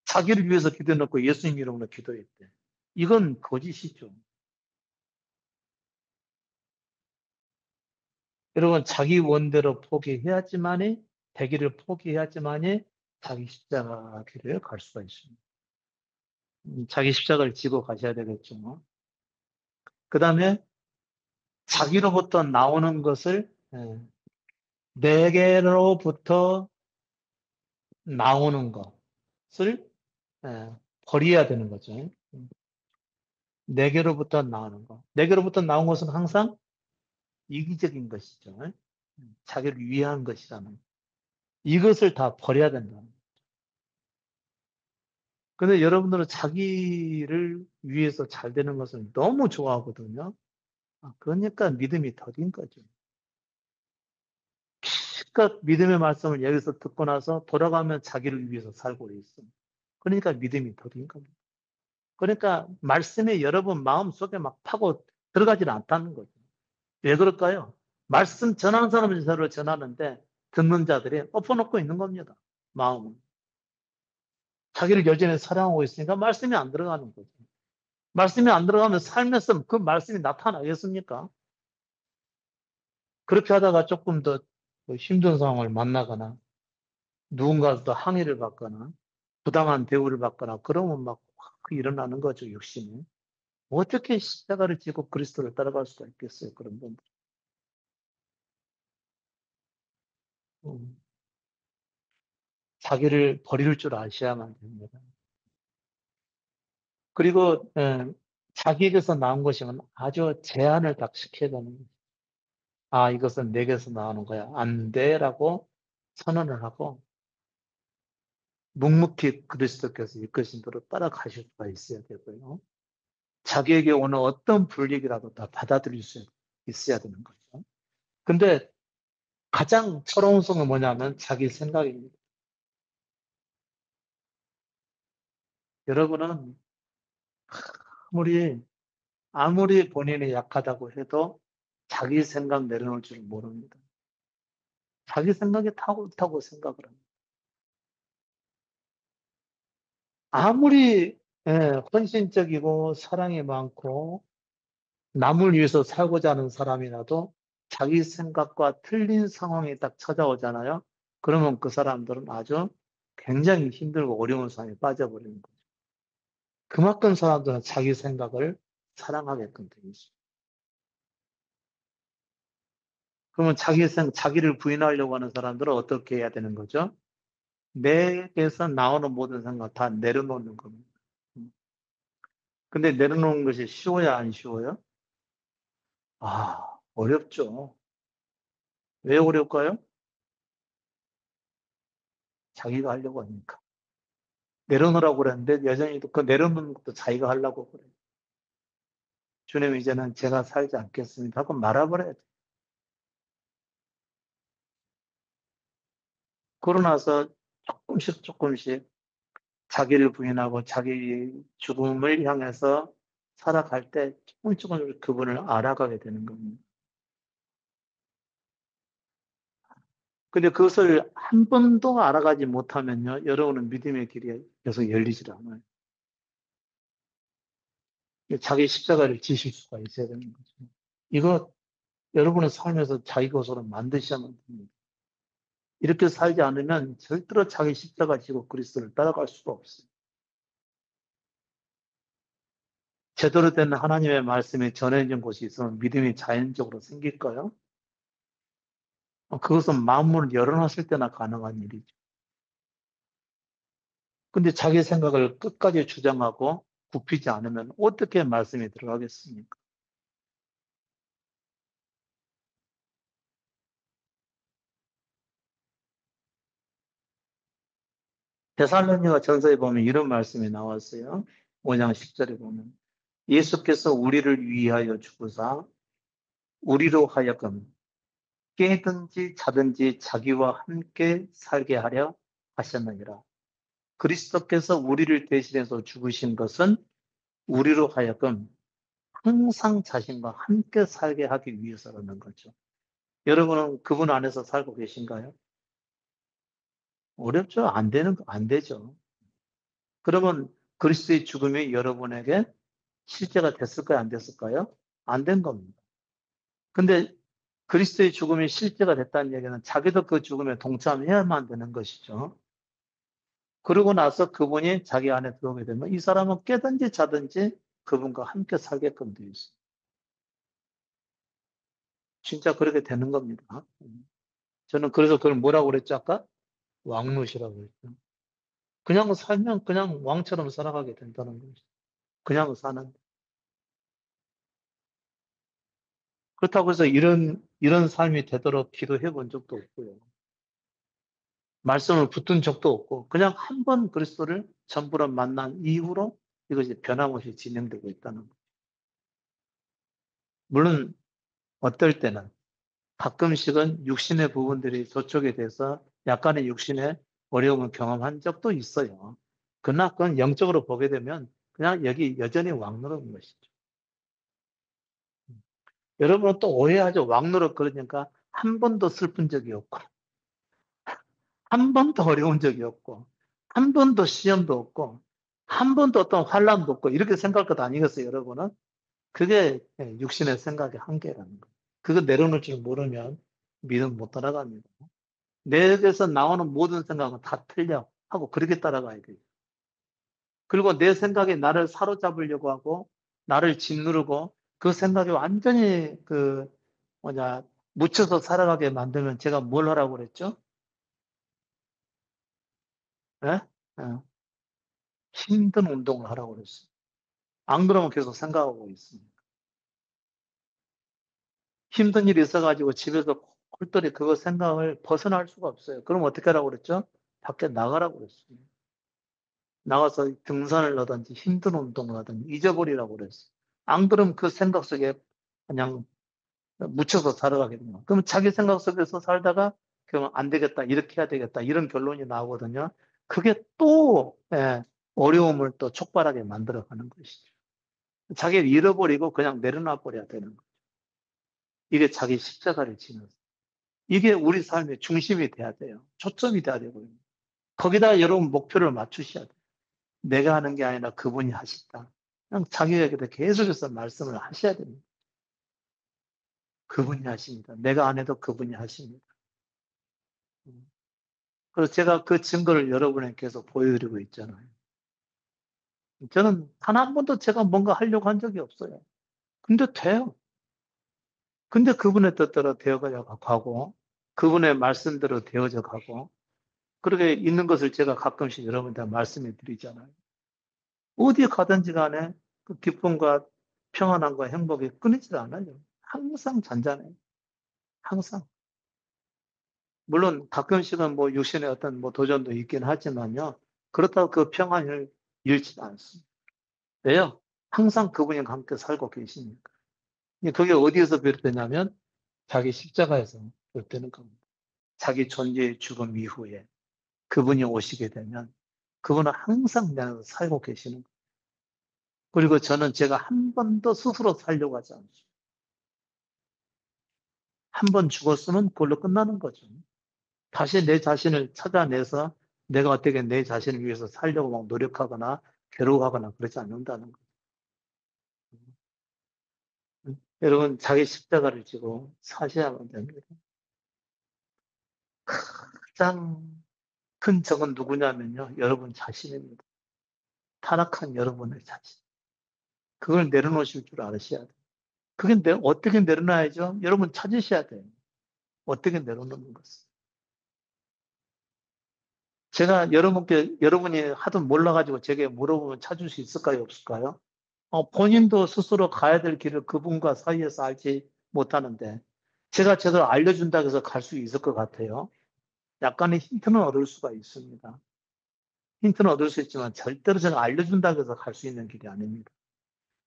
자기를 위해서 기도해놓고 예수님 이름으로 기도했대. 이건 거짓이죠. 여러분, 자기 원대로 포기해야지만이, 대기를 포기해야지만이 자기 십자가 길을 갈 수가 있습니다. 자기 십자가를 지고 가셔야 되겠죠. 그 다음에 자기로부터 나오는 것을, 내게로부터 나오는 것을 버려야 되는 거죠. 내게로부터 나오는 것. 내게로부터 나온 것은 항상 이기적인 것이죠. 자기를 위한 것이라는. 이것을 다 버려야 된다. 근데 여러분들은 자기를 위해서 잘 되는 것을 너무 좋아하거든요. 그러니까 믿음이 더딘 거죠. 그러니까 믿음의 말씀을 여기서 듣고 나서 돌아가면 자기를 위해서 살고 있어. 그러니까 믿음이 더딘 겁니다. 그러니까 말씀이 여러분 마음속에 막 파고 들어가지는 않다는 거죠. 왜 그럴까요? 말씀 전하는 사람은 서로 전하는데 듣는 자들이 엎어놓고 있는 겁니다. 마음은. 자기를 여전히 사랑하고 있으니까 말씀이 안 들어가는 거죠. 말씀이 안 들어가면 삶에서 그 말씀이 나타나겠습니까? 그렇게 하다가 조금 더 힘든 상황을 만나거나 누군가로부터 항의를 받거나 부당한 대우를 받거나 그러면 막 확 일어나는 거죠, 욕심이. 어떻게 십자가를 지고 그리스도를 따라갈 수가 있겠어요, 그런 분들. 음, 자기를 버릴 줄 아셔야만 됩니다. 그리고 자기에게서 나온 것이면 아주 제한을 딱 시켜야 되는 거예요. 아, 이것은 내게서 나오는 거야. 안 돼라고 선언을 하고 묵묵히 그리스도께서 이끄신 대로 따라가실 수가 있어야 되고요. 자기에게 오는 어떤 불이익이라도 다 받아들일 수 있어야 되는 거죠. 근데 가장 철없는 성은 뭐냐면 자기 생각입니다. 여러분은 아무리, 아무리 본인이 약하다고 해도 자기 생각 내려놓을 줄 모릅니다. 자기 생각이 옳다고 생각을 합니다. 아무리 헌신적이고 사랑이 많고 남을 위해서 살고자 하는 사람이라도 자기 생각과 틀린 상황이 딱 찾아오잖아요. 그러면 그 사람들은 아주 굉장히 힘들고 어려운 상황에 빠져버리는 거죠. 그만큼 사람들은 자기 생각을 사랑하게끔 되어 있어요. 그러면 자기를 부인하려고 하는 사람들은 어떻게 해야 되는 거죠? 내게서 나오는 모든 생각 다 내려놓는 겁니다. 근데 내려놓는 것이 쉬워야 안 쉬워요? 아, 어렵죠. 왜 어려울까요? 자기가 하려고 하니까. 내려놓으라고 그랬는데 여전히 그 내려놓는 것도 자기가 하려고 그래요. 주님, 이제는 제가 살지 않겠습니다 하고 말아버려야 돼요. 그러고 나서 조금씩 자기를 부인하고 자기 죽음을 향해서 살아갈 때 조금 그분을 알아가게 되는 겁니다. 근데 그것을 한 번도 알아가지 못하면요, 여러분은 믿음의 길이 계속 열리질 않아요. 자기 십자가를 지실 수가 있어야 되는 거죠. 이거 여러분의 삶에서 자기 것으로 만드셔야만 됩니다. 이렇게 살지 않으면 절대로 자기 십자가 지고 그리스도를 따라갈 수가 없어요. 제대로 된 하나님의 말씀이 전해진 곳이 있으면 믿음이 자연적으로 생길까요? 그것은 마음을 열어놨을 때나 가능한 일이죠. 근데 자기 생각을 끝까지 주장하고 굽히지 않으면 어떻게 말씀이 들어가겠습니까? 데살로니가 전서에 보면 이런 말씀이 나왔어요. 5장 10절에 보면 예수께서 우리를 위하여 죽으사 우리로 하여금 깨든지 자든지 자기와 함께 살게 하려 하셨느니라. 그리스도께서 우리를 대신해서 죽으신 것은 우리로 하여금 항상 자신과 함께 살게 하기 위해서라는 거죠. 여러분은 그분 안에서 살고 계신가요? 어렵죠? 안 되죠. 그러면 그리스도의 죽음이 여러분에게 실제가 됐을까요? 안 됐을까요? 안 된 겁니다. 근데 그리스도의 죽음이 실제가 됐다는 얘기는 자기도 그 죽음에 동참해야만 되는 것이죠. 그러고 나서 그분이 자기 안에 들어오게 되면 이 사람은 깨든지 자든지 그분과 함께 살게끔 되어 있어요. 진짜 그렇게 되는 겁니다. 저는 그래서 그걸 뭐라고 그랬죠, 아까? 왕노시라고 그랬죠. 그냥 살면 그냥 왕처럼 살아가게 된다는 거죠. 그냥 사는. 그렇다고 해서 이런 삶이 되도록 기도해 본 적도 없고요. 말씀을 붙든 적도 없고, 그냥 한 번 그리스도를 전부로 만난 이후로 이것이 변함없이 진행되고 있다는 거죠. 물론, 어떨 때는 가끔씩은 육신의 부분들이 저촉에 대해서 약간의 육신의 어려움을 경험한 적도 있어요. 그러나 그건 영적으로 보게 되면 그냥 여기 여전히 왕노릇인 것이죠. 여러분은 또 오해하죠. 왕노릇 그러니까 한 번도 슬픈 적이 없고, 한 번도 어려운 적이 없고, 한 번도 시험도 없고, 한 번도 어떤 환란도 없고, 이렇게 생각할 것 아니겠어요, 여러분은? 그게 육신의 생각의 한계라는 거예요. 그거 내려놓을 줄 모르면 믿음 못 따라갑니다. 내게서 나오는 모든 생각은 다 틀려 하고 그렇게 따라가야 돼요. 그리고 내 생각이 나를 사로잡으려고 하고 나를 짓누르고 그 생각이 완전히 묻혀서 살아가게 만들면 제가 뭘 하라고 그랬죠? 예? 예. 힘든 운동을 하라고 그랬어요. 안 그러면 계속 생각하고 있습니다. 힘든 일이 있어가지고 집에서 홀똘히 그거 생각을 벗어날 수가 없어요. 그럼 어떻게 하라고 그랬죠? 밖에 나가라고 그랬어요. 나가서 등산을 하든지 힘든 운동을 하든지 잊어버리라고 그랬어요. 안 그러면 그 생각 속에 그냥 묻혀서 살아가게 됩니다. 그러면 자기 생각 속에서 살다가 그러면 안 되겠다, 이렇게 해야 되겠다, 이런 결론이 나오거든요. 그게 또 어려움을 또 촉발하게 만들어가는 것이죠. 자기를 잃어버리고 그냥 내려놔 버려야 되는 거예요. 이게 자기 십자가를 지는. 이게 우리 삶의 중심이 돼야 돼요. 초점이 돼야 되고요. 거기다 여러분 목표를 맞추셔야 돼요. 내가 하는 게 아니라 그분이 하신다. 그냥 자기에게 계속해서 말씀을 하셔야 됩니다. 그분이 하십니다. 내가 안 해도 그분이 하십니다. 그래서 제가 그 증거를 여러분에게 계속 보여드리고 있잖아요. 저는 단 한 번도 제가 뭔가 하려고 한 적이 없어요. 근데 돼요. 근데 그분의 뜻대로 되어가야 가고, 그분의 말씀대로 되어져 가고, 그렇게 있는 것을 제가 가끔씩 여러분한테 말씀해 드리잖아요. 어디에 가든지 간에 그 기쁨과 평안함과 행복이 끊이지 않아요. 항상 잔잔해요. 항상. 물론 가끔씩은 뭐 육신의 어떤 뭐 도전도 있긴 하지만요. 그렇다고 그 평안을 잃지 않습니다. 왜요? 항상 그분이 함께 살고 계시니까. 그게 어디에서 비롯되냐면 자기 십자가에서 비롯되는 겁니다. 자기 존재의 죽음 이후에 그분이 오시게 되면 그분은 항상 내 안에서 살고 계시는 거예요. 그리고 저는 제가 한 번도 스스로 살려고 하지 않습니다. 한 번 죽었으면 그걸로 끝나는 거죠. 다시 내 자신을 찾아내서 내가 어떻게 내 자신을 위해서 살려고 막 노력하거나 괴로워하거나 그러지 않는다는 거죠. 여러분, 자기 십자가를 지고 사셔야만 됩니다. 가장 큰 적은 누구냐면요. 여러분 자신입니다. 타락한 여러분의 자신. 그걸 내려놓으실 줄 아셔야 돼요. 그게 어떻게 내려놔야죠? 여러분 찾으셔야 돼요. 어떻게 내려놓는 것을. 제가 여러분이 하도 몰라가지고 제게 물어보면 찾을 수 있을까요? 없을까요? 본인도 스스로 가야 될 길을 그분과 사이에서 알지 못하는데, 제가 제대로 알려준다고 해서 갈 수 있을 것 같아요. 약간의 힌트는 얻을 수가 있습니다. 힌트는 얻을 수 있지만 절대로 제가 알려준다고 해서 갈 수 있는 길이 아닙니다.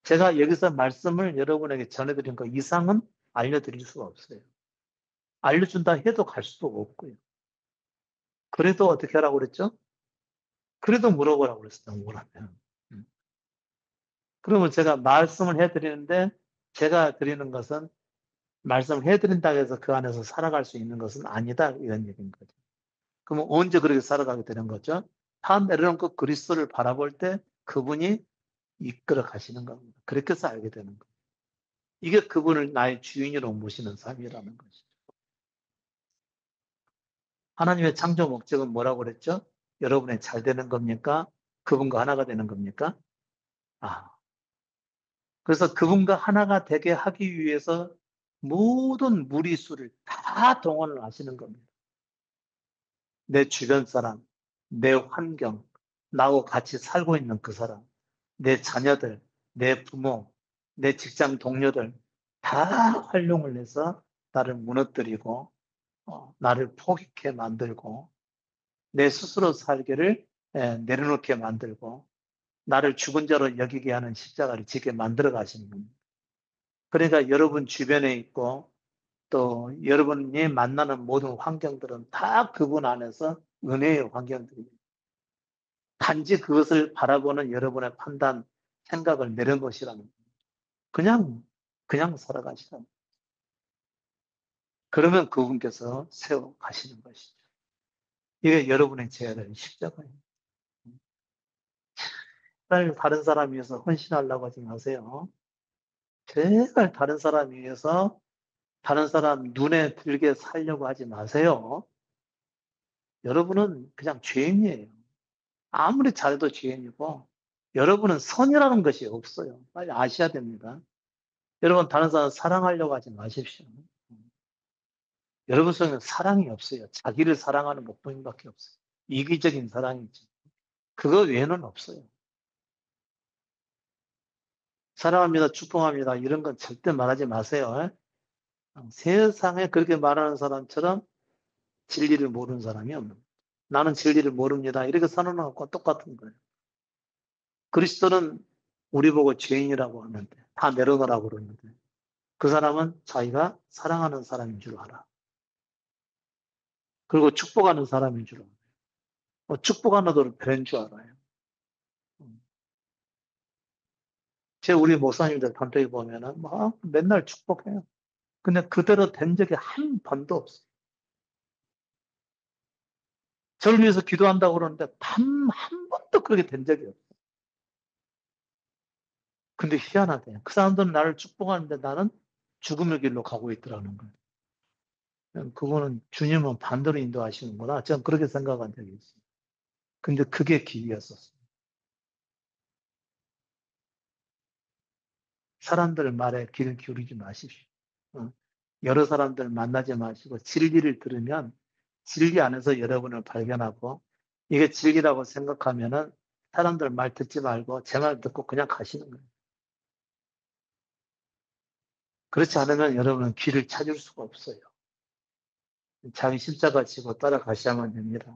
제가 여기서 말씀을 여러분에게 전해드린 것 이상은 알려드릴 수가 없어요. 알려준다 해도 갈 수도 없고요. 그래도 어떻게 하라고 그랬죠? 그래도 물어보라고 그랬어요. 뭐라면. 음. 그러면 제가 말씀을 해드리는데 제가 드리는 것은 말씀을 해드린다고 해서 그 안에서 살아갈 수 있는 것은 아니다. 이런 얘기인 거죠. 그러면 언제 그렇게 살아가게 되는 거죠? 다 내려놓고 그리스도를 바라볼 때 그분이 이끌어 가시는 겁니다. 그렇게 해서 알게 되는 거예요. 이게 그분을 나의 주인으로 모시는 삶이라는 것이죠. 하나님의 창조 목적은 뭐라고 그랬죠? 여러분의 잘 되는 겁니까? 그분과 하나가 되는 겁니까? 아, 그래서 그분과 하나가 되게 하기 위해서 모든 무리수를 다 동원을 하시는 겁니다. 내 주변 사람, 내 환경, 나하고 같이 살고 있는 그 사람, 내 자녀들, 내 부모, 내 직장 동료들 다 활용을 해서 나를 무너뜨리고 나를 포기케 만들고 내 스스로 살기를 내려놓게 만들고 나를 죽은 자로 여기게 하는 십자가를 지게 만들어 가시는 겁니다. 그러니까 여러분 주변에 있고 또 여러분이 만나는 모든 환경들은 다 그분 안에서 은혜의 환경들입니다. 단지 그것을 바라보는 여러분의 판단, 생각을 내려놓으시라는 거예요. 그냥 살아가시라. 그러면 그분께서 세워 가시는 것이죠. 이게 여러분의 제야 되는 십자가예요. 제발 다른 사람 위해서 헌신하려고 하지 마세요. 제발 다른 사람 위해서 다른 사람 눈에 들게 살려고 하지 마세요. 여러분은 그냥 죄인이에요. 아무리 잘해도 죄인이고, 여러분은 선이라는 것이 없어요. 빨리 아셔야 됩니다. 여러분, 다른 사람 사랑하려고 하지 마십시오. 여러분 속에는 사랑이 없어요. 자기를 사랑하는 목적밖에 없어요. 이기적인 사랑이죠. 그거 외에는 없어요. 사랑합니다, 축복합니다. 이런 건 절대 말하지 마세요. 세상에 그렇게 말하는 사람처럼 진리를 모르는 사람이 없는 거예요. 나는 진리를 모릅니다. 이렇게 선언하는 것과 똑같은 거예요. 그리스도는 우리 보고 죄인이라고 하는데, 다 내려놓으라고 그러는데, 그 사람은 자기가 사랑하는 사람인 줄 알아. 그리고 축복하는 사람인 줄 알아요. 축복하는 너를 배는 줄 알아요. 제 우리 목사님들 단톡에 보면은 막 맨날 축복해요. 근데 그대로 된 적이 한 번도 없어요. 저를 위해서 기도한다고 그러는데 단 한 번도 그렇게 된 적이 없어요. 근데 희한하대요. 그 사람들은 나를 축복하는데 나는 죽음의 길로 가고 있더라는 거예요. 그거는 주님은 반대로 인도하시는구나. 저는 그렇게 생각한 적이 있어요. 근데 그게 길이었었어요. 사람들 말에 귀를 기울이지 마십시오. 여러 사람들 만나지 마시고 진리를 들으면 진리 안에서 여러분을 발견하고 이게 진리라고 생각하면은 사람들 말 듣지 말고 제 말 듣고 그냥 가시는 거예요. 그렇지 않으면 여러분은 길을 찾을 수가 없어요. 자기 십자가 지고 따라가셔야만 됩니다.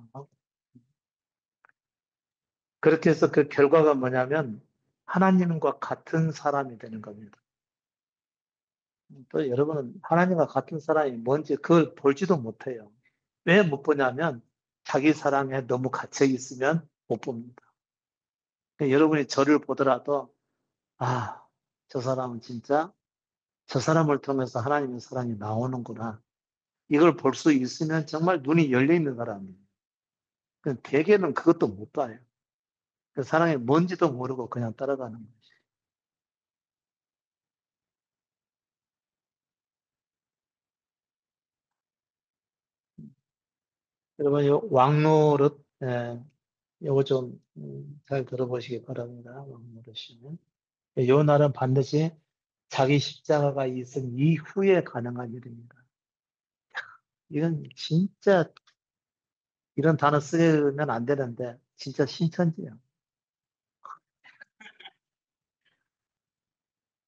그렇게 해서 그 결과가 뭐냐면 하나님과 같은 사람이 되는 겁니다. 또 여러분은 하나님과 같은 사람이 뭔지 그걸 볼지도 못해요. 왜 못 보냐면 자기 사랑에 너무 갇혀 있으면 못 봅니다. 그러니까 여러분이 저를 보더라도 아, 저 사람은 진짜 저 사람을 통해서 하나님의 사랑이 나오는구나. 이걸 볼 수 있으면 정말 눈이 열려 있는 사람이에요. 대개는 그것도 못 봐요. 그 사랑이 뭔지도 모르고 그냥 따라가는 거죠. 여러분, 요 왕노릇, 요거 좀, 잘 들어보시기 바랍니다. 왕노릇이는. 요 날은 반드시 자기 십자가가 있은 이후에 가능한 일입니다. 이건 진짜, 이런 단어 쓰면 안 되는데, 진짜 신천지예요.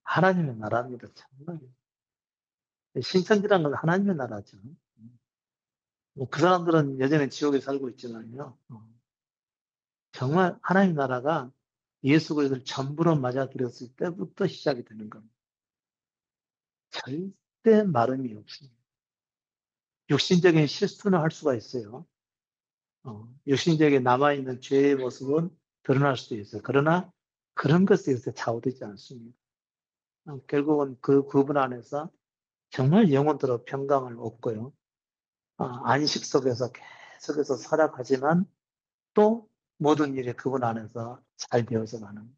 하나님의 나라입니다. 정말. 신천지라는 건 하나님의 나라죠. 뭐그 사람들은 여전히 지옥에 살고 있지만요. 정말 하나님 나라가 예수 그리스도를 전부로 맞아들였을 때부터 시작이 되는 겁니다. 절대 마름이 없습니다. 육신적인 실수는 할 수가 있어요. 육신적인 남아있는 죄의 모습은 드러날 수도 있어요. 그러나 그런 것에 의해서 좌우되지 않습니다. 결국은 그 구분 안에서 정말 영혼들로 평강을 얻고요. 안식 속에서 계속해서 살아가지만 또 모든 일이 그분 안에서 잘 되어져 가는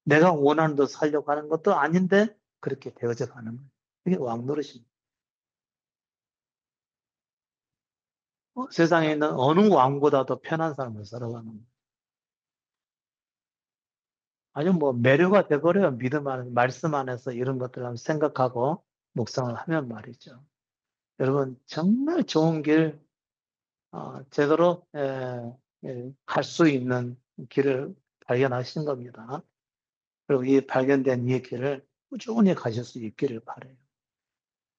내가 원하는 대로 살려고 하는 것도 아닌데 그렇게 되어져 가는 거예요. 이게 왕노릇입니다. 세상에 있는 어느 왕보다도 편한 삶을 살아가는 거예요. 아주 뭐 매료가 돼버려요. 믿음 안에, 말씀 안에서 이런 것들을 생각하고 묵상을 하면 말이죠. 여러분, 정말 좋은 길, 제대로, 갈 수 있는 길을 발견하신 겁니다. 그리고 이 발견된 이 길을 꾸준히 가실 수 있기를 바라요.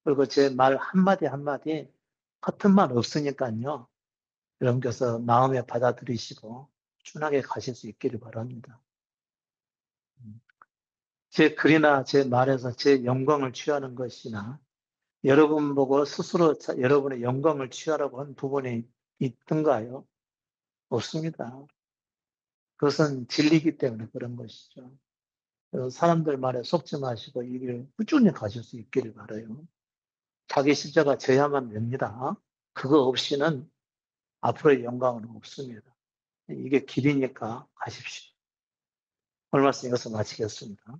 그리고 제 말 한마디 한마디 같은 말 없으니까요. 여러분께서 마음에 받아들이시고 꾸준하게 가실 수 있기를 바랍니다. 제 글이나 제 말에서 제 영광을 취하는 것이나 여러분 보고 스스로 여러분의 영광을 취하라고 한 부분이 있던가요? 없습니다. 그것은 진리이기 때문에 그런 것이죠. 사람들 말에 속지 마시고 이 길을 꾸준히 가실 수 있기를 바라요. 자기 십자가 져야만 됩니다. 그거 없이는 앞으로의 영광은 없습니다. 이게 길이니까 가십시오. 오늘 말씀 여기서 마치겠습니다.